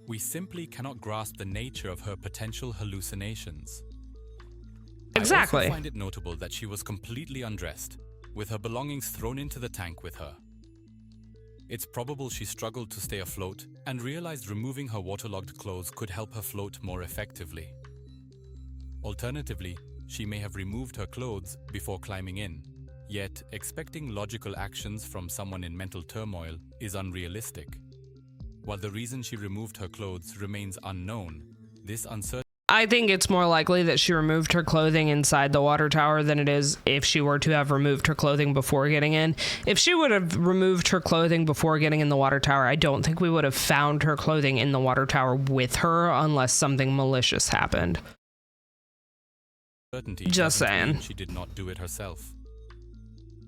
We simply cannot grasp the nature of her potential hallucinations. Exactly. I also find it notable that she was completely undressed, with her belongings thrown into the tank with her. It's probable she struggled to stay afloat and realized removing her waterlogged clothes could help her float more effectively. Alternatively, she may have removed her clothes before climbing in, yet expecting logical actions from someone in mental turmoil is unrealistic. While the reason she removed her clothes remains unknown, this uncertainty. I think it's more likely that she removed her clothing inside the water tower than it is if she were to have removed her clothing before getting in. If she would have removed her clothing before getting in the water tower, I don't think we would have found her clothing in the water tower with her unless something malicious happened. Just saying. She did not do it herself.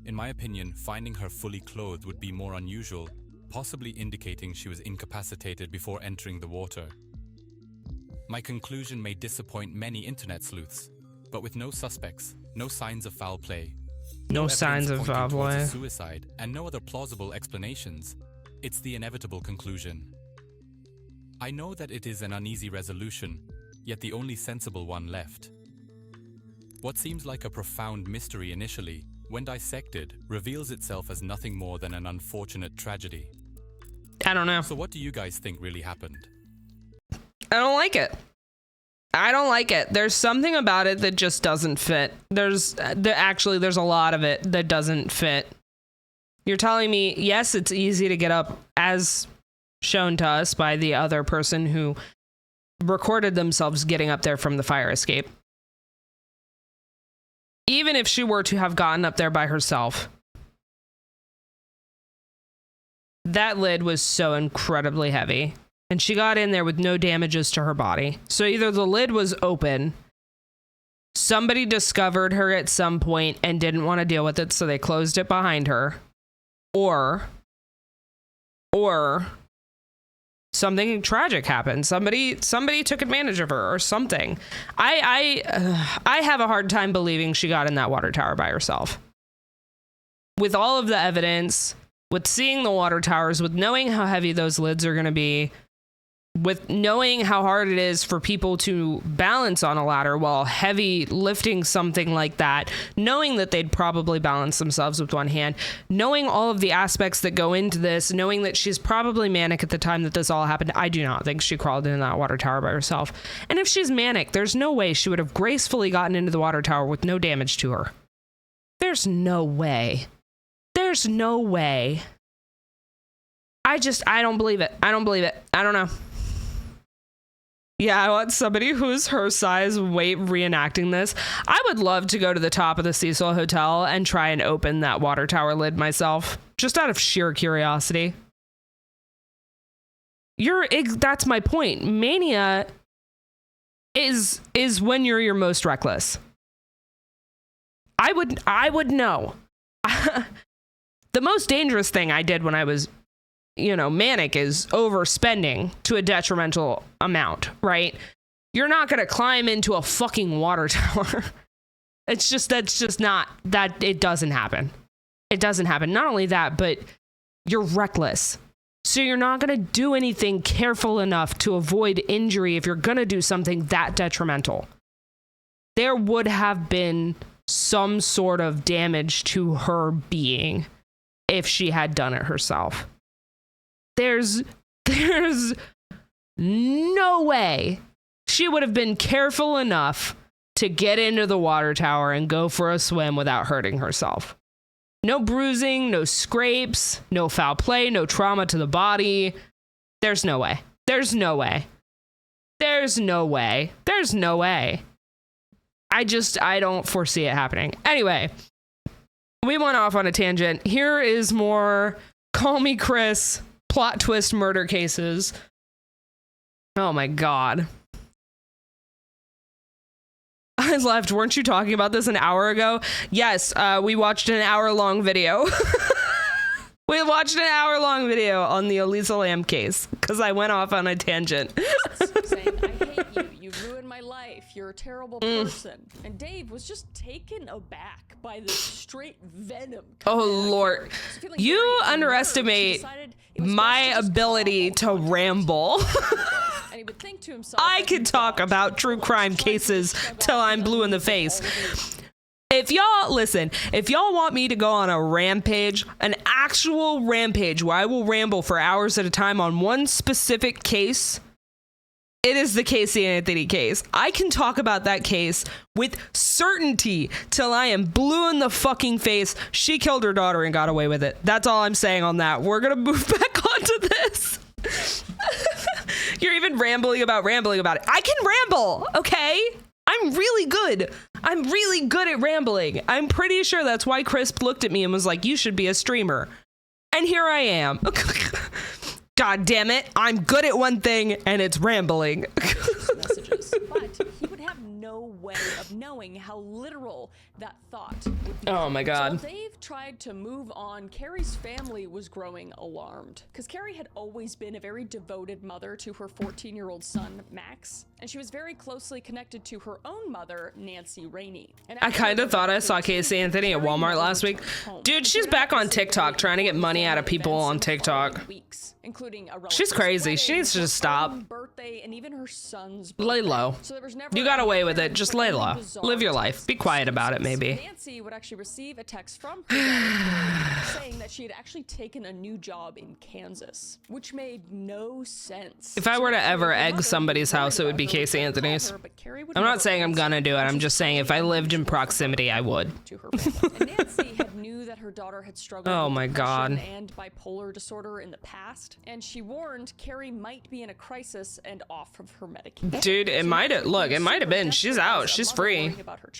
In my opinion, finding her fully clothed would be more unusual, possibly indicating she was incapacitated before entering the water. My conclusion may disappoint many internet sleuths, but with no suspects, no signs of foul play, no signs of foul play, suicide, and no other plausible explanations, it's the inevitable conclusion. I know that it is an uneasy resolution, yet the only sensible one left. What seems like a profound mystery initially, when dissected, reveals itself as nothing more than an unfortunate tragedy. I don't know. So what do you guys think really happened? I don't like it. I don't like it. There's something about it that just doesn't fit. There's a lot of it that doesn't fit. You're telling me, yes, it's easy to get up, as shown to us by the other person who recorded themselves getting up there from the fire escape. Even if she were to have gotten up there by herself, that lid was so incredibly heavy. And she got in there with no damages to her body. So either the lid was open, somebody discovered her at some point and didn't want to deal with it, so they closed it behind her, or something tragic happened. Somebody took advantage of her or something. I have a hard time believing she got in that water tower by herself. with all of the evidence, with seeing the water towers, with knowing how heavy those lids are going to be, with knowing how hard it is for people to balance on a ladder while heavy lifting something like that, knowing that they'd probably balance themselves with one hand, knowing all of the aspects that go into this, knowing that she's probably manic at the time that this all happened. I do not think she crawled into that water tower by herself. And if she's manic, there's no way she would have gracefully gotten into the water tower with no damage to her. There's no way. There's no way. I don't believe it. I don't believe it. I don't know. Yeah, I want somebody who's her size weight reenacting this. I would love to go to the top of the Cecil Hotel and try and open that water tower lid myself, just out of sheer curiosity. That's my point. Mania is when you're your most reckless. I would know. The most dangerous thing I did when I was, manic is overspending to a detrimental amount, right? You're not going to climb into a fucking water tower. That's just not, that it doesn't happen. It doesn't happen. Not only that, but you're reckless. So you're not going to do anything careful enough to avoid injury if you're going to do something that detrimental. There would have been some sort of damage to her being if she had done it herself. There's no way she would have been careful enough to get into the water tower and go for a swim without hurting herself. No bruising, no scrapes, no foul play, no trauma to the body. There's no way. There's no way. There's no way. There's no way. I don't foresee it happening. Anyway, we went off on a tangent. Here is more Call Me Chris plot twist murder cases. Oh my God. I left. Weren't you talking about this an hour ago? Yes, we watched an hour-long video. We watched an hour-long video on the Elisa Lam case because I went off on a tangent. Saying, I hate you. You ruined my life. You're a terrible person. And Dave was just taken aback by the straight venom. Oh, Lord. You underestimate my ability to ramble. And he would think to himself, I could talk about true crime cases till I'm blue in the face. If y'all want me to go on a rampage, an actual rampage where I will ramble for hours at a time on one specific case, it is the Casey Anthony case. I can talk about that case with certainty till I am blue in the fucking face. She killed her daughter and got away with it. That's all I'm saying on that. We're gonna move back onto this. You're even rambling about it. I can ramble, okay? I'm really good. I'm really good at rambling. I'm pretty sure that's why Crisp looked at me and was like, you should be a streamer. And here I am. God damn it. I'm good at one thing and it's rambling. Messages. But he would have no way of knowing how literal that thought would be. Oh my God. So Dave tried to move on. Carrie's family was growing alarmed because Carrie had always been a very devoted mother to her 14-year-old son, Max, and she was very closely connected to her own mother, Nancy Rainey. And I kind of thought I saw Casey Anthony at Walmart last week. Dude, she's back on TikTok trying to get money out of people on TikTok. Including a She's crazy. She needs to just stop. Birthday and even her son's lay low. So there was never You got away with it. Just lay low. Live your life. Be quiet about it, maybe. Nancy would actually receive a text from her saying that she had actually taken a new job in Kansas, which made no sense. If I were to ever egg somebody's house, it would be Casey Anthony's. I'm not saying I'm gonna do it. I'm just saying if I lived in proximity, I would. And Nancy had knew that her daughter had struggled Oh with my God. depression and bipolar disorder in the past, and she warned Carrie might be in a crisis and off of her medication. Dude, it might have. Look, it might have been. She's out. She's free.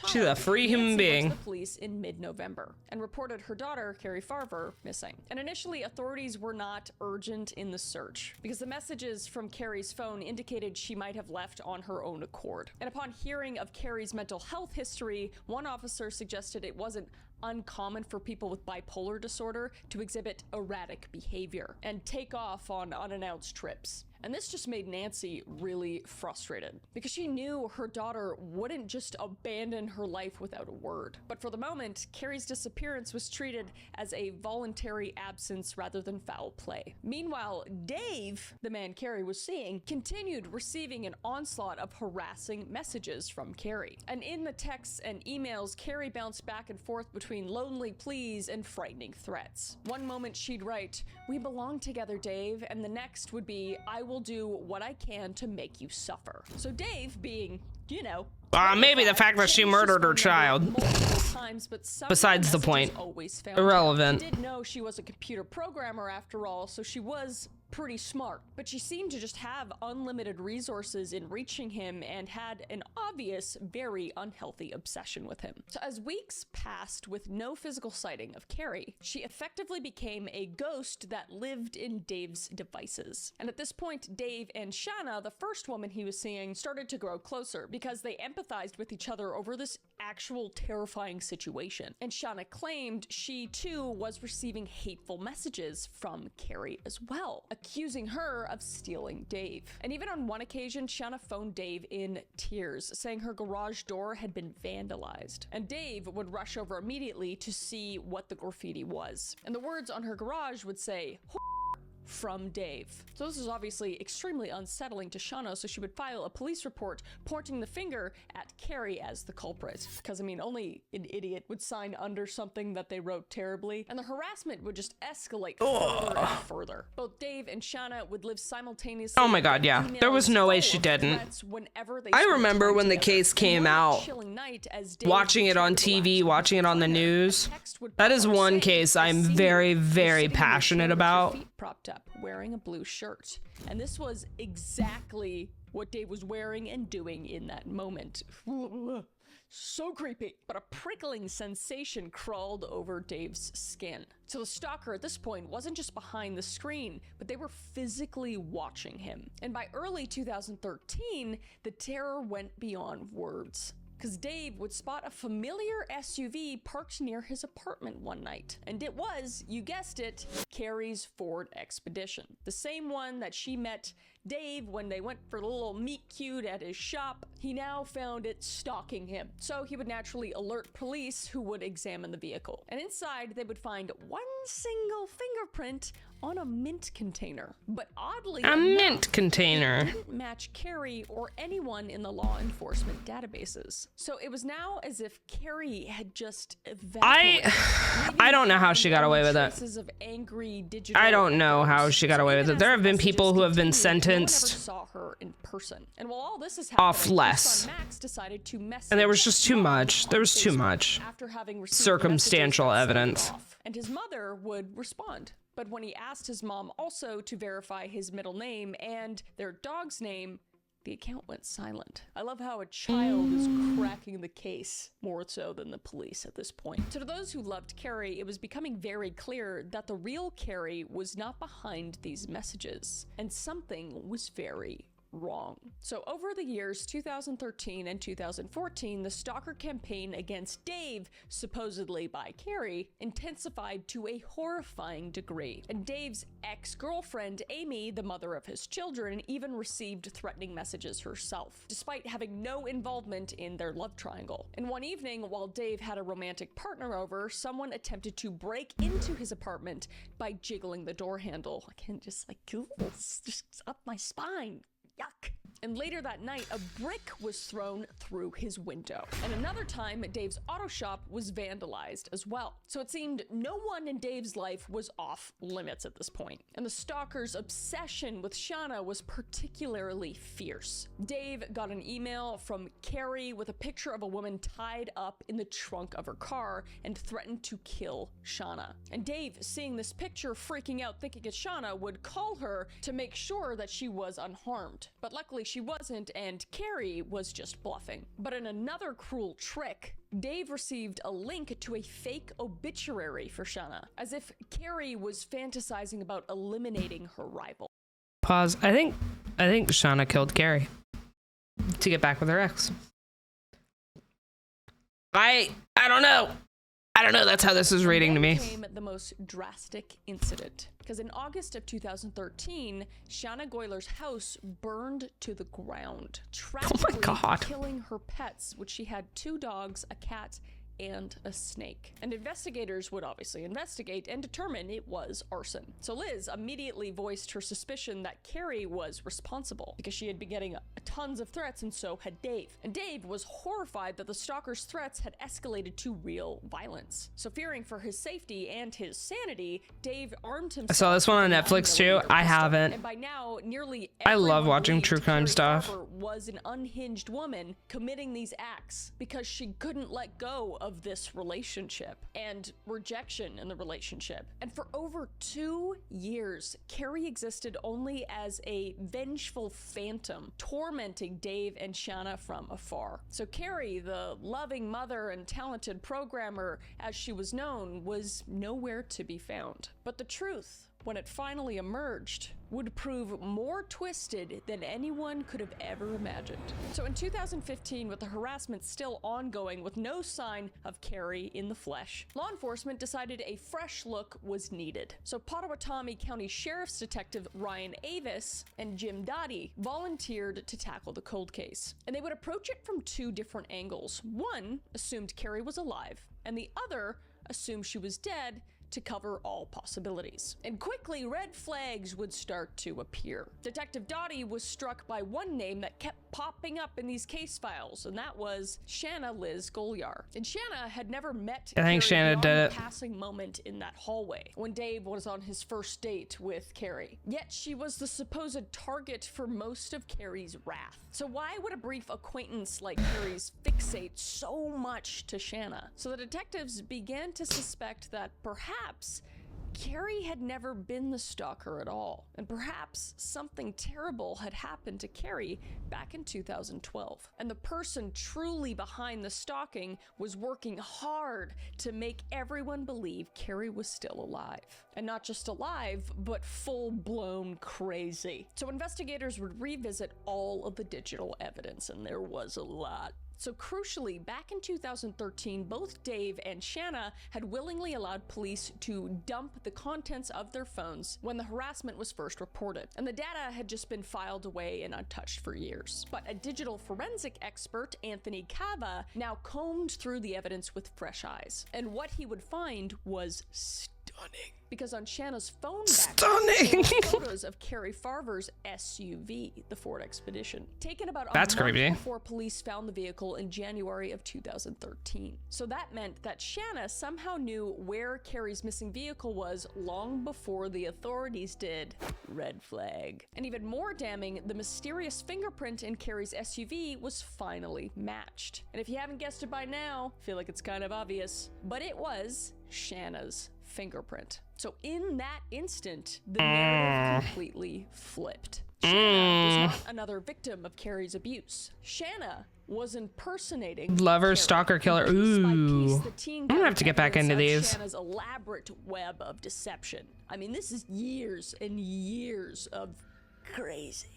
She's a free human being. The police in mid-November and reported her daughter, Carrie Farver, missing. And initially, authorities were not urgent in the search because the messages from Carrie's phone indicated she might have left on her own accord. And upon hearing of Carrie's mental health history, one officer suggested it wasn't uncommon for people with bipolar disorder to exhibit erratic behavior and take off on unannounced trips. And this just made Nancy really frustrated because she knew her daughter wouldn't just abandon her life without a word. But for the moment, Carrie's disappearance was treated as a voluntary absence rather than foul play. Meanwhile, Dave, the man Carrie was seeing, continued receiving an onslaught of harassing messages from Carrie. And in the texts and emails, Carrie bounced back and forth between lonely pleas and frightening threats. One moment she'd write, "We belong together, Dave," and the next would be, "I will do what I can to make you suffer." So Dave, being, you know, maybe the fact that she murdered her child. times, but Besides the point. always found Irrelevant. She did know she was a computer programmer after all, so she was pretty smart, but she seemed to just have unlimited resources in reaching him and had an obvious, very unhealthy obsession with him. So as weeks passed with no physical sighting of Carrie, she effectively became a ghost that lived in Dave's devices. And at this point, Dave and Shanna, the first woman he was seeing, started to grow closer because they empathized with each other over this actual terrifying situation. And Shanna claimed she too was receiving hateful messages from Carrie as well, accusing her of stealing Dave. And even on one occasion, Shanna phoned Dave in tears, saying her garage door had been vandalized. And Dave would rush over immediately to see what the graffiti was. And the words on her garage would say, from Dave. So this is obviously extremely unsettling to Shanna, so she would file a police report pointing the finger at Carrie as the culprit. Because, I mean, only an idiot would sign under something that they wrote terribly, and the harassment would just escalate further and further. Both Dave and Shanna would live simultaneously. Oh my god, yeah. There was no way she didn't. I remember when the case came out, watching it on TV, watching it on the news. That is one case I'm very, very passionate about. Propped up, wearing a blue shirt. And this was exactly what Dave was wearing and doing in that moment. So creepy. But a prickling sensation crawled over Dave's skin. So the stalker at this point wasn't just behind the screen, but they were physically watching him. And by early 2013, the terror went beyond words. Because Dave would spot a familiar SUV parked near his apartment one night. And it was, you guessed it, Carrie's Ford Expedition. The same one that she met Dave when they went for a little meet cute at his shop. He now found it stalking him. So he would naturally alert police, who would examine the vehicle. And inside, they would find one single fingerprint on a mint container. But oddly enough, mint container. It didn't match Carrie or anyone in the law enforcement databases. So it was now as if Carrie had just evaporated. I don't know how she got away with it. Traces of angry digital I don't know how she got away with it. There have been people who have been sentenced saw her in person. And while all this is off less. Max decided to message And there was just too much. There was too much after having received circumstantial evidence. And his mother would respond. But when he asked his mom also to verify his middle name and their dog's name, the account went silent. I love how a child is cracking the case more so than the police at this point. So to those who loved Carrie, it was becoming very clear that the real Carrie was not behind these messages, and something was very wrong. So over the years 2013 and 2014, the stalker campaign against Dave, supposedly by Carrie, intensified to a horrifying degree. And Dave's ex-girlfriend, Amy, the mother of his children, even received threatening messages herself, despite having no involvement in their love triangle. And one evening, while Dave had a romantic partner over, someone attempted to break into his apartment by jiggling the door handle. I can just like, it's just up my spine. Yuck. And later that night, a brick was thrown through his window. And another time, Dave's auto shop was vandalized as well. So it seemed no one in Dave's life was off limits at this point. And the stalker's obsession with Shanna was particularly fierce. Dave got an email from Carrie with a picture of a woman tied up in the trunk of her car and threatened to kill Shanna. And Dave, seeing this picture, freaking out, thinking it's Shanna, would call her to make sure that she was unharmed. But luckily she wasn't, and Carrie was just bluffing. But in another cruel trick, Dave received a link to a fake obituary for Shanna, as if Carrie was fantasizing about eliminating her rival. Pause. I think Shanna killed Carrie to get back with her ex. I don't know. I don't know. That's how this is reading to me. Came the most drastic incident, because in August of 2013, Shanna Goyler's house burned to the ground, tragically killing her pets, which she had 2 dogs, a cat, and a snake. And investigators would obviously investigate and determine it was arson. So Liz immediately voiced her suspicion that Carrie was responsible because she had been getting tons of threats, and so had Dave. And Dave was horrified that the stalker's threats had escalated to real violence. So fearing for his safety and his sanity, Dave armed himself. I saw this one on Netflix too. I haven't. And by now, nearly I love watching true crime stuff. Carrie was an unhinged woman committing these acts because she couldn't let go of this relationship and rejection in the relationship. And for over 2 years, Carrie existed only as a vengeful phantom, tormenting Dave and Shanna from afar. So Carrie, the loving mother and talented programmer as she was known, was nowhere to be found. But the truth, when it finally emerged, would prove more twisted than anyone could have ever imagined. So in 2015, with the harassment still ongoing with no sign of Carrie in the flesh, law enforcement decided a fresh look was needed. So Pottawatomie County Sheriff's Detective Ryan Avis and Jim Dottie volunteered to tackle the cold case. And they would approach it from 2 different angles. One assumed Carrie was alive, and the other assumed she was dead, to cover all possibilities. And quickly, red flags would start to appear. Detective Dottie was struck by one name that kept popping up in these case files, and that was Shanna Liz Golyar. And Shanna had never met I think Shanna did it. Passing moment in that hallway when Dave was on his first date with Carrie. Yet she was the supposed target for most of Carrie's wrath. So why would a brief acquaintance like Carrie's fixate so much to Shanna? So the detectives began to suspect that perhaps Carrie had never been the stalker at all, and perhaps something terrible had happened to Carrie back in 2012. And the person truly behind the stalking was working hard to make everyone believe Carrie was still alive. And not just alive, but full-blown crazy. So investigators would revisit all of the digital evidence, and there was a lot. So crucially, back in 2013, both Dave and Shanna had willingly allowed police to dump the contents of their phones when the harassment was first reported, and the data had just been filed away and untouched for years. But a digital forensic expert, Anthony Cava, now combed through the evidence with fresh eyes, and what he would find was stunning. Because on Shanna's phone background, photos of Carrie Farver's SUV, the Ford Expedition, taken about a month before police found the vehicle in January of 2013. So that meant that Shanna somehow knew where Carrie's missing vehicle was long before the authorities did. Red flag. And even more damning, the mysterious fingerprint in Carrie's SUV was finally matched. And if you haven't guessed it by now, I feel like it's kind of obvious, but it was Shanna's fingerprint. So in that instant, the narrative completely flipped. Shanna was not another victim of Carrie's abuse. Shanna was impersonating lover, Carrie. stalker, killer. Ooh, I'm gonna have to get back into these. Shanna's elaborate web of deception. I mean, this is years and years of crazy.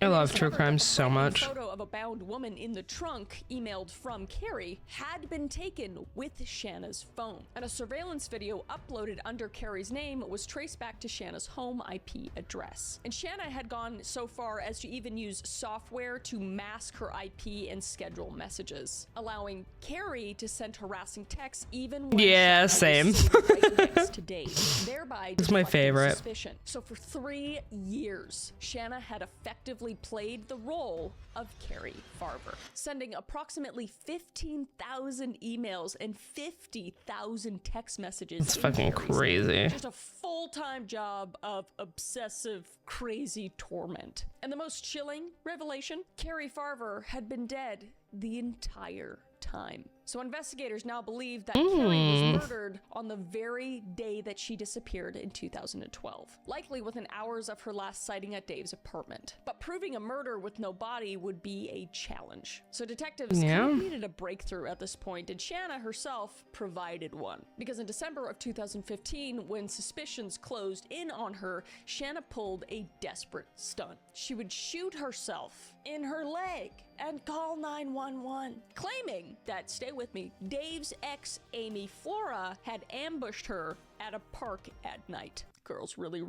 I love true crime so much. A photo of a bound woman in the trunk, emailed from Carrie, had been taken with Shanna's phone. And a surveillance video uploaded under Carrie's name was traced back to Shanna's home IP address. And Shanna had gone so far as to even use software to mask her IP and schedule messages, allowing Carrie to send harassing texts even when Shanna same. was sitting right next to Dave, thereby It's my deflecting favorite. suspicion. So for 3 years, Shanna had effectively played the role of Carrie Farver, sending approximately 15,000 emails and 50,000 text messages. It's fucking crazy. Just a full-time job of obsessive, crazy torment. And the most chilling revelation, Carrie Farver had been dead the entire time. So investigators now believe that Carrie was murdered on the very day that she disappeared in 2012, likely within hours of her last sighting at Dave's apartment. But proving a murder with no body would be a challenge. So detectives needed a breakthrough at this point, and Shanna herself provided one. Because in December of 2015, when suspicions closed in on her, Shanna pulled a desperate stunt. She would shoot herself in her leg and call 911, claiming that, stay with me. Dave's ex, Amy Flora, had ambushed her at a park at night. Girl's really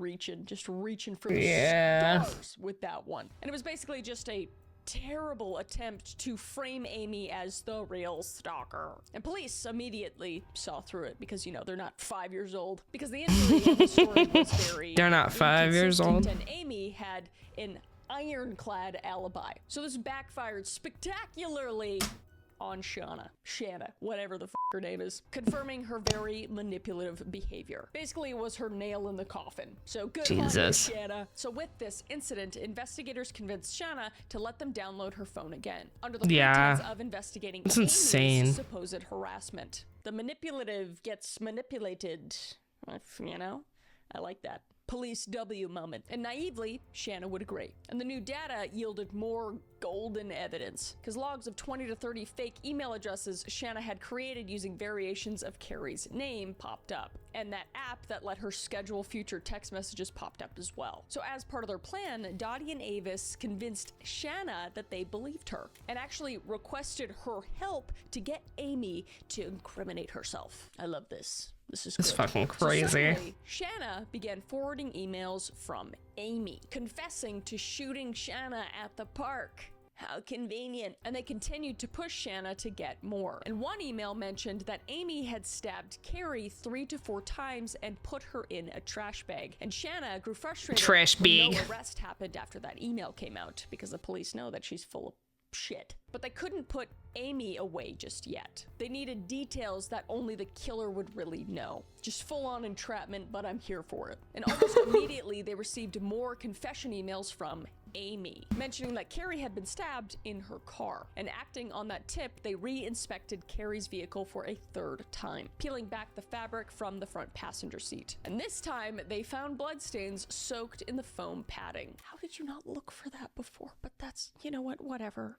just reaching for the stars with that one. And it was basically just a terrible attempt to frame Amy as the real stalker. And police immediately saw through it because, you know, they're not 5 years old. Because the injury in the story was very They're not 5 years old. And Amy had an ironclad alibi. So this backfired spectacularly on Shanna, whatever the f her name is, confirming her very manipulative behavior. Basically, it was her nail in the coffin. So good on you, Shanna. So with this incident, investigators convinced Shanna to let them download her phone again, under the pretense of investigating Amy's supposed harassment. The manipulative gets manipulated, you know? I like that. Police W moment. And naively, Shanna would agree. And the new data yielded more golden evidence, because logs of 20 to 30 fake email addresses Shanna had created using variations of Carrie's name popped up. And that app that let her schedule future text messages popped up as well. So as part of their plan, Dottie and Avis convinced Shanna that they believed her, and actually requested her help to get Amy to incriminate herself. I love this. This is good. It's fucking crazy. So suddenly, Shanna began forwarding emails from Amy, confessing to shooting Shanna at the park. How convenient. And they continued to push Shanna to get more. And one email mentioned that Amy had stabbed Carrie 3 to 4 times and put her in a trash bag. And Shanna grew frustrated when no arrest happened after that email came out, because the police know that she's full of shit. But they couldn't put Amy away just yet. They needed details that only the killer would really know. Just full-on entrapment, but I'm here for it. And almost immediately, they received more confession emails from Amy, mentioning that Carrie had been stabbed in her car. And acting on that tip, they re-inspected Carrie's vehicle for a 3rd time, peeling back the fabric from the front passenger seat. And this time, they found bloodstains soaked in the foam padding. How did you not look for that before? But that's, you know what, whatever.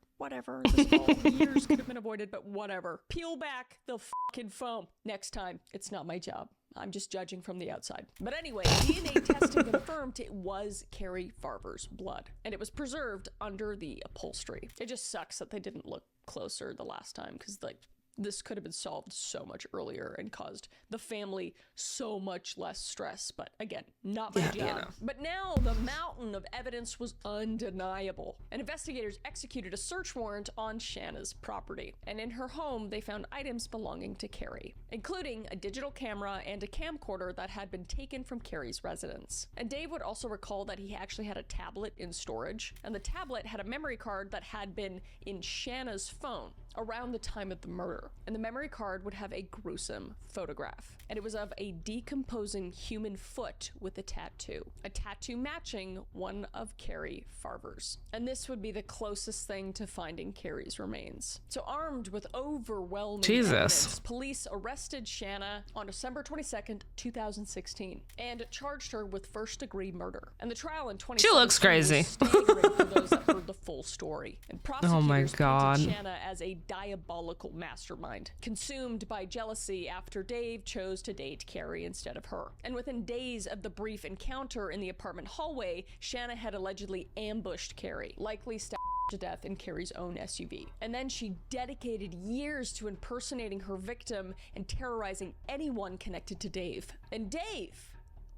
This whole years could have been avoided, but whatever. Peel back the fucking foam. Next time, it's not my job. I'm just judging from the outside. But anyway, DNA testing confirmed it was Carrie Farver's blood, and it was preserved under the upholstery. It just sucks that they didn't look closer the last time, because like this could have been solved so much earlier and caused the family so much less stress. But again, not my job. You know. But now the mountain of evidence was undeniable, and investigators executed a search warrant on Shanna's property. And in her home, they found items belonging to Carrie, including a digital camera and a camcorder that had been taken from Carrie's residence. And Dave would also recall that he actually had a tablet in storage, and the tablet had a memory card that had been in Shanna's phone around the time of the murder. And the memory card would have a gruesome photograph. And it was of a decomposing human foot with a tattoo matching one of Carrie Farver's. And this would be the closest thing to finding Carrie's remains. So armed with overwhelming evidence, police arrested Shanna on December 22nd, 2016, and charged her with first-degree murder. And the trial in 2016 she looks crazy. was staggering for those that heard the full story. And prosecutors painted Shanna as a diabolical mastermind, consumed by jealousy after Dave chose to date Carrie instead of her. And within days of the brief encounter in the apartment hallway, Shanna had allegedly ambushed Carrie, likely stabbed to death in Carrie's own SUV. And then she dedicated years to impersonating her victim and terrorizing anyone connected to Dave. And Dave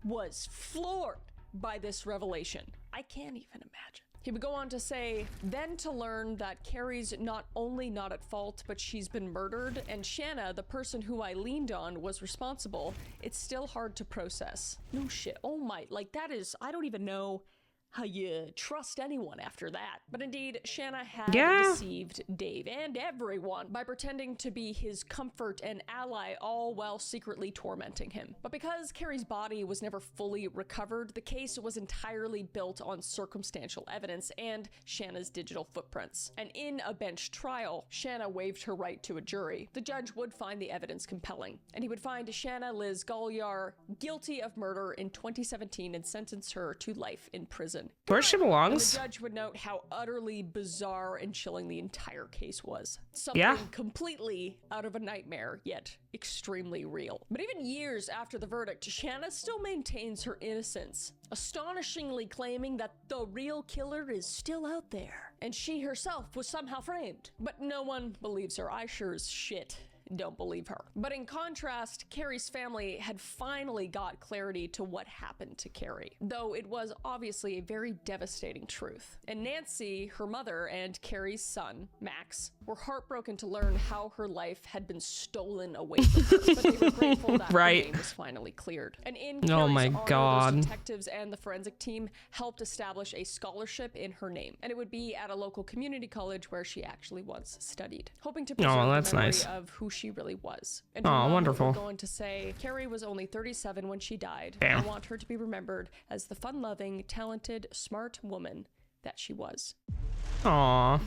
was floored by this revelation. I can't even imagine. He would go on to say, then to learn that Carrie's not only not at fault, but she's been murdered, and Shanna, the person who I leaned on, was responsible, it's still hard to process. No shit. Oh my, like that is, I don't even know how you trust anyone after that. But indeed, Shanna had deceived Dave and everyone by pretending to be his comfort and ally, all while secretly tormenting him. But because Carrie's body was never fully recovered, the case was entirely built on circumstantial evidence and Shanna's digital footprints. And in a bench trial, Shanna waived her right to a jury. The judge would find the evidence compelling, and he would find Shanna Liz Galyar guilty of murder in 2017 and sentence her to life in prison. prison. Where she And the belongs. judge would note how utterly bizarre and chilling the entire case was. Something Yeah. completely out of a nightmare, yet extremely real. But even years after the verdict, Shanna still maintains her innocence, astonishingly claiming that the real killer is still out there, and she herself was somehow framed. But no one believes her. I sure as shit don't believe her. But in contrast, Carrie's family had finally got clarity to what happened to Carrie, though it was obviously a very devastating truth. And Nancy, her mother, and Carrie's son, Max, were heartbroken to learn how her life had been stolen away from her, but they were grateful that Right. her name was finally cleared. And in Oh Carrie's my honor, God. those detectives and the forensic team helped establish a scholarship in her name, and it would be at a local community college where she actually once studied, hoping to preserve that's the memory nice. of who she really was. And Aw, her mom wonderful. would go on to say, Carrie was only 37 when she died. Damn. I want her to be remembered as the fun-loving, talented, smart woman that she was. Aw.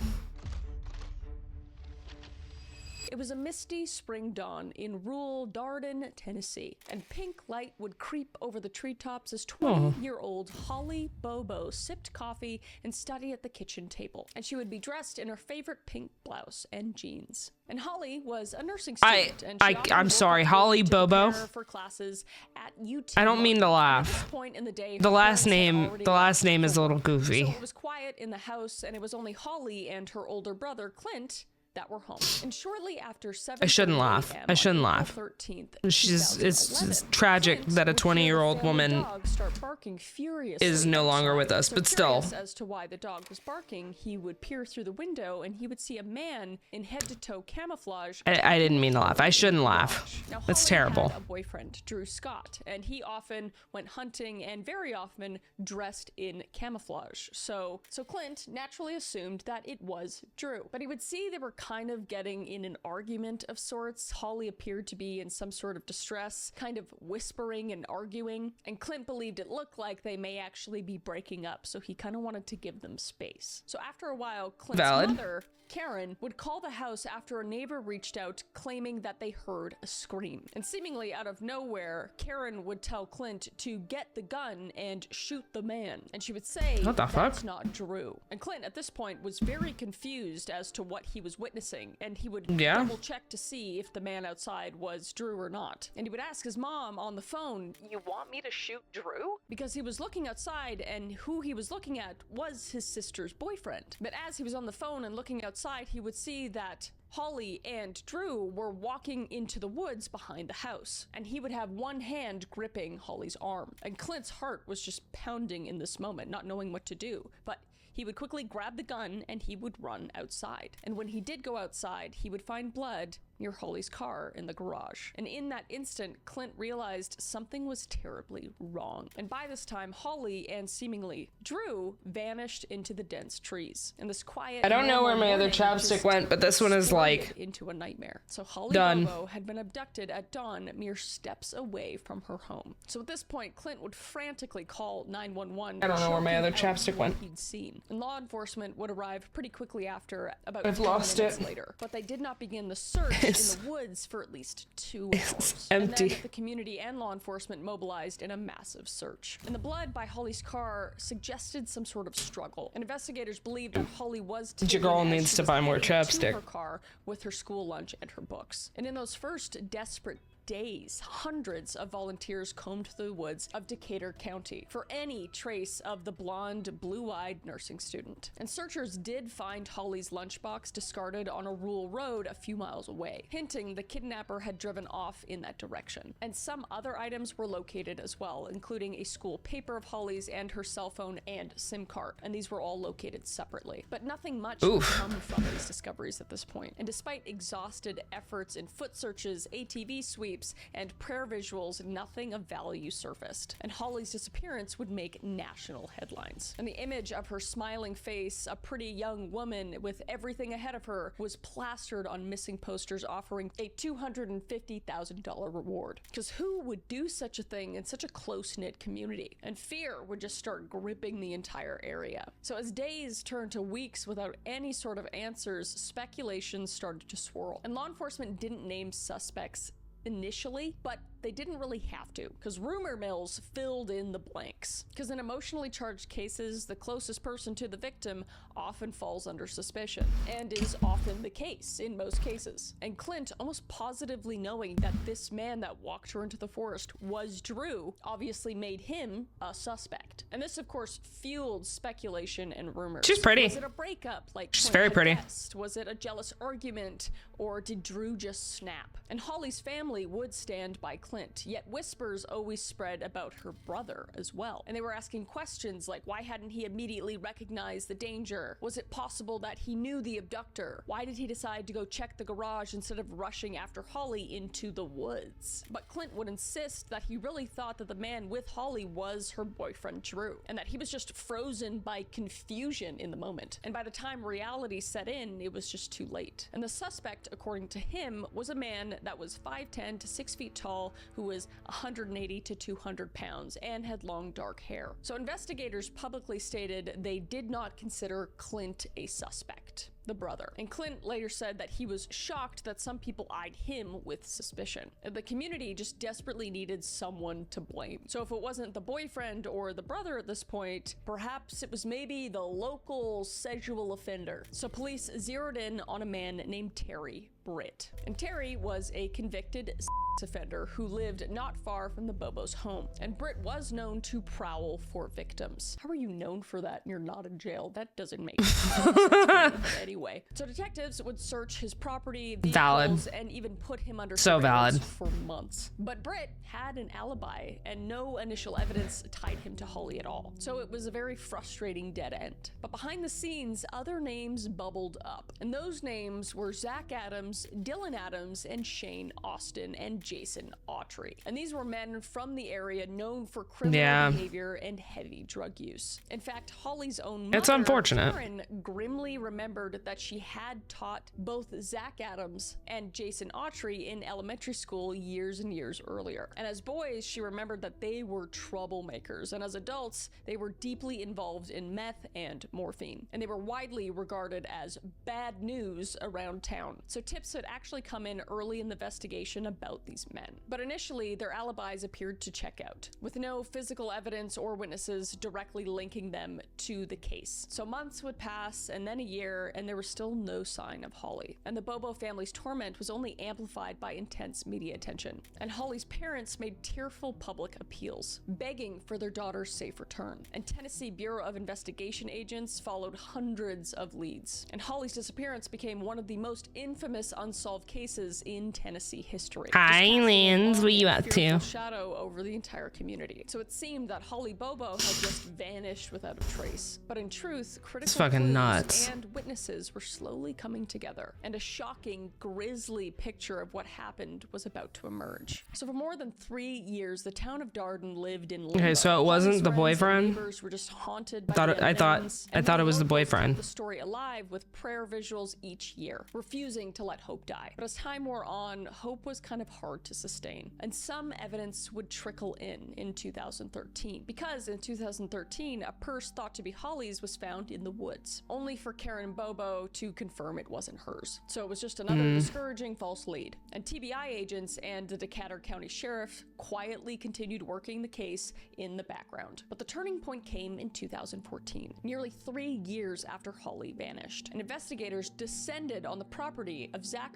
It was a misty spring dawn in rural Darden, Tennessee, and pink light would creep over the treetops as 20-year-old Holly Bobo sipped coffee and studied at the kitchen table. And she would be dressed in her favorite pink blouse and jeans. And Holly was a nursing student. And she often I'm woke sorry, up Holly early to Bobo. prepare for classes at UT. I don't mean to At laugh. this point in the day, The her last parents had name, already the last left name is for a little work. goofy. So it was quiet in the house, and it was only Holly and her older brother, Clint, that were home. And shortly after 7 I shouldn't laugh. I shouldn't laugh. 13th, It's 2011, tragic Clint that a would hear the 20-year-old family woman dog start barking furiously is no longer with us, outside. but So still. curious as to why the dog was barking, he would peer through the window and he would see a man in head-to-toe camouflage. I didn't mean to laugh. I shouldn't laugh. Now, That's Holly terrible. had a boyfriend, Drew Scott, and he often went hunting and very often dressed in camouflage. So Clint naturally assumed that it was Drew. But he would see they were kind of getting in an argument of sorts. Holly appeared to be in some sort of distress, kind of whispering and arguing, and Clint believed it looked like they may actually be breaking up, so he kind of wanted to give them space. So after a while, Clint's Valid. mother, Karen, would call the house after a neighbor reached out claiming that they heard a scream. And seemingly out of nowhere, Karen would tell Clint to get the gun and shoot the man. And she would say, What the that's fuck? not Drew. And Clint at this point was very confused as to what he was witnessing, and he would Yeah. double check to see if the man outside was Drew or not. And he would ask his mom on the phone, "You want me to shoot Drew?" Because he was looking outside, and who he was looking at was his sister's boyfriend. But as he was on the phone and looking outside, he would see that Holly and Drew were walking into the woods behind the house, and he would have one hand gripping Holly's arm. And Clint's heart was just pounding in this moment, not knowing what to do. But he would quickly grab the gun and he would run outside. And when he did go outside, he would find blood near Holly's car in the garage. And in that instant, Clint realized something was terribly wrong. And by this time, Holly and seemingly Drew vanished into the dense trees. And this quiet, I don't know where my normal other morning chapstick just went, but this one is exploded like into a nightmare. So Holly done. Bobo had been abducted at dawn, mere steps away from her home. So at this point, Clint would frantically call 911. I don't know where my other choking out chapstick what went. he'd seen. And law enforcement would arrive pretty quickly after, about I've 10 lost minutes it. later. But they did not begin the search in the woods for at least 2 hours. empty. And then the community and law enforcement mobilized in a massive search. And the blood by Holly's car suggested some sort of struggle. And investigators believed that Holly was Your taken girl as needs she to was buy more heading to chapstick. her car with her school lunch and her books. And in those first desperate days, hundreds of volunteers combed through the woods of Decatur County for any trace of the blonde, blue-eyed nursing student. And searchers did find Holly's lunchbox discarded on a rural road a few miles away, hinting the kidnapper had driven off in that direction. And some other items were located as well, including a school paper of Holly's and her cell phone and SIM card. And these were all located separately. But nothing much would come from these discoveries at this point. And despite exhausted efforts in foot searches, ATV sweeps, and prayer visuals, nothing of value surfaced. And Holly's disappearance would make national headlines. And the image of her smiling face, a pretty young woman with everything ahead of her, was plastered on missing posters offering a $250,000 reward. Because who would do such a thing in such a close-knit community? And fear would just start gripping the entire area. So as days turned to weeks without any sort of answers, speculations started to swirl. And law enforcement didn't name suspects initially, but they didn't really have to, because rumor mills filled in the blanks. Because in emotionally charged cases, the closest person to the victim often falls under suspicion, and is often the case in most cases. And Clint, almost positively knowing that this man that walked her into the forest was Drew, obviously made him a suspect. And this, of course, fueled speculation and rumors. She's pretty. Was it a breakup like She's Clint very had pretty. guessed? Was it a jealous argument, or did Drew just snap? And Holly's family would stand by Clint, yet whispers always spread about her brother as well. And they were asking questions like, why hadn't he immediately recognized the danger? Was it possible that he knew the abductor? Why did he decide to go check the garage instead of rushing after Holly into the woods? But Clint would insist that he really thought that the man with Holly was her boyfriend Drew, and that he was just frozen by confusion in the moment. And by the time reality set in, it was just too late. And the suspect, according to him, was a man that was 5'10" to 6 feet tall, who was 180 to 200 pounds, and had long dark hair. So investigators publicly stated they did not consider Clint a suspect, the brother. And Clint later said that he was shocked that some people eyed him with suspicion. The community just desperately needed someone to blame. So if it wasn't the boyfriend or the brother at this point, perhaps it was maybe the local sexual offender. So police zeroed in on a man named Terry Britt. And Terry was a convicted offender who lived not far from the Bobo's home. And Britt was known to prowl for victims. How are you known for that and you're not in jail? That doesn't make sense. Anyway, so detectives would search his property, vehicles, valid, and even put him under so valid for months. But Britt had an alibi, and no initial evidence tied him to Holly at all. So it was a very frustrating dead end. But behind the scenes, other names bubbled up, and those names were Zach Adams, Dylan Adams, and Shane Austin, and Jason Autry. And these were men from the area known for criminal behavior and heavy drug use. In fact, Holly's own mother, it's unfortunate, Karen, grimly remembered that she had taught both Zach Adams and Jason Autry in elementary school years and years earlier. And as boys, she remembered that they were troublemakers, and as adults, they were deeply involved in meth and morphine. And they were widely regarded as bad news around town. So tips had actually come in early in the investigation about these men. But initially, their alibis appeared to check out, with no physical evidence or witnesses directly linking them to the case. So months would pass, and then a year, and there was still no sign of Holly. And the Bobo family's torment was only amplified by intense media attention. And Holly's parents made tearful public appeals, begging for their daughter's safe return. And Tennessee Bureau of Investigation agents followed hundreds of leads. And Holly's disappearance became one of the most infamous unsolved cases in Tennessee history. Hi, Lens, what you up to? Shadow over the entire community. So it seemed that Holly Bobo had just vanished without a trace. But in truth, critical fucking clues nuts. and witnesses were slowly coming together, and a shocking, grisly picture of what happened was about to emerge. So for more than 3 years, the town of Darden lived in limbo. Okay, so it wasn't the boyfriend. Neighbors were just haunted by I thought it was the boyfriend. the story alive with prayer visuals each year, refusing to let hope die. But as time wore on, hope was kind of hard to sustain, and some evidence would trickle in 2013, because in 2013 a purse thought to be Holly's was found in the woods, only for Karen Bobo to confirm it wasn't hers. So it was just another discouraging false lead. And TBI agents and the Decatur County Sheriff quietly continued working the case in the background. But the turning point came in 2014, nearly 3 years after Holly vanished. And investigators descended on the property of Zach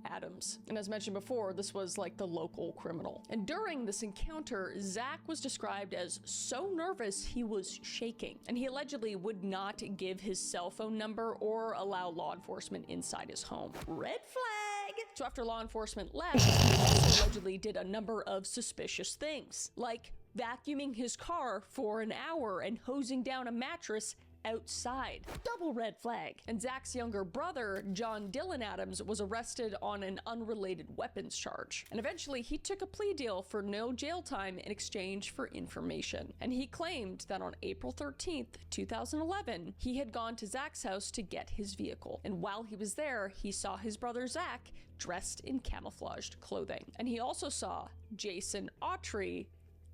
Adams. And as mentioned before, this was like the local criminal. And during this encounter, Zach was described as so nervous he was shaking. And he allegedly would not give his cell phone number or allow law enforcement inside his home. Red flag! So after law enforcement left, he also allegedly did a number of suspicious things, like vacuuming his car for an hour and hosing down a mattress outside. Double red flag. And Zach's younger brother, John Dylan Adams, was arrested on an unrelated weapons charge. And eventually he took a plea deal for no jail time in exchange for information. And he claimed that on April 13th, 2011, he had gone to Zach's house to get his vehicle. And while he was there, he saw his brother Zach dressed in camouflaged clothing. And he also saw Jason Autry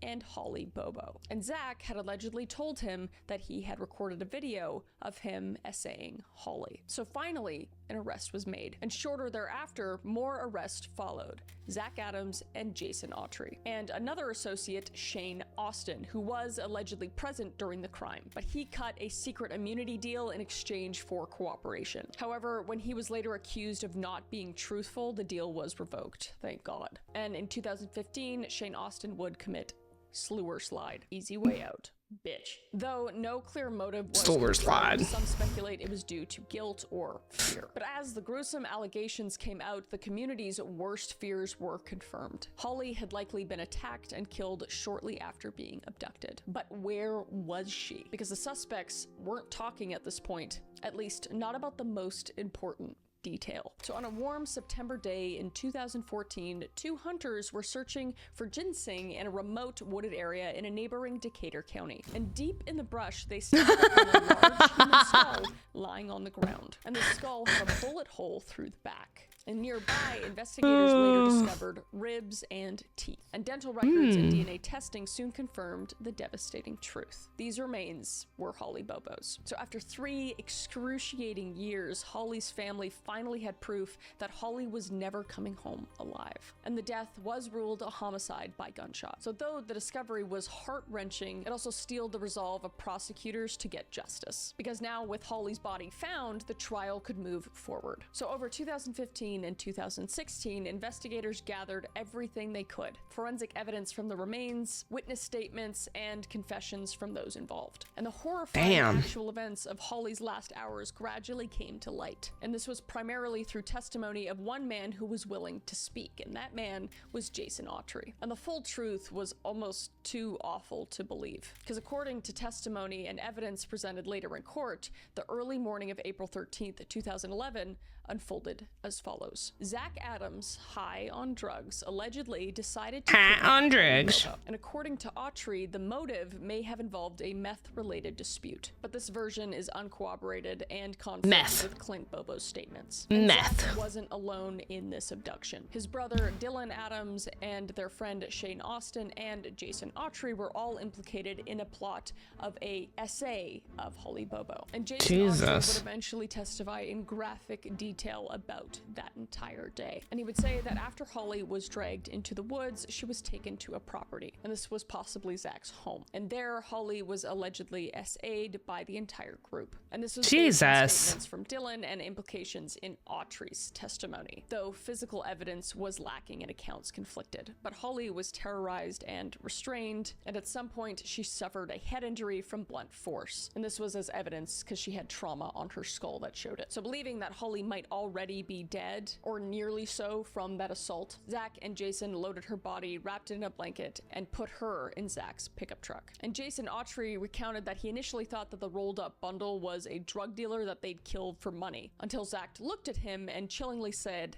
and Holly Bobo. And Zach had allegedly told him that he had recorded a video of him essaying Holly. So finally, an arrest was made. And shorter thereafter, more arrests followed. Zach Adams and Jason Autry. And another associate, Shane Austin, who was allegedly present during the crime, but he cut a secret immunity deal in exchange for cooperation. However, when he was later accused of not being truthful, the deal was revoked, thank God. And in 2015, Shane Austin would commit sewer slide. Easy way out. Bitch. Though no clear motive was Sewer slide. some speculate it was due to guilt or fear. But as the gruesome allegations came out, the community's worst fears were confirmed. Holly had likely been attacked and killed shortly after being abducted. But where was she? Because the suspects weren't talking at this point, at least not about the most important detail. So on a warm September day in 2014, 2 hunters were searching for ginseng in a remote wooded area in a neighboring Decatur County. And deep in the brush, they stumbled upon a large human skull lying on the ground. And the skull had a bullet hole through the back. And nearby, investigators later discovered ribs and teeth. And dental records and DNA testing soon confirmed the devastating truth. These remains were Holly Bobo's. So after 3 excruciating years, Holly's family finally had proof that Holly was never coming home alive. And the death was ruled a homicide by gunshot. So though the discovery was heart-wrenching, it also steeled the resolve of prosecutors to get justice. Because now with Holly's body found, the trial could move forward. So over 2015 and 2016, investigators gathered everything they could. Forensic evidence from the remains, witness statements, and confessions from those involved. And the horrifying actual events of Holly's last hours gradually came to light. And this was primarily through testimony of one man who was willing to speak, and that man was Jason Autry. And the full truth was almost too awful to believe. Because according to testimony and evidence presented later in court, the early morning of April 13th, 2011, unfolded as follows. Zach Adams, high on drugs, allegedly decided to on drugs. And according to Autry, the motive may have involved a meth-related dispute. But this version is uncorroborated and conflicts with Clint Bobo's statements. And Zach wasn't alone in this abduction. His brother Dylan Adams and their friend Shane Austin and Jason Autry were all implicated in a plot of a essay of Holly Bobo. And Jason Autry would eventually testify in graphic detail about that entire day. And he would say that after Holly was dragged into the woods, she was taken to a property. And this was possibly Zach's home. And there, Holly was allegedly SA'd by the entire group. And this was based on statements from Dylan and implications in Autry's testimony, though physical evidence was lacking and accounts conflicted. But Holly was terrorized and restrained, and at some point she suffered a head injury from blunt force. And this was as evidence because she had trauma on her skull that showed it. So believing that Holly might already be dead, or nearly so from that assault, Zach and Jason loaded her body, wrapped it in a blanket, and put her in Zach's pickup truck. And Jason Autry recounted that he initially thought that the rolled up bundle was a drug dealer that they'd killed for money, until Zach looked at him and chillingly said,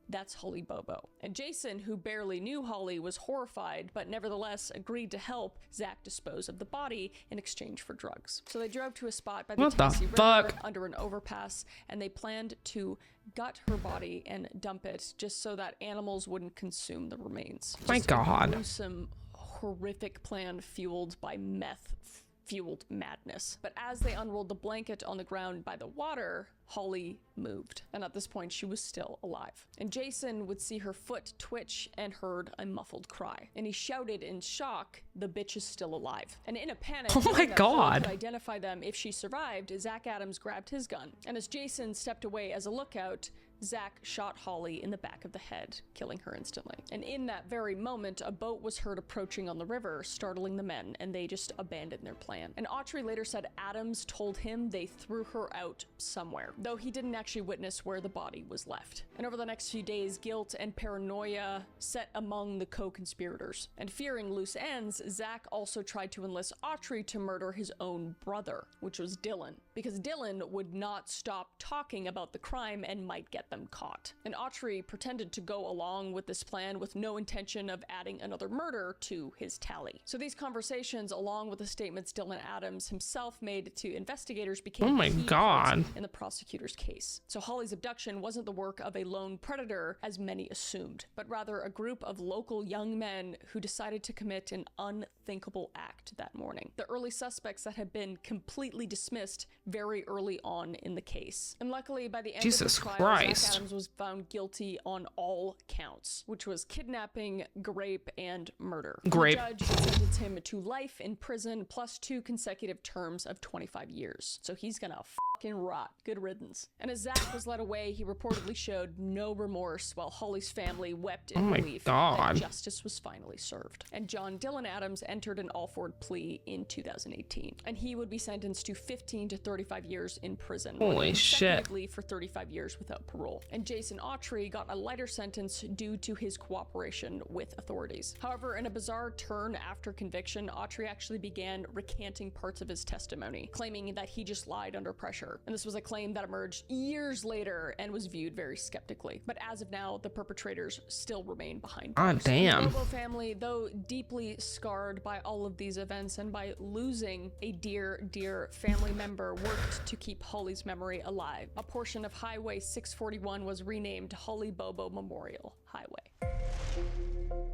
"That's Holly Bobo." And Jason, who barely knew Holly, was horrified, but nevertheless agreed to help Zach dispose of the body in exchange for drugs. So they drove to a spot by the Tennessee River under an overpass, and they planned to gut her body and dump it just so that animals wouldn't consume the remains. My God. A gruesome, horrific plan fueled by meth-fueled madness. But as they unrolled the blanket on the ground by the water, Holly moved, and at this point she was still alive. And Jason would see her foot twitch and heard a muffled cry, and he shouted in shock, "The bitch is still alive." And in a panic, oh my God, to identify them if she survived, Zach Adams grabbed his gun, and as Jason stepped away as a lookout, Zach shot Holly in the back of the head, killing her instantly. And in that very moment, a boat was heard approaching on the river, startling the men, and they just abandoned their plan. And Autry later said Adams told him they threw her out somewhere, though he didn't actually witness where the body was left. And over the next few days, guilt and paranoia set among the co-conspirators. And fearing loose ends, Zach also tried to enlist Autry to murder his own brother, which was Dylan, because Dylan would not stop talking about the crime and might get get them caught. And Autry pretended to go along with this plan with no intention of adding another murder to his tally. So these conversations, along with the statements Dylan Adams himself made to investigators, became Oh my key God. parts in the prosecutor's case. So Holly's abduction wasn't the work of a lone predator, as many assumed, but rather a group of local young men who decided to commit an unthinkable act that morning. The early suspects that had been completely dismissed very early on in the case. And luckily, by the end of the trial, Zach Adams was found guilty on all counts, which was kidnapping, grape, and murder. Grape. The judge sentenced him to life in prison plus 2 consecutive terms of 25 years. So he's gonna fucking rot. Good riddance. And as Zach was led away, he reportedly showed no remorse while Holly's family wept in relief that justice was finally served. And John Dylan Adams entered an Alford plea in 2018, and he would be sentenced to 15 to 35 years in prison. Holy shit. For 35 years without parole. And Jason Autry got a lighter sentence due to his cooperation with authorities. However, in a bizarre turn after conviction, Autry actually began recanting parts of his testimony, claiming that he just lied under pressure. And this was a claim that emerged years later and was viewed very skeptically. But as of now, the perpetrators still remain behind bars. Ah, damn. The Bobo family, though deeply scarred by all of these events and by losing a dear family member, worked to keep Holly's memory alive. A portion of Highway 641 was renamed Holly Bobo Memorial Highway.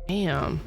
Damn.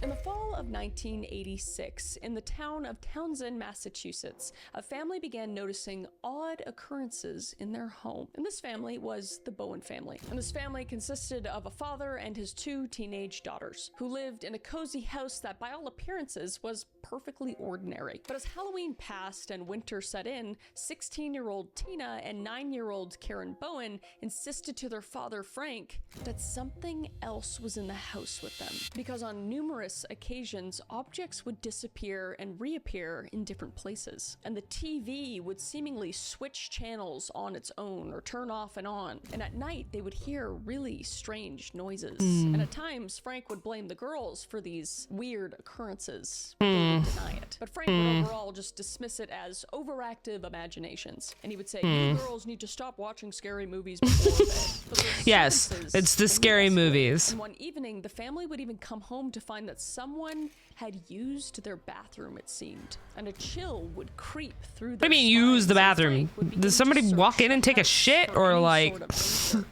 In the fall of 1986, in the town of Townsend, Massachusetts, a family began noticing odd occurrences in their home. And this family was the Bowen family. And this family consisted of a father and his 2 teenage daughters, who lived in a cozy house that by all appearances was perfectly ordinary. But as Halloween passed and winter set in, 16-year-old Tina and 9-year-old Karen Bowen insisted to their father, Frank, that something else was in the house with them. Because on numerous occasions, objects would disappear and reappear in different places. And the TV would seemingly switch channels on its own or turn off and on. And at night, they would hear really strange noises. And at times, Frank would blame the girls for these weird occurrences. But they would deny it. But Frank would overall just dismiss it as overactive imaginations. And he would say, you girls need to stop watching scary movies before bed. Yes, it's the scary movies. And one evening, the family would even come home to find that someone had used their bathroom, it seemed, and a chill would creep through their What do you mean use the bathroom? Did somebody walk in and take a shit, or like,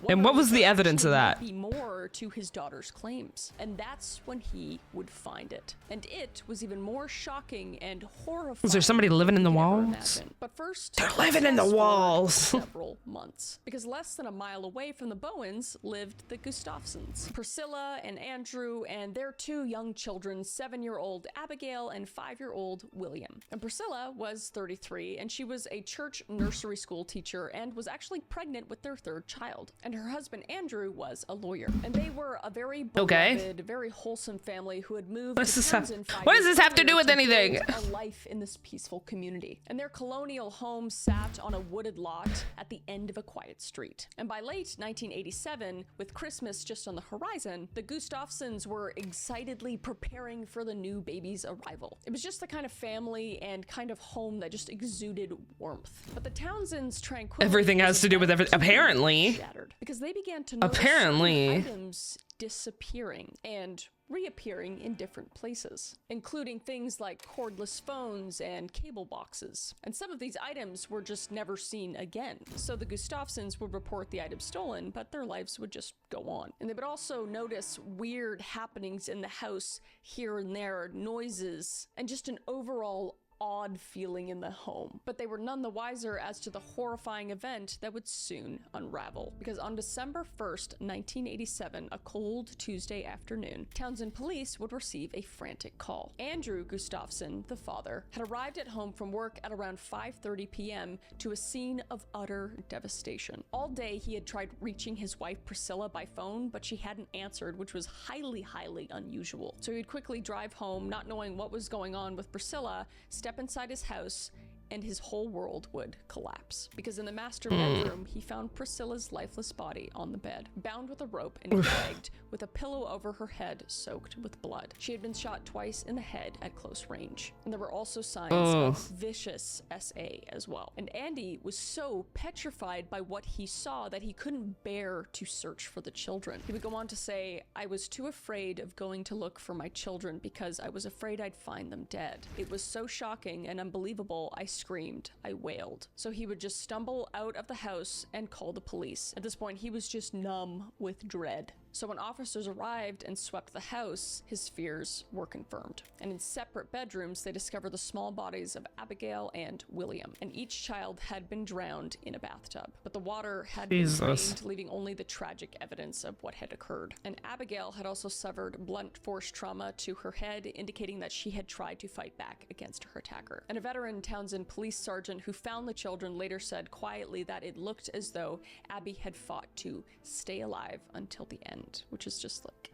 and what was the evidence of that? Be more to his daughter's claims, and that's when he would find it. And it was even more shocking and horrifying. Was there somebody living in the walls? But first, they're living in the walls. Several months, because less than a mile away from the Bowens lived the Gustafsons, Priscilla and Andrew, and their 2 young children, 7-year-old Abigail and 5-year-old William. And Priscilla was 33, and she was a church nursery school teacher and was actually pregnant with their 3rd child. And her husband Andrew was a lawyer. And they were a very beloved, very wholesome family who had moved to Townsend 5 what does this have to do years with anything? build a life in this peaceful community. And their colonial home sat on a wooded lot at the end of a quiet street. And by late 1987, with Christmas just on the horizon, the Gustafsons were excitedly preparing for the new baby's arrival. It was just the kind of family and kind of home that just exuded warmth. But the Townsends' tranquility, Everything has to do with everything, apparently. Shattered, because they began to notice items disappearing and reappearing in different places, including things like cordless phones and cable boxes. And some of these items were just never seen again. So the Gustafsons would report the items stolen, but their lives would just go on. And they would also notice weird happenings in the house here and there, noises, and just an overall odd feeling in the home. But they were none the wiser as to the horrifying event that would soon unravel. Because on December 1st, 1987, a cold Tuesday afternoon, Townsend police would receive a frantic call. Andrew Gustafson, the father, had arrived at home from work at around 5:30 p.m. to a scene of utter devastation. All day he had tried reaching his wife Priscilla by phone, but she hadn't answered, which was highly unusual. So he'd quickly drive home, not knowing what was going on with Priscilla, step inside his house, and his whole world would collapse. Because in the master bedroom, he found Priscilla's lifeless body on the bed, bound with a rope and gagged, with a pillow over her head soaked with blood. She had been shot twice in the head at close range. And there were also signs of vicious SA as well. And Andy was so petrified by what he saw that he couldn't bear to search for the children. He would go on to say, "I was too afraid of going to look for my children because I was afraid I'd find them dead. It was so shocking and unbelievable, I screamed, I wailed." So he would just stumble out of the house and call the police. At this point, he was just numb with dread. So when officers arrived and swept the house, his fears were confirmed. And in separate bedrooms, they discovered the small bodies of Abigail and William. And each child had been drowned in a bathtub. But the water had been drained, leaving only the tragic evidence of what had occurred. And Abigail had also suffered blunt force trauma to her head, indicating that she had tried to fight back against her attacker. And a veteran Townsend police sergeant who found the children later said quietly that it looked as though Abby had fought to stay alive until the end. Which is just like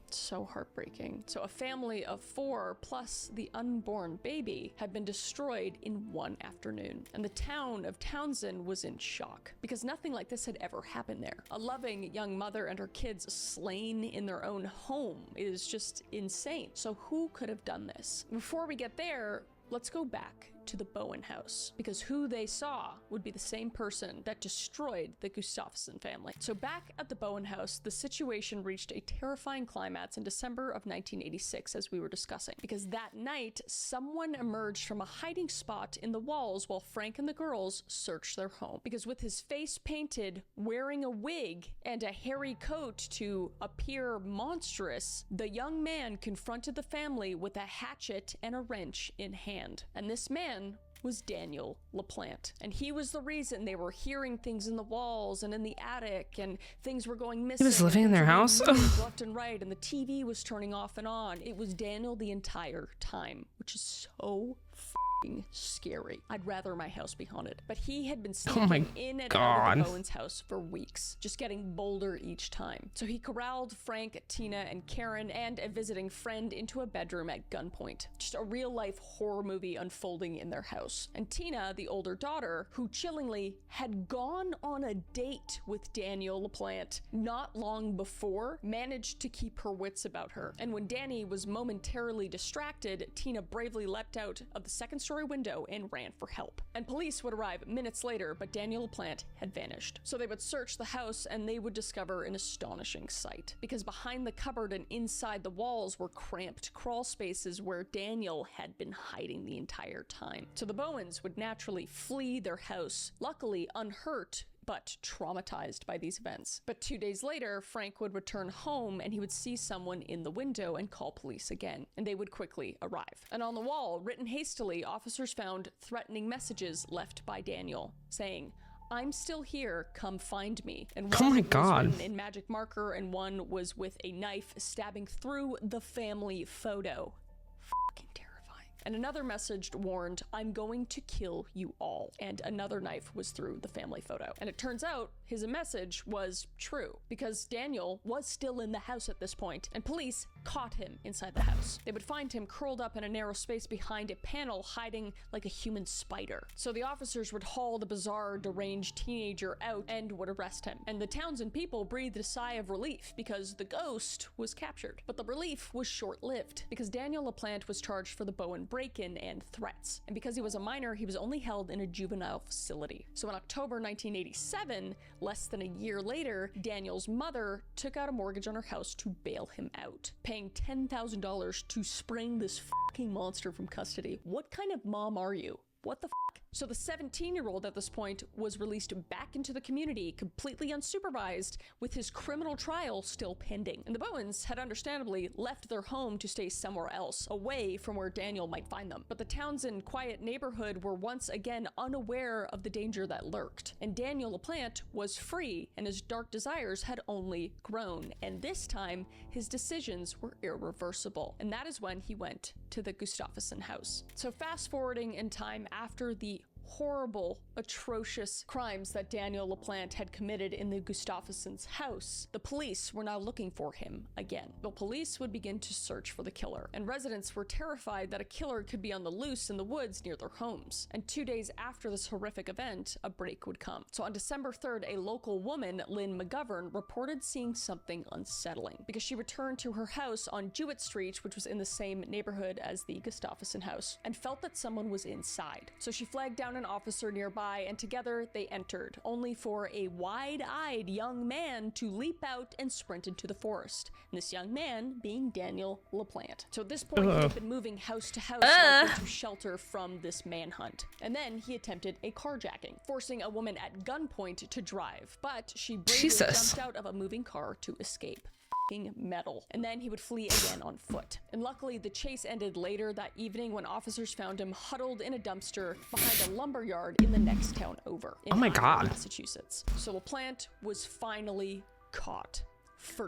so heartbreaking. So a family of 4 plus the unborn baby had been destroyed in one afternoon, and the town of Townsend was in shock because nothing like this had ever happened there. A loving young mother and her kids slain in their own home is just insane. So who could have done this? Before we get there, let's go back to the Bowen house, because who they saw would be the same person that destroyed the Gustafson family. So back at the Bowen house, the situation reached a terrifying climax in December of 1986, as we were discussing, because that night, someone emerged from a hiding spot in the walls while Frank and the girls searched their home. Because with his face painted, wearing a wig, and a hairy coat to appear monstrous, the young man confronted the family with a hatchet and a wrench in hand. And this man was Daniel LaPlante. And he was the reason they were hearing things in the walls and in the attic, and things were going missing. He was living in their house? Left and right, and the TV was turning off and on. It was Daniel the entire time, which is so f***ing scary. I'd rather my house be haunted. But he had been sneaking in and out of the Bowen's house for weeks, just getting bolder each time. So he corralled Frank, Tina, and Karen and a visiting friend into a bedroom at gunpoint. Just a real-life horror movie unfolding in their house. And Tina, the older daughter, who chillingly had gone on a date with Daniel LaPlante not long before, managed to keep her wits about her. And when Danny was momentarily distracted, Tina bravely leapt out of the second-story window and ran for help. And police would arrive minutes later, but Daniel LaPlante had vanished. So they would search the house and they would discover an astonishing sight. Because behind the cupboard and inside the walls were cramped crawl spaces where Daniel had been hiding the entire time. So the Bowens would naturally flee their house, luckily unhurt, but traumatized by these events. But 2 days later, Frank would return home and he would see someone in the window and call police again, and they would quickly arrive. And on the wall, written hastily, officers found threatening messages left by Daniel, saying, "I'm still here, come find me." And one was written in magic marker, and one was with a knife stabbing through the family photo. Fucking terrifying. And another message warned, "I'm going to kill you all." And another knife was through the family photo. And it turns out his message was true, because Daniel was still in the house at this point, and police caught him inside the house. They would find him curled up in a narrow space behind a panel, hiding like a human spider. So the officers would haul the bizarre, deranged teenager out and would arrest him. And the Townsend people breathed a sigh of relief because the ghost was captured. But the relief was short-lived, because Daniel LaPlante was charged for the Bowen break-in and threats. And because he was a minor, he was only held in a juvenile facility. So in October 1987, less than a year later, Daniel's mother took out a mortgage on her house to bail him out, paying $10,000 to spring this fucking monster from custody. What kind of mom are you? What the fuck? So the 17-year-old at this point was released back into the community, completely unsupervised, with his criminal trial still pending. And the Bowens had understandably left their home to stay somewhere else, away from where Daniel might find them. But the Townsend quiet neighborhood were once again unaware of the danger that lurked. And Daniel LaPlante was free, and his dark desires had only grown. And this time, his decisions were irreversible. And that is when he went to the Gustafson house. So fast forwarding in time after the horrible, atrocious crimes that Daniel LaPlante had committed in the Gustafsons' house, the police were now looking for him again. The police would begin to search for the killer, and residents were terrified that a killer could be on the loose in the woods near their homes. And 2 days after this horrific event, a break would come. So on December 3rd, a local woman, Lynn McGovern, reported seeing something unsettling because she returned to her house on Jewett Street, which was in the same neighborhood as the Gustafson house, and felt that someone was inside. So she flagged down an officer nearby, and together they entered, only for a wide-eyed young man to leap out and sprint into the forest. And this young man being Daniel LaPlante. So at this point, he had been moving house to house likely to shelter from this manhunt. And then he attempted a carjacking, forcing a woman at gunpoint to drive, but she bravely jumped out of a moving car to escape. Metal. And then he would flee again on foot. And luckily, the chase ended later that evening when officers found him huddled in a dumpster behind a lumber yard in the next town over. In Massachusetts. So LaPlante was finally caught.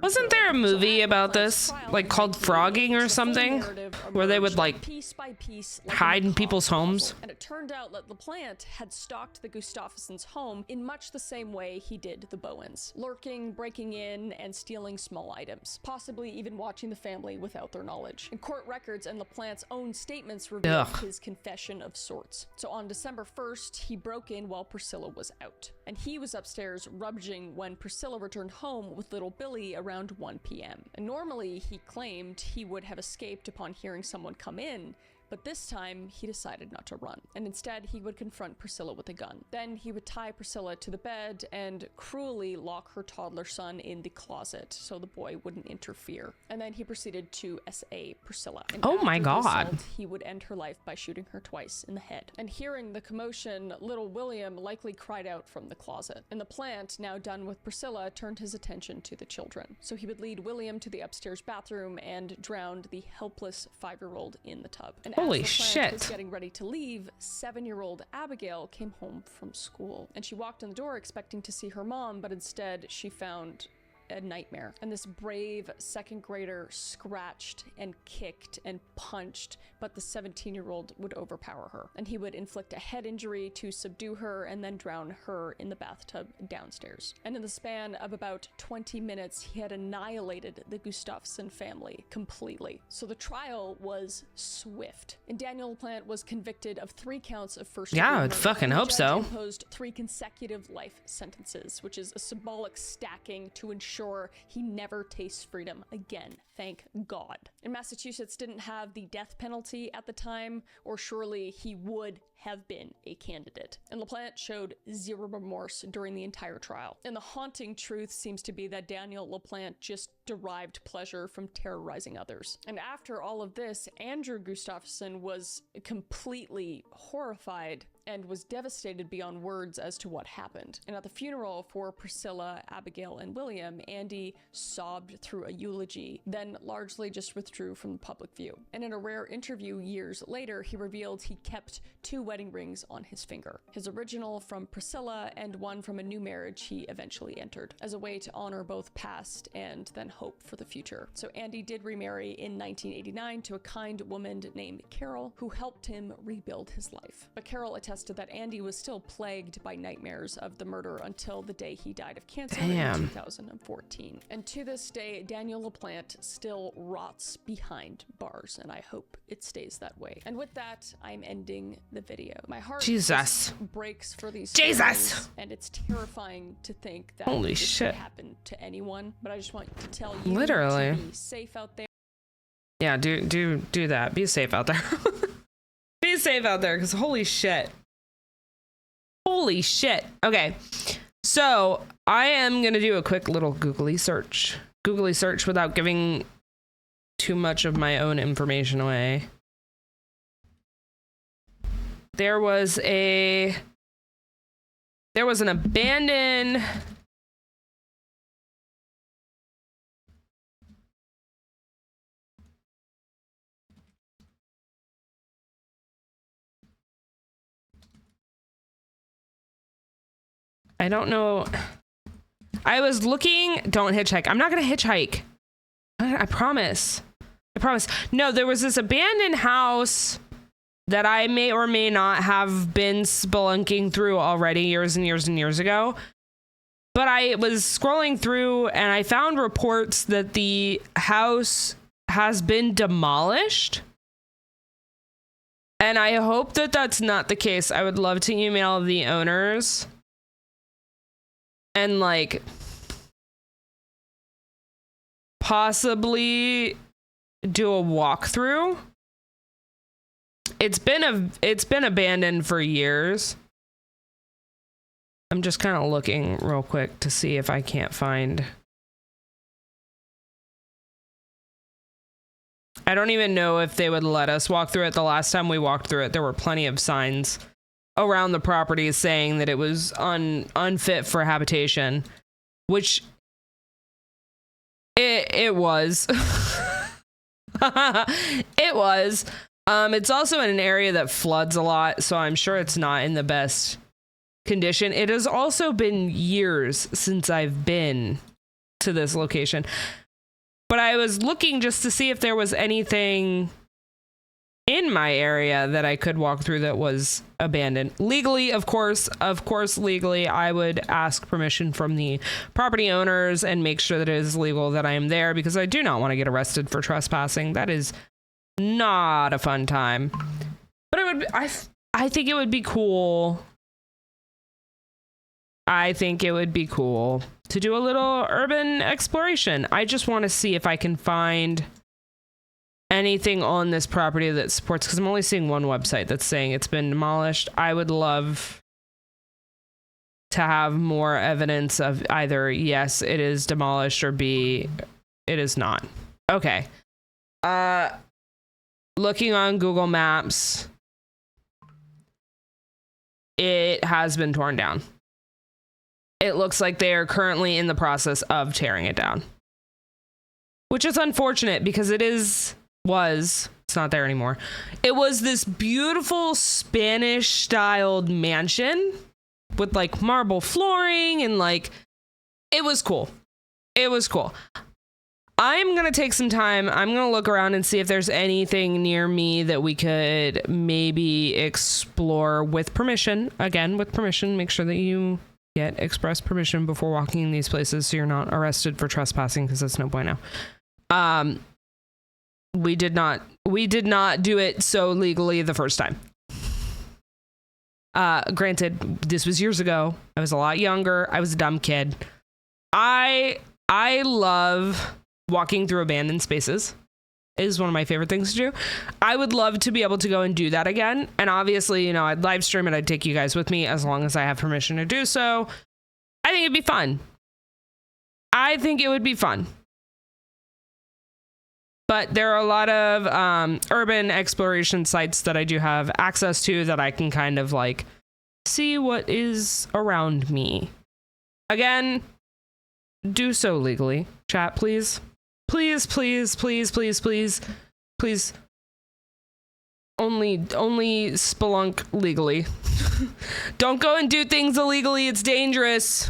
Wasn't there a movie about this, like called Frogging or something, where they would like piece by piece hide in people's homes? And it turned out that LaPlante had stalked the Gustafsons' home in much the same way he did the Bowens, lurking, breaking in, and stealing small items, possibly even watching the family without their knowledge. And court records and LaPlante's own statements revealed his confession of sorts. So on December 1st, he broke in while Priscilla was out, and he was upstairs rummaging when Priscilla returned home with little Billy around 1 p.m. And normally he claimed he would have escaped upon hearing someone come in, but this time he decided not to run, and instead he would confront Priscilla with a gun. Then he would tie Priscilla to the bed and cruelly lock her toddler son in the closet so the boy wouldn't interfere. And then he proceeded to SA Priscilla. And oh my God. Assault, he would end her life by shooting her twice in the head. And hearing the commotion, little William likely cried out from the closet. And LaPlante, now done with Priscilla, turned his attention to the children. So he would lead William to the upstairs bathroom and drowned the helpless 5-year-old in the tub. And holy as shit. was getting ready to leave, 7-year-old Abigail came home from school, and she walked in the door expecting to see her mom, but instead she found a nightmare. And this brave second grader scratched and kicked and punched, but the 17-year-old would overpower her, and he would inflict a head injury to subdue her and then drown her in the bathtub downstairs. And in the span of about 20 minutes, he had annihilated the Gustafson family completely. So the trial was swift, and Daniel LaPlante was convicted of 3 counts of first-degree murder. Yeah, I would fucking hope so. Imposed 3 consecutive life sentences, which is a symbolic stacking to ensure he never tastes freedom again. Thank God. And Massachusetts didn't have the death penalty at the time, or surely he would have been a candidate. And LaPlante showed zero remorse during the entire trial. And the haunting truth seems to be that Daniel LaPlante just derived pleasure from terrorizing others. And after all of this, Andrew Gustafson was completely horrified and was devastated beyond words as to what happened. And at the funeral for Priscilla, Abigail, and William, Andy sobbed through a eulogy, then largely just withdrew from the public view. And in a rare interview years later, he revealed he kept 2 wedding rings on his finger, his original from Priscilla and one from a new marriage he eventually entered, as a way to honor both past and then hope for the future. So Andy did remarry in 1989 to a kind woman named Carol, who helped him rebuild his life. But Carol attested that Andy was still plagued by nightmares of the murder until the day he died of cancer in 2014. And to this day, Daniel LaPlante still rots behind bars, and I hope it stays that way. And with that, I'm ending the video. My heart just breaks for these stories, and it's terrifying to think that this could happen to anyone, but I just want to tell you to be safe out there. Yeah, do that. Be safe out there. Be safe out there, because holy shit. Holy shit. Okay, so I am gonna do a quick little googly search without giving too much of my own information away. There was an abandoned I don't know. I was looking. Don't hitchhike. I'm not gonna hitchhike. I promise. No, there was this abandoned house that I may or may not have been spelunking through already years and years and years ago. But I was scrolling through and I found reports that the house has been demolished. And I hope that that's not the case. I would love to email the owners and like possibly do a walkthrough. It's been abandoned for years. I'm just kind of looking real quick to see if I can't find. I don't even know if they would let us walk through it. The last time we walked through it, there were plenty of signs around the property saying that it was unfit for habitation, which it was. It was. It's also in an area that floods a lot, so I'm sure it's not in the best condition. It has also been years since I've been to this location. But I was looking just to see if there was anything in my area that I could walk through that was abandoned. Legally, of course, legally, I would ask permission from the property owners and make sure that it is legal that I am there, because I do not want to get arrested for trespassing. That is not a fun time. But it would, I think it would be cool. I think it would be cool to do a little urban exploration. I just want to see if I can find anything on this property that supports, because I'm only seeing one website that's saying it's been demolished. I would love to have more evidence of either yes, it is demolished, or B, it is not. Okay. Looking on Google Maps, it has been torn down. It looks like they are currently in the process of tearing it down, which is unfortunate because it's not there anymore. It was this beautiful Spanish styled mansion with like marble flooring and like, it was cool. It was cool. I'm going to take some time. I'm going to look around and see if there's anything near me that we could maybe explore with permission. Again, with permission, make sure that you get express permission before walking in these places so you're not arrested for trespassing, because that's no bueno. We did not do it so legally the first time. Granted, this was years ago. I was a lot younger. I was a dumb kid. I love walking through abandoned spaces. It is one of my favorite things to do. I would love to be able to go and do that again. And obviously, you know, I'd live stream it. I'd take you guys with me as long as I have permission to do so. I think it'd be fun. I think it would be fun. But there are a lot of urban exploration sites that I do have access to that I can kind of like see what is around me. Again, do so legally. Chat, please. Please, please, please, please, please, please. Only spelunk legally. Don't go and do things illegally. It's dangerous.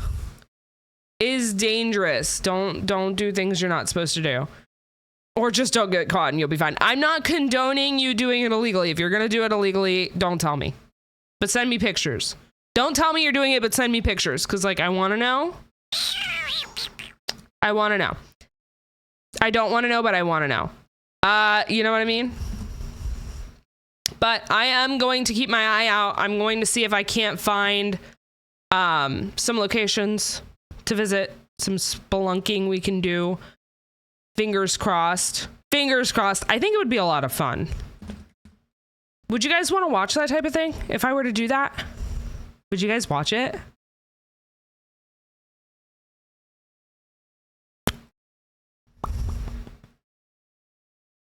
Is dangerous. Don't do things you're not supposed to do. Or just don't get caught and you'll be fine. I'm not condoning you doing it illegally. If you're going to do it illegally, don't tell me. But send me pictures. Don't tell me you're doing it, but send me pictures. Because, like, I want to know. I want to know. I don't want to know, but I want to know. You know what I mean? But I am going to keep my eye out. I'm going to see if I can't find some locations to visit. Some spelunking we can do. Fingers crossed. Fingers crossed. I think it would be a lot of fun. Would you guys want to watch that type of thing? If I were to do that? Would you guys watch it?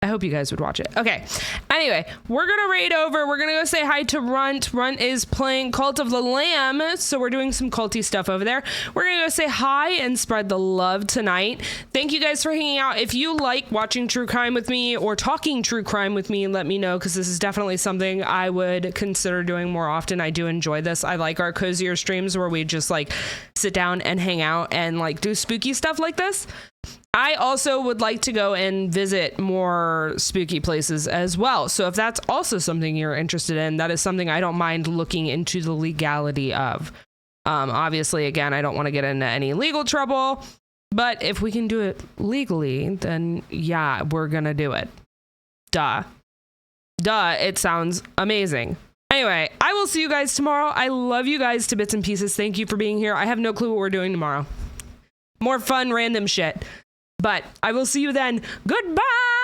I hope you guys would watch it. Okay. Anyway, we're going to raid over. We're going to go say hi to Runt. Runt is playing Cult of the Lamb, so we're doing some culty stuff over there. We're going to go say hi and spread the love tonight. Thank you guys for hanging out. If you like watching true crime with me or talking true crime with me, let me know, because this is definitely something I would consider doing more often. I do enjoy this. I like our cozier streams where we just like sit down and hang out and like do spooky stuff like this. I also would like to go and visit more spooky places as well. So if that's also something you're interested in, that is something I don't mind looking into the legality of. Obviously, again, I don't want to get into any legal trouble, but if we can do it legally, then yeah, we're going to do it. Duh. It sounds amazing. Anyway, I will see you guys tomorrow. I love you guys to bits and pieces. Thank you for being here. I have no clue what we're doing tomorrow. More fun, random shit. But I will see you then. Goodbye!